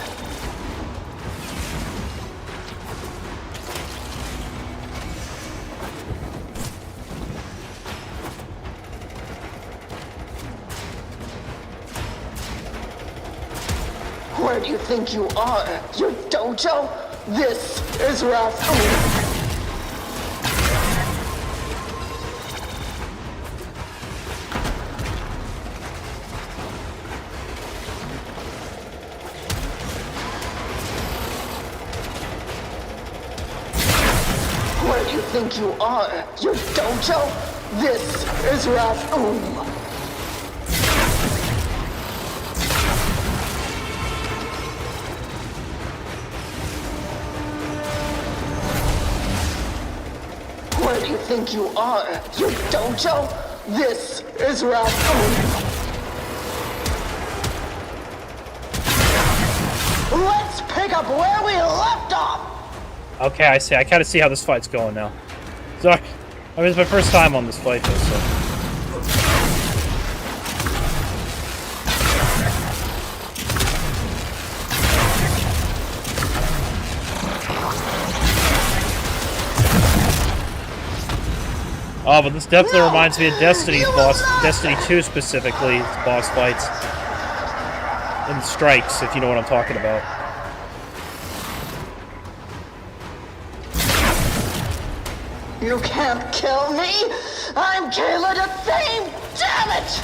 [SPEAKER 6] Where do you think you are? Your dojo? This is Rafu. Where do you think you are? Your dojo? This is Rafu. Where do you think you are? Your dojo? This is Rafu. Let's pick up where we left off!
[SPEAKER 1] Okay, I see. I kind of see how this fight's going now. Sorry. I mean, it's my first time on this fight, though, so... Oh, but this definitely reminds me of Destiny boss, Destiny 2 specifically, boss fights. And strikes, if you know what I'm talking about.
[SPEAKER 6] You can't kill me! I'm Kayla the Thame! Damn it!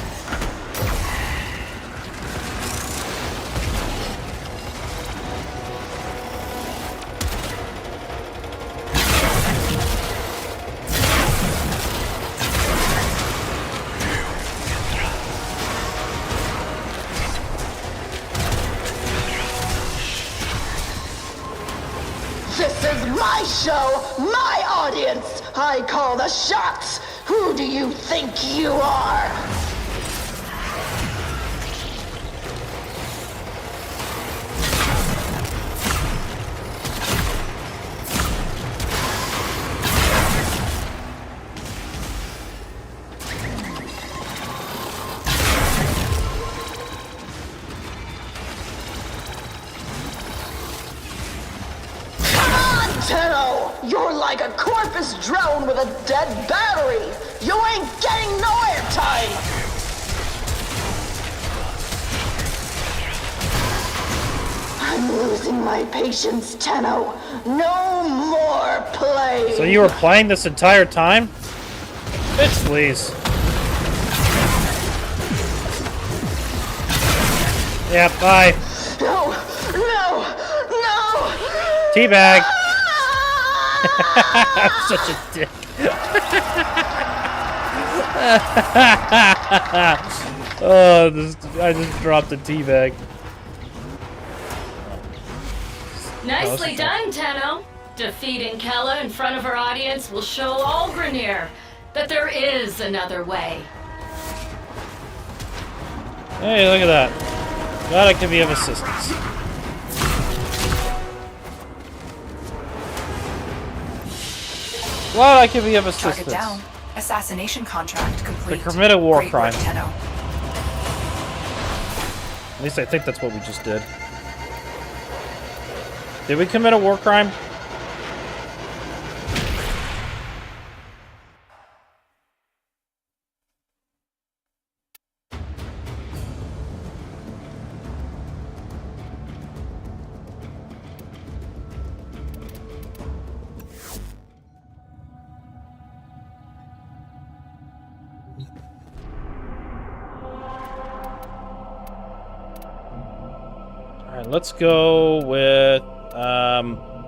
[SPEAKER 6] This is my show, my audience! I call the shots! Who do you think you are? Tenno, you're like a corpus drone with a dead battery. You ain't getting no airtime. I'm losing my patience, Tenno. No more play.
[SPEAKER 1] So you were playing this entire time? Bitch, please. Yeah, bye.
[SPEAKER 6] No, no, no.
[SPEAKER 1] Teabag. I'm such a dick. Oh, I just dropped a teabag.
[SPEAKER 7] Nicely done, Tenno. Defeating Kella in front of her audience will show all Grineer that there is another way.
[SPEAKER 1] Hey, look at that. Glad I can be of assistance. Glad I can be of assistance.
[SPEAKER 2] Target down. Assassination contract complete.
[SPEAKER 1] We committed war
[SPEAKER 2] Great
[SPEAKER 1] crime.
[SPEAKER 2] work, Tenno.
[SPEAKER 1] At least I think that's what we just did. Did we commit a war crime? Alright, let's go with,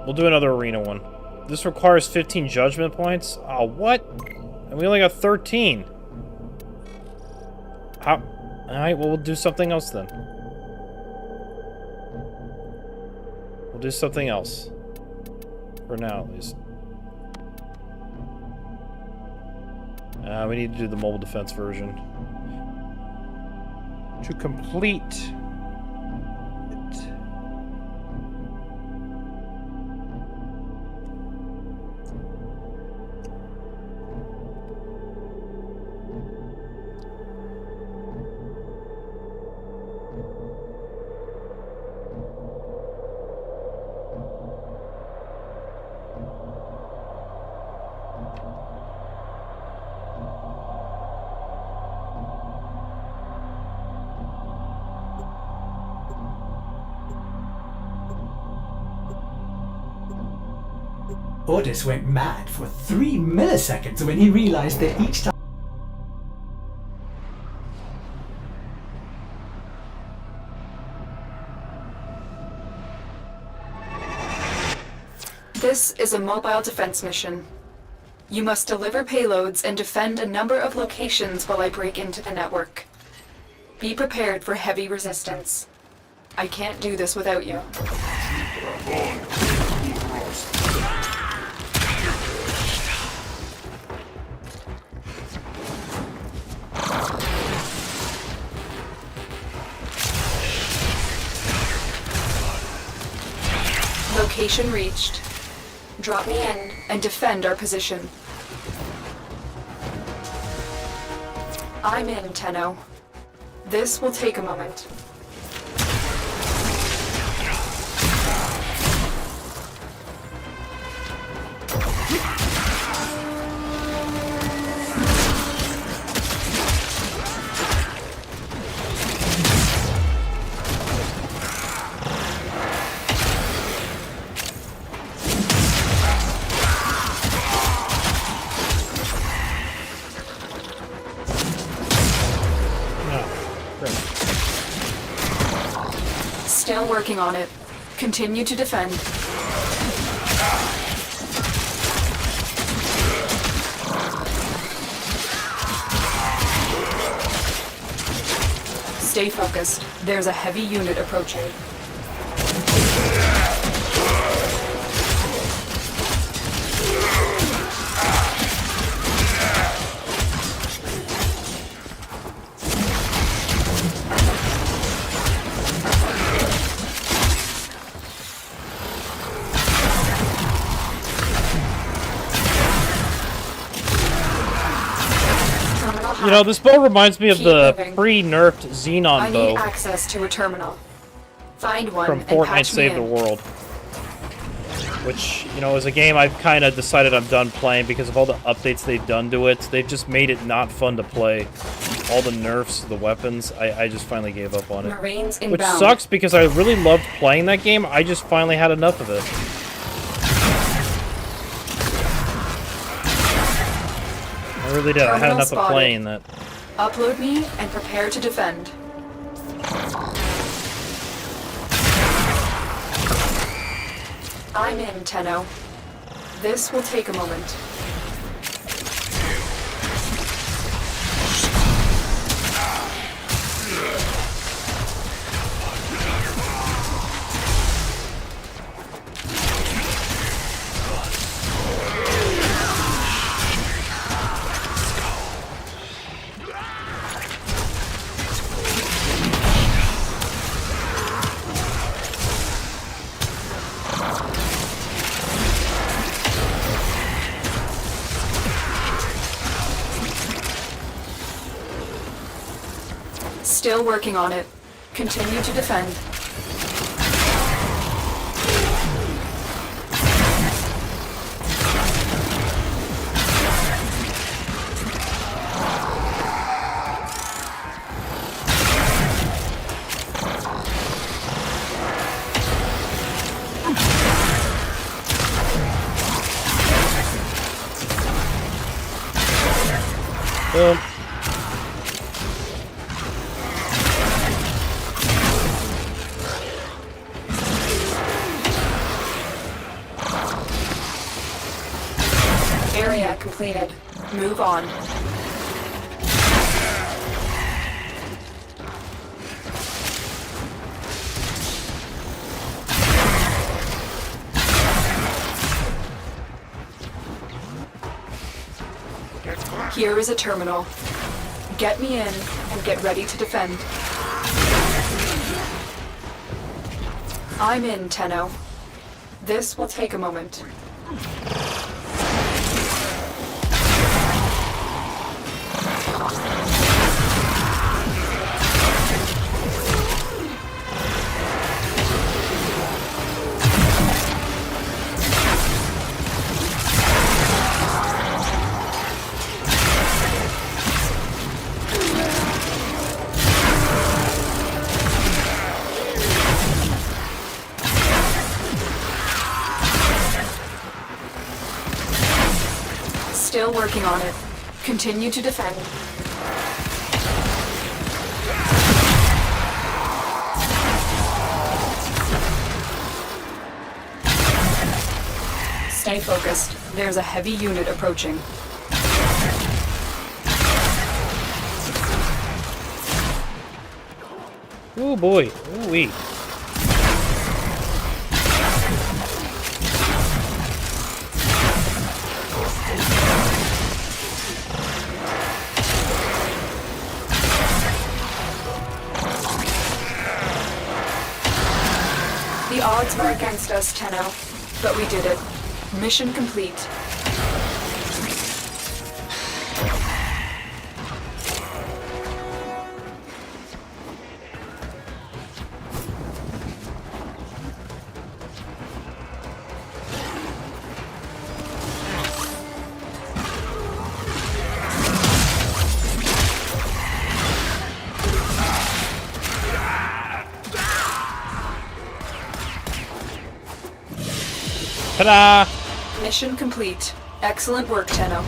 [SPEAKER 1] we'll do another arena one. This requires 15 judgment points? Oh, what? And we only got 13. How? Alright, well, we'll do something else then. We'll do something else. For now, at least. We need to do the mobile defense version. To complete it.
[SPEAKER 3] Ordis went mad for 3 milliseconds when he realized that each time.
[SPEAKER 2] This is a mobile defense mission. You must deliver payloads and defend a number of locations while I break into the network. Be prepared for heavy resistance. I can't do this without you. Location reached. Drop me in and defend our position. I'm in, Tenno. This will take a moment. Still working on it. Continue to defend. Stay focused. There's a heavy unit approaching.
[SPEAKER 1] You know, this bow reminds me of
[SPEAKER 2] Keep
[SPEAKER 1] the
[SPEAKER 2] moving.
[SPEAKER 1] pre-nerfed Xenon
[SPEAKER 2] I need
[SPEAKER 1] bow
[SPEAKER 2] access to a terminal. Find one
[SPEAKER 1] from
[SPEAKER 2] and
[SPEAKER 1] Fortnite
[SPEAKER 2] patch me
[SPEAKER 1] Save the
[SPEAKER 2] in.
[SPEAKER 1] World. Which, you know, is a game I've kind of decided I'm done playing because of all the updates they've done to it. They've just made it not fun to play. All the nerfs, the weapons, I just finally gave up on it.
[SPEAKER 2] Marines
[SPEAKER 1] Which
[SPEAKER 2] inbound.
[SPEAKER 1] sucks because I really loved playing that game. I just finally had enough of it. I really did. I had
[SPEAKER 2] Terminal
[SPEAKER 1] enough
[SPEAKER 2] spotted.
[SPEAKER 1] of playing that.
[SPEAKER 2] Upload me and prepare to defend. I'm in, Tenno. This will take a moment. Still working on it. Continue to defend.
[SPEAKER 1] Boom.
[SPEAKER 2] Area completed. Move on. Here is a terminal. Get me in and get ready to defend. I'm in, Tenno. This will take a moment. Still working on it. Continue to defend. Stay focused. There's a heavy unit approaching.
[SPEAKER 1] Oh boy. Ooh-wee.
[SPEAKER 2] The odds were against us, Tenno, but we did it. Mission complete.
[SPEAKER 1] Ta-da!
[SPEAKER 2] Mission complete. Excellent work, Tenno.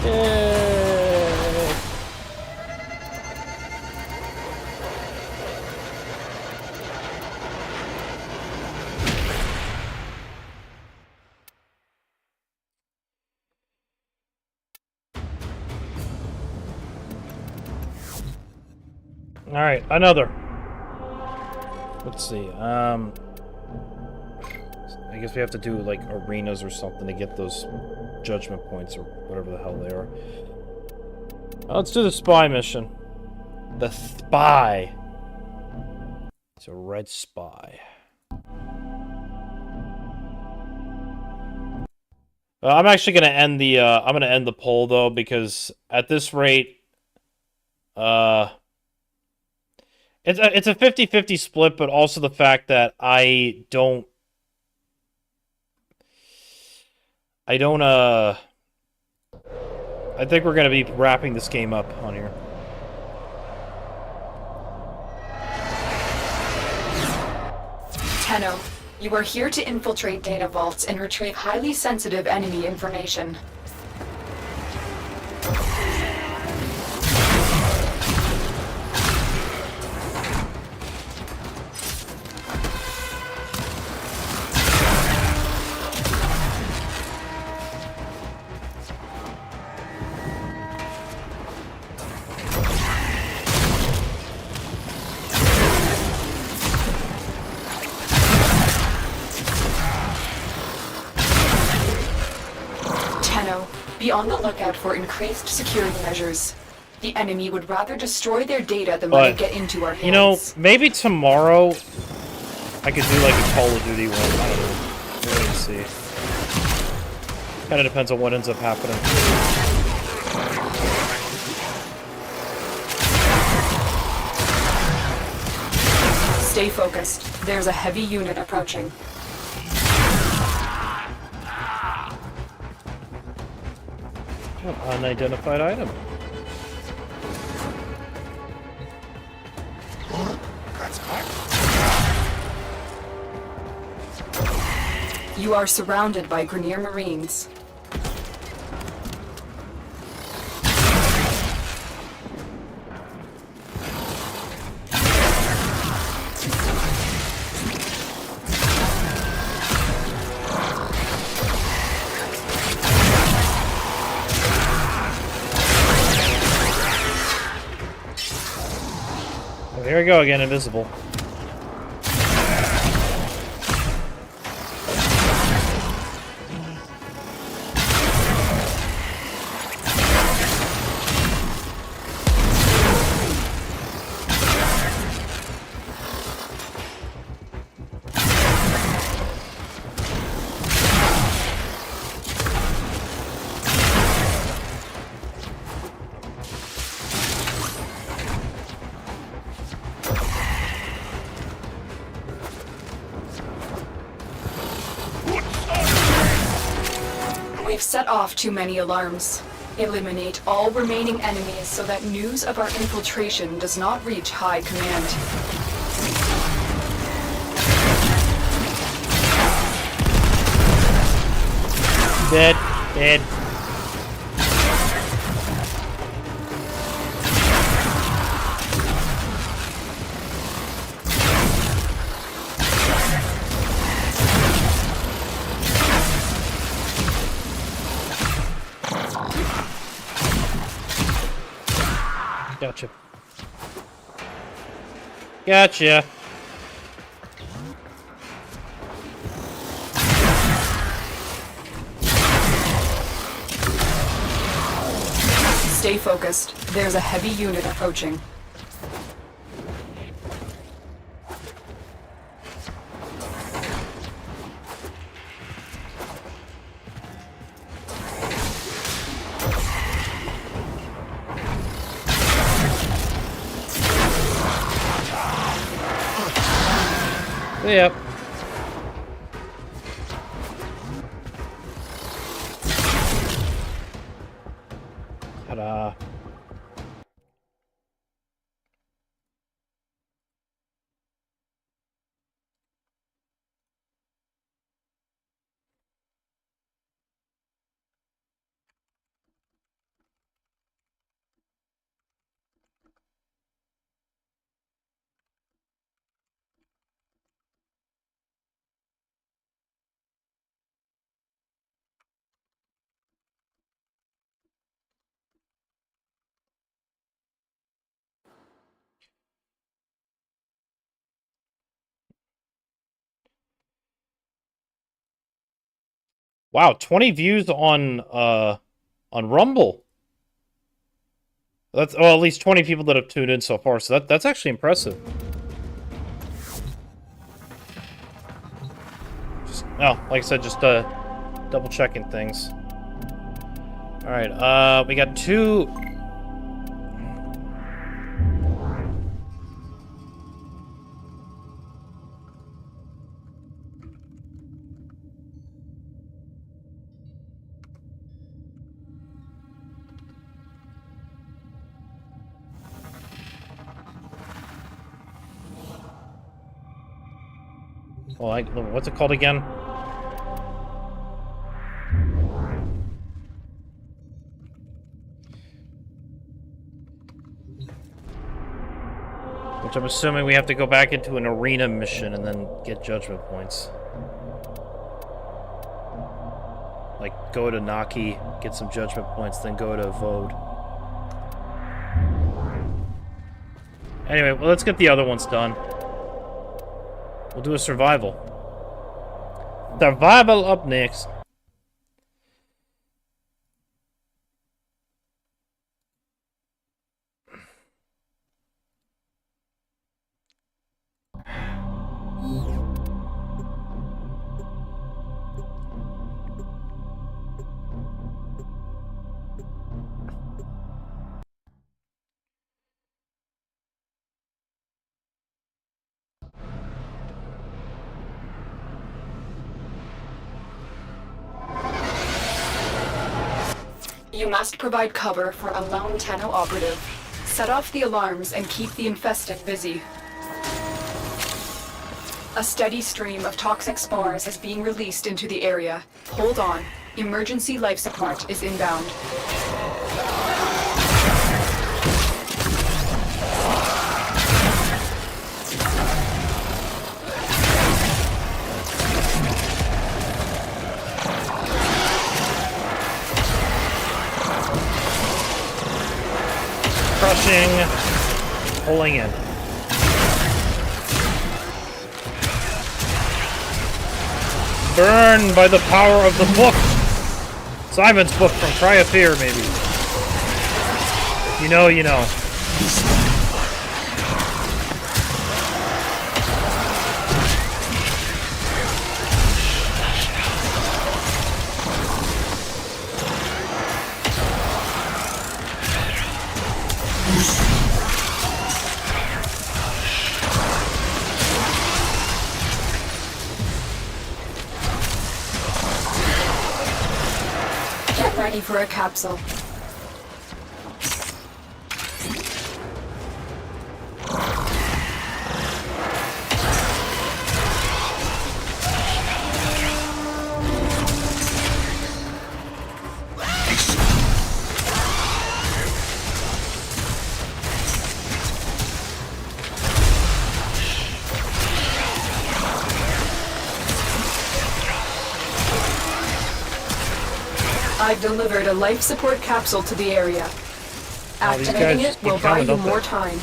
[SPEAKER 1] Yay! All right, another. Let's see. I guess we have to do like arenas or something to get those judgment points or whatever the hell they are. Let's do the spy mission. The spy. It's a red spy. I'm actually gonna end the I'm gonna end the poll though, because at this rate, it's a 50-50 split, but also the fact that I think we're gonna be wrapping this game up on here.
[SPEAKER 2] Tenno, you are here to infiltrate data vaults and retrieve highly sensitive enemy information. Be on the lookout for increased security measures. The enemy would rather destroy their data than let it get into our hands.
[SPEAKER 1] You know, maybe tomorrow I could do like a Call of Duty one. I don't know. We'll wait and see. Kind of depends on what ends up happening.
[SPEAKER 2] Stay focused. There's a heavy unit approaching.
[SPEAKER 1] Unidentified item.
[SPEAKER 2] You are surrounded by Grineer Marines.
[SPEAKER 1] we go again, invisible.
[SPEAKER 2] We've set off too many alarms. Eliminate all remaining enemies so that news of our infiltration does not reach High Command.
[SPEAKER 1] Dead. Dead. Gotcha. Gotcha.
[SPEAKER 2] Stay focused. There's a heavy unit approaching.
[SPEAKER 1] Yep. Ta-da. Wow, 20 views on Rumble. That's well, at least 20 people that have tuned in so far. So that's actually impressive. Just like I said, just double checking things. All right, we got two. Well, what's it called again? Which I'm assuming we have to go back into an arena mission and then get judgment points. Like, go to Naki, get some judgment points, then go to Vode. Anyway, well, let's get the other ones done. We'll do a survival. Survival up next.
[SPEAKER 2] You must provide cover for a lone Tenno operative. Set off the alarms and keep the infested busy. A steady stream of toxic spores is being released into the area. Hold on. Emergency life support is inbound.
[SPEAKER 1] Crushing, pulling in. Burn by the power of the book. Simon's book from Cry of Fear, maybe. You know, you know.
[SPEAKER 2] Get ready for a capsule. I've delivered a life support capsule to the area.
[SPEAKER 1] Oh, these
[SPEAKER 2] Activating
[SPEAKER 1] guys
[SPEAKER 2] it will
[SPEAKER 1] keep
[SPEAKER 2] buy
[SPEAKER 1] coming,
[SPEAKER 2] you
[SPEAKER 1] don't they?
[SPEAKER 2] more time.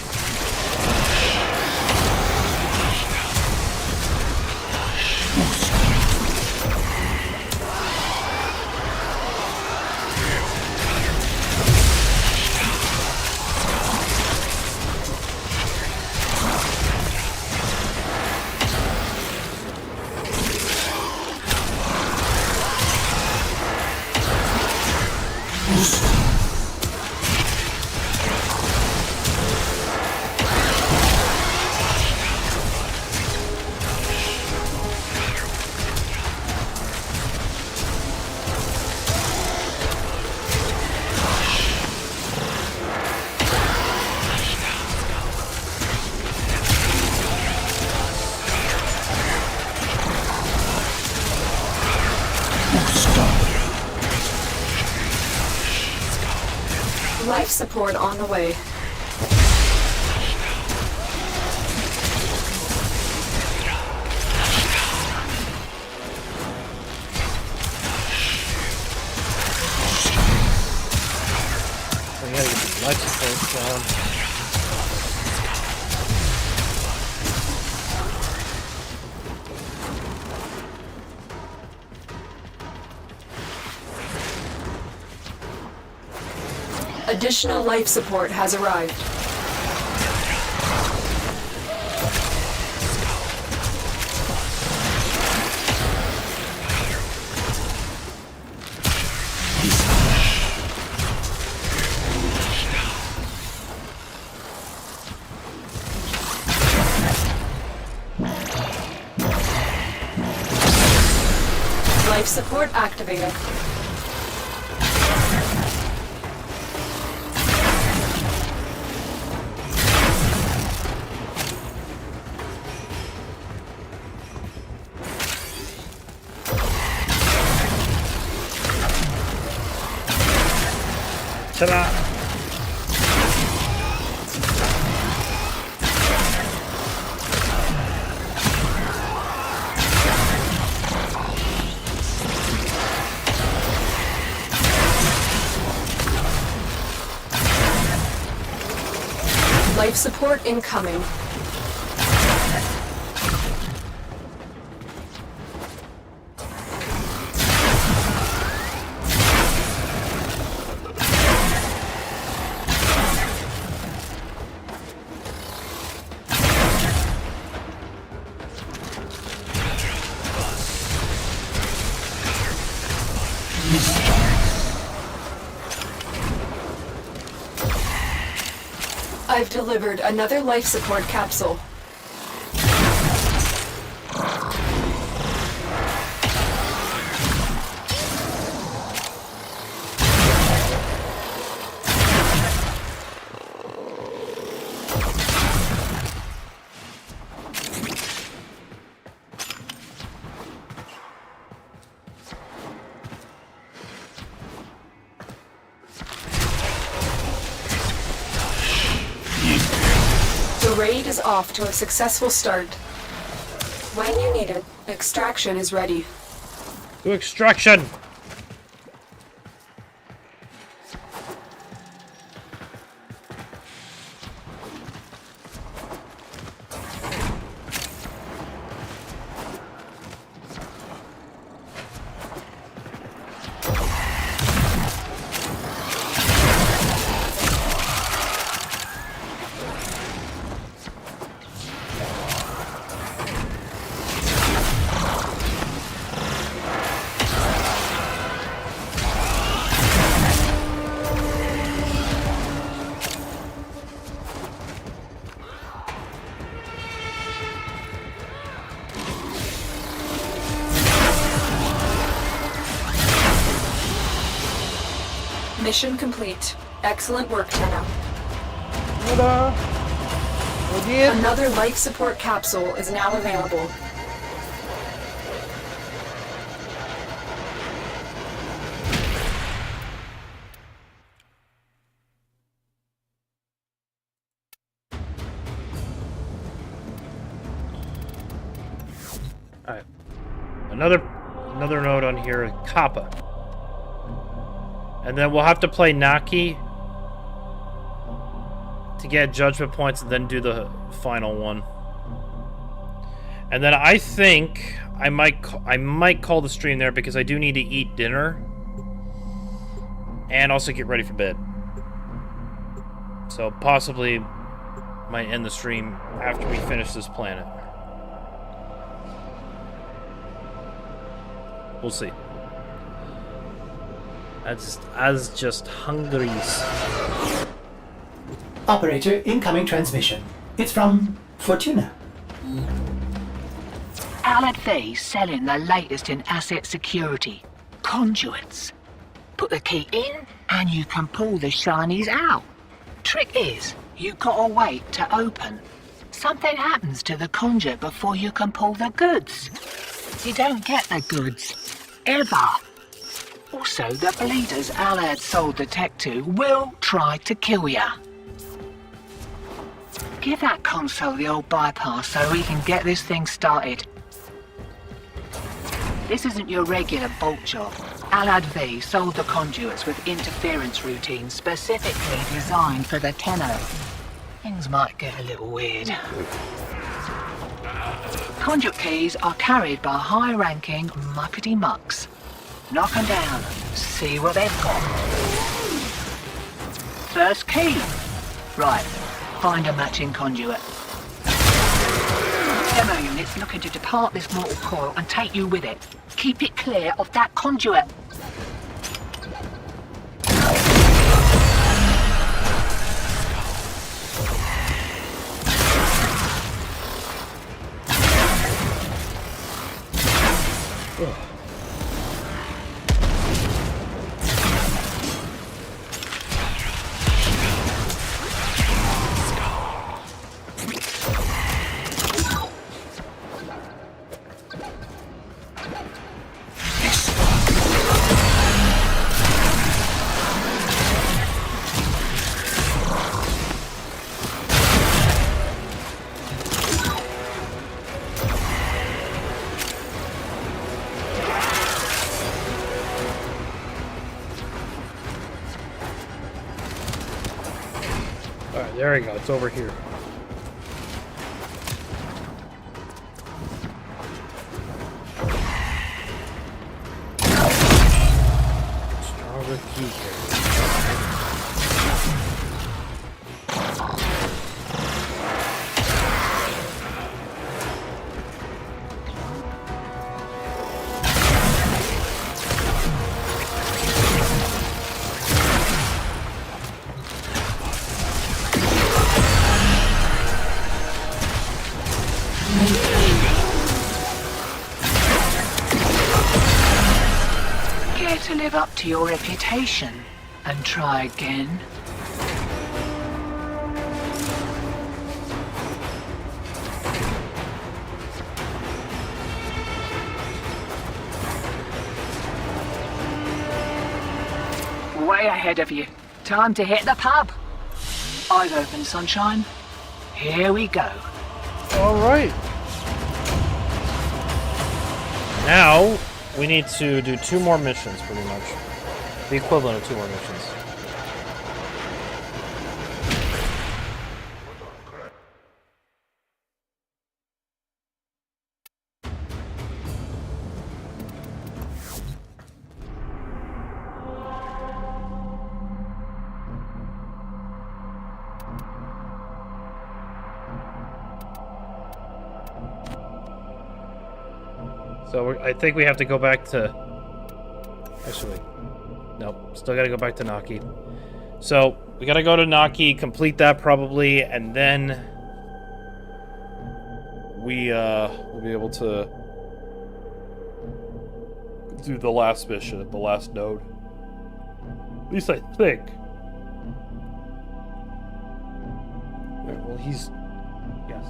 [SPEAKER 2] Life support on the way.
[SPEAKER 1] We gotta get these life supports going.
[SPEAKER 2] Additional life support has arrived. Life support activated.
[SPEAKER 1] Ta-da!
[SPEAKER 2] Life support incoming. I've delivered another life support capsule. The raid is off to a successful start. When you need it, extraction is ready.
[SPEAKER 1] To extraction!
[SPEAKER 2] Mission complete. Excellent work, Tenno. Another life support capsule is now available.
[SPEAKER 1] Alright. Another note on here, Kappa. And then we'll have to play Naki to get judgment points and then do the final one. And then I think I might call the stream there because I do need to eat dinner and also get ready for bed. So possibly might end the stream after we finish this planet. We'll see. As just hungry.
[SPEAKER 3] Operator, incoming transmission. It's from Fortuna.
[SPEAKER 8] Alad V's selling the latest in asset security. Conduits. Put the key in, and you can pull the shinies out. Trick is, you gotta wait to open. Something happens to the conduit before you can pull the goods. You don't get the goods. Ever. Also, the bleeders Alad sold the tech to will try to kill ya. Give that console the old bypass so we can get this thing started. This isn't your regular bolt job. Alad V sold the conduits with interference routines specifically designed for the Tenno. Things might get a little weird. Conduit keys are carried by high-ranking muckety-mucks. Knock 'em down, see what they've got. First key. Right, find a matching conduit. Demo unit's looking to depart this mortal coil and take you with it. Keep it clear of that conduit.
[SPEAKER 1] There we go, it's over here. Stronger key here.
[SPEAKER 8] To live up to your reputation and try again. Way ahead of you. Time to hit the pub. Eyes open, sunshine. Here we go.
[SPEAKER 1] All right. Now we need to do 2 more missions, pretty much. The equivalent of 2 more missions. So I think we have to go back to... Actually, nope. Still gotta go back to Naki. So, we gotta go to Naki, complete that probably, and then... we'll be able to... do the last mission, the last node. At least I think. Yeah, well, he's... Yes.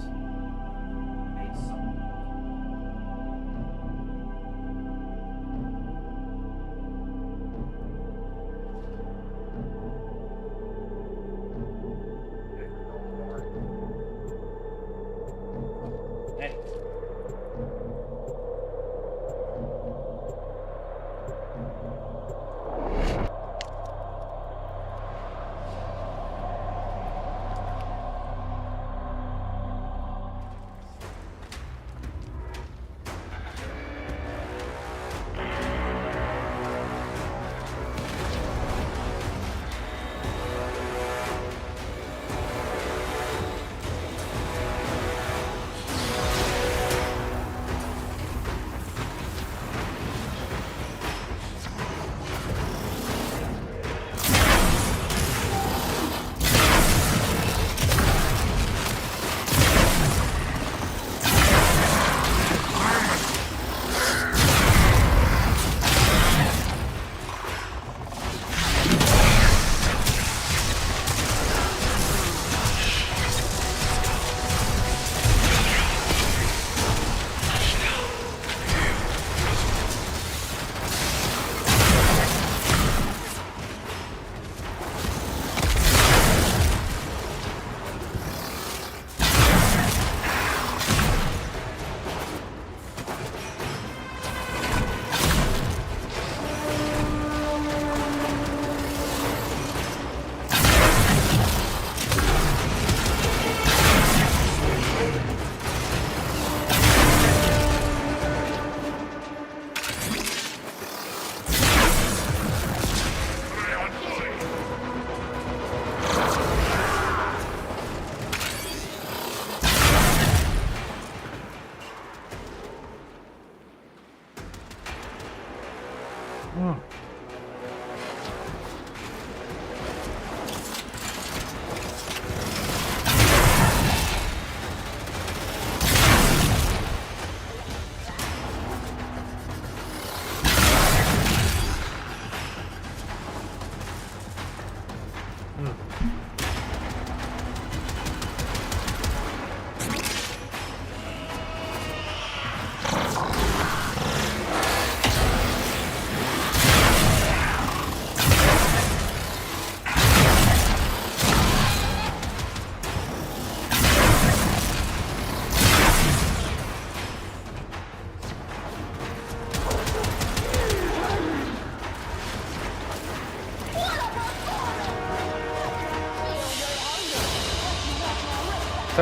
[SPEAKER 1] Hey.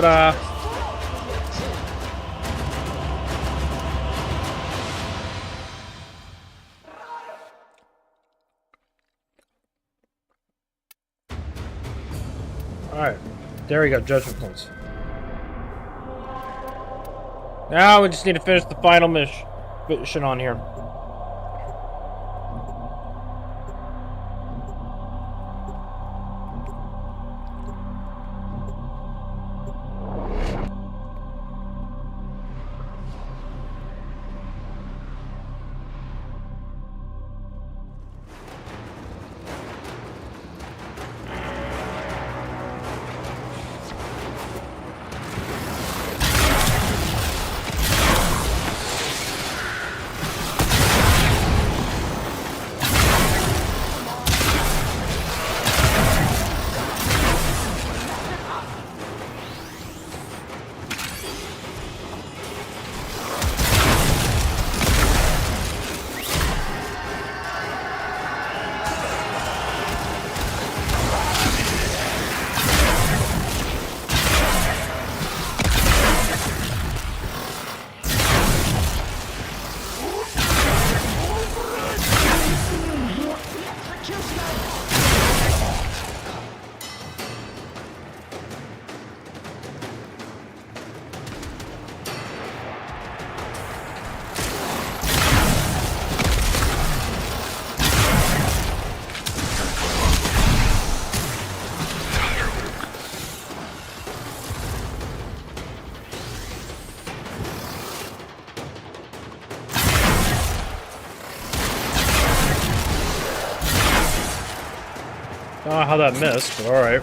[SPEAKER 1] Ta-da! Alright. There we go, judgment points. Now we just need to finish the final mission on here. Don't know how that missed, but alright.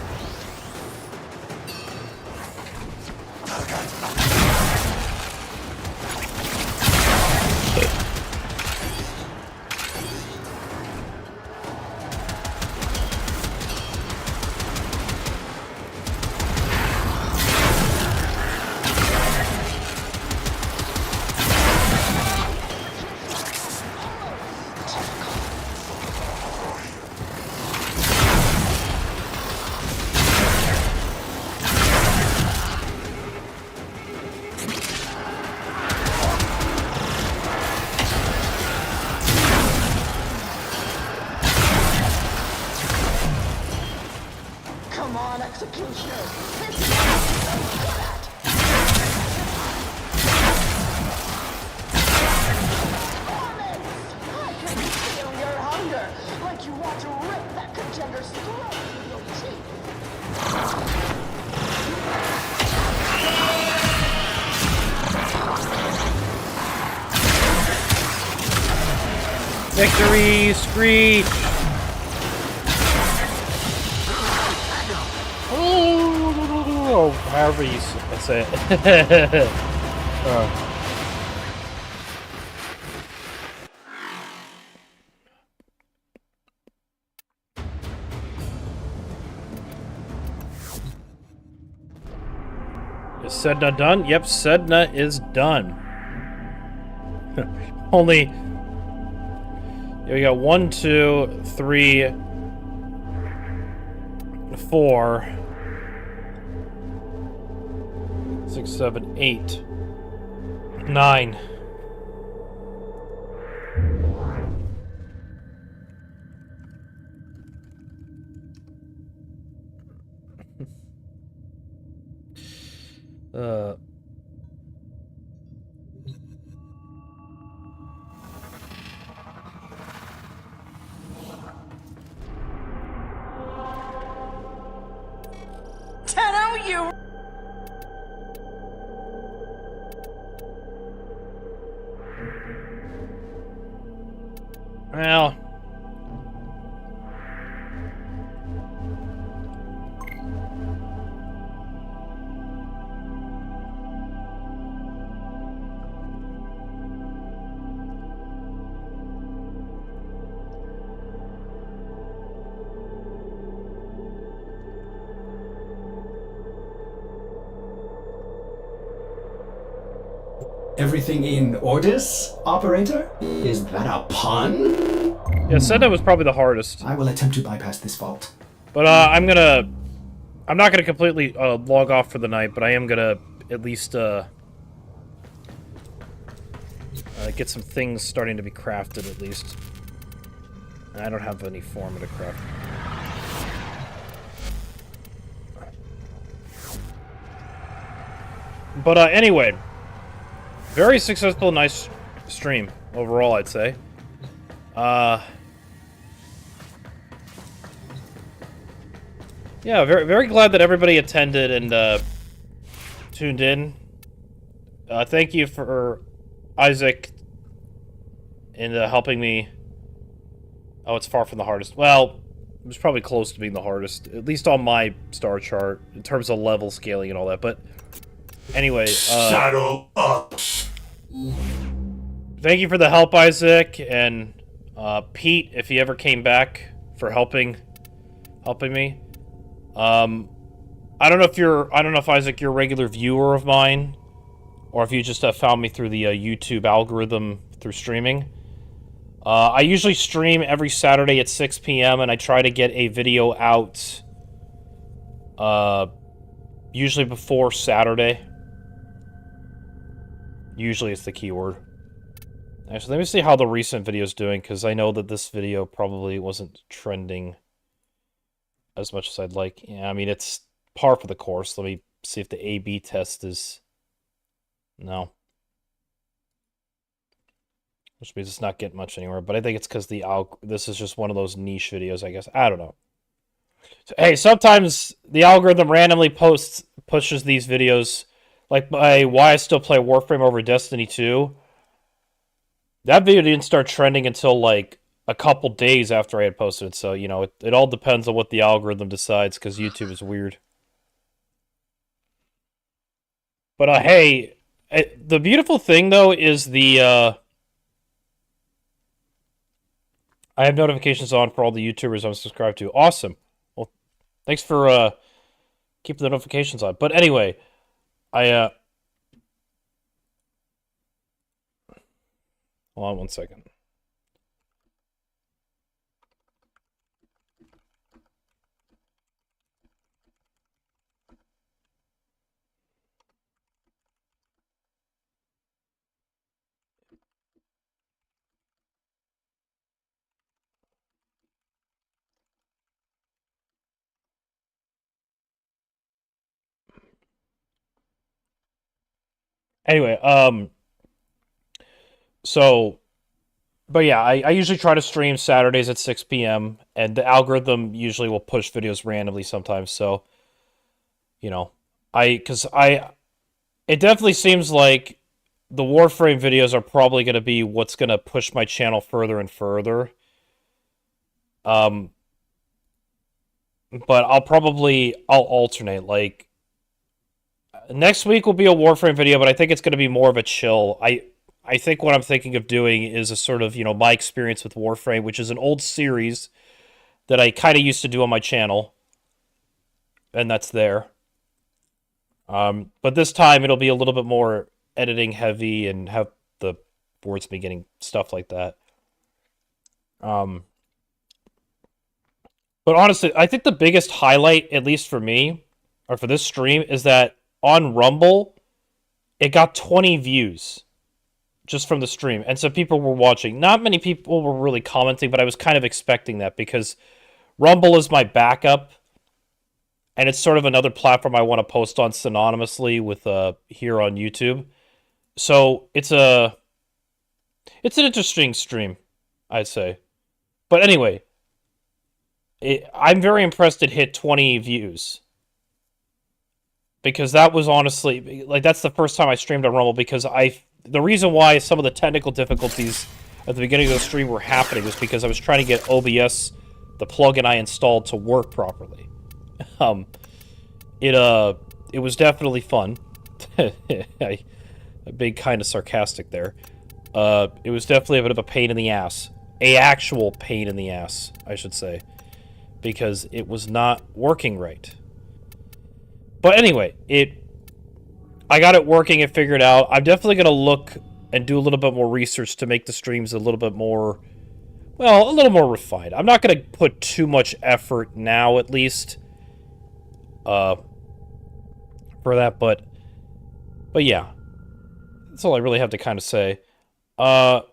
[SPEAKER 6] Come on, Executioner. This is what I'm so good at. I can feel your hunger, like you want to rip that contender's throat with your teeth.
[SPEAKER 1] Victory, Screech! Oh, however you say it. Is Sedna done? Yep, Sedna is done. Only... Yeah, we got 1, 2, 3, 4, 6, 7, 8, 9.
[SPEAKER 6] Tenno, you...
[SPEAKER 1] Well...
[SPEAKER 3] Everything in orders, operator? Is that a pun?
[SPEAKER 1] Yeah, Sedna was probably the hardest.
[SPEAKER 3] I will attempt to bypass this fault.
[SPEAKER 1] But I'm not gonna completely log off for the night, but I am gonna at least get some things starting to be crafted at least. And I don't have any form to craft. But anyway, very successful, nice stream overall, I'd say. Yeah, very, very glad that everybody attended and tuned in. Thank you for Isaac in helping me. Oh, it's far from the hardest. Well, it was probably close to being the hardest, at least on my star chart in terms of level scaling and all that. But anyway,
[SPEAKER 5] Saddle up.
[SPEAKER 1] thank you for the help, Isaac, and Pete, if he ever came back, for helping me. I don't know if Isaac, you're a regular viewer of mine, or if you just found me through the YouTube algorithm through streaming. I usually stream every Saturday at 6 p.m. and I try to get a video out usually before Saturday. Usually it's the keyword. Actually, let me see how the recent video is doing, because I know that this video probably wasn't trending as much as I'd like. Yeah, I mean, it's par for the course. Let me see if the A/B test is... No. Which means it's not getting much anywhere, but I think it's because this is just one of those niche videos, I guess. I don't know. So, hey, sometimes the algorithm randomly pushes these videos, like by why I still play Warframe over Destiny 2. That video didn't start trending until, like, a couple days after I had posted it. So, you know, it all depends on what the algorithm decides, because YouTube is weird. But, hey, the beautiful thing, though, is I have notifications on for all the YouTubers I'm subscribed to. Awesome. Well, thanks for keeping the notifications on. But anyway, hold on one second. Anyway, so, but yeah, I usually try to stream Saturdays at 6 p.m. and the algorithm usually will push videos randomly sometimes. So, you know, it definitely seems like the Warframe videos are probably going to be what's going to push my channel further and further. But I'll alternate. Like, next week will be a Warframe video, but I think it's going to be more of a chill. I think what I'm thinking of doing is a sort of, you know, my experience with Warframe, which is an old series that I kind of used to do on my channel. And that's there. But this time it'll be a little bit more editing heavy and have the words beginning, stuff like that. But honestly, I think the biggest highlight, at least for me, or for this stream, is that on Rumble, it got 20 views just from the stream. And so people were watching. Not many people were really commenting, but I was kind of expecting that because Rumble is my backup. And it's sort of another platform I want to post on synonymously with here on YouTube. So it's an interesting stream, I'd say. But anyway, I'm very impressed it hit 20 views. Because that was honestly, like, that's the first time I streamed on Rumble, because the reason why some of the technical difficulties at the beginning of the stream were happening was because I was trying to get OBS, the plugin I installed, to work properly. It was definitely fun. Being kind of sarcastic there. It was definitely a bit of a pain in the ass. A actual pain in the ass, I should say. Because it was not working right. But anyway, I got it working and figured out. I'm definitely going to look and do a little bit more research to make the streams a little bit more, well, a little more refined. I'm not going to put too much effort now, at least, for that, but yeah. That's all I really have to kind of say. Here's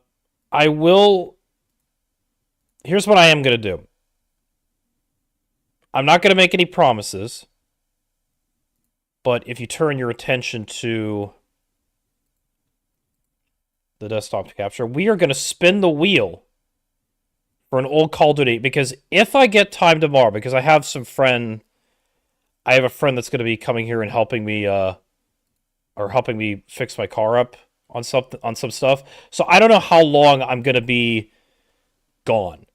[SPEAKER 1] what I am going to do. I'm not going to make any promises. But if you turn your attention to the desktop capture, we are going to spin the wheel for an old Call of Duty. Because if I get time tomorrow, because I have a friend that's going to be coming here and helping me, fix my car up on some stuff. So I don't know how long I'm going to be gone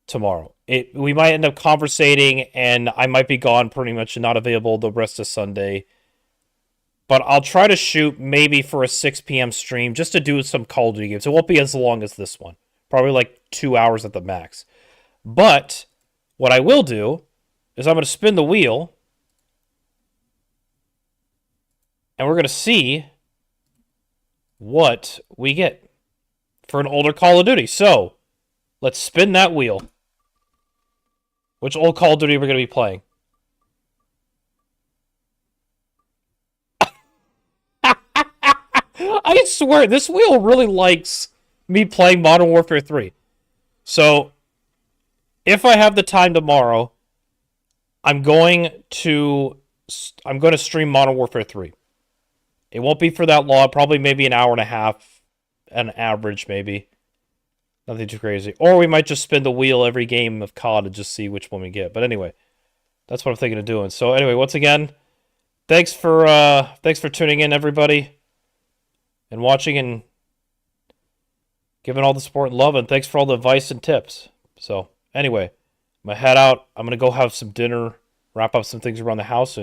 [SPEAKER 1] tomorrow. We might end up conversating, and I might be gone pretty much and not available the rest of Sunday. But I'll try to shoot maybe for a 6 p.m. stream just to do some Call of Duty games. It won't be as long as this one. Probably like 2 hours at the max. But what I will do is I'm going to spin the wheel, and we're going to see what we get for an older Call of Duty. So, let's spin that wheel. Which old Call of Duty we're going to be playing? I swear, this wheel really likes me playing Modern Warfare 3. So, if I have the time tomorrow, I'm going to stream Modern Warfare 3. It won't be for that long, probably maybe an hour and a half, an average maybe. Nothing too crazy. Or we might just spin the wheel every game of COD and just see which one we get. But anyway, that's what I'm thinking of doing. So anyway, once again, thanks for tuning in, everybody, and watching. And giving all the support and love, and thanks for all the advice and tips. So, anyway, I'm going to head out. I'm going to go have some dinner, wrap up some things around the house, and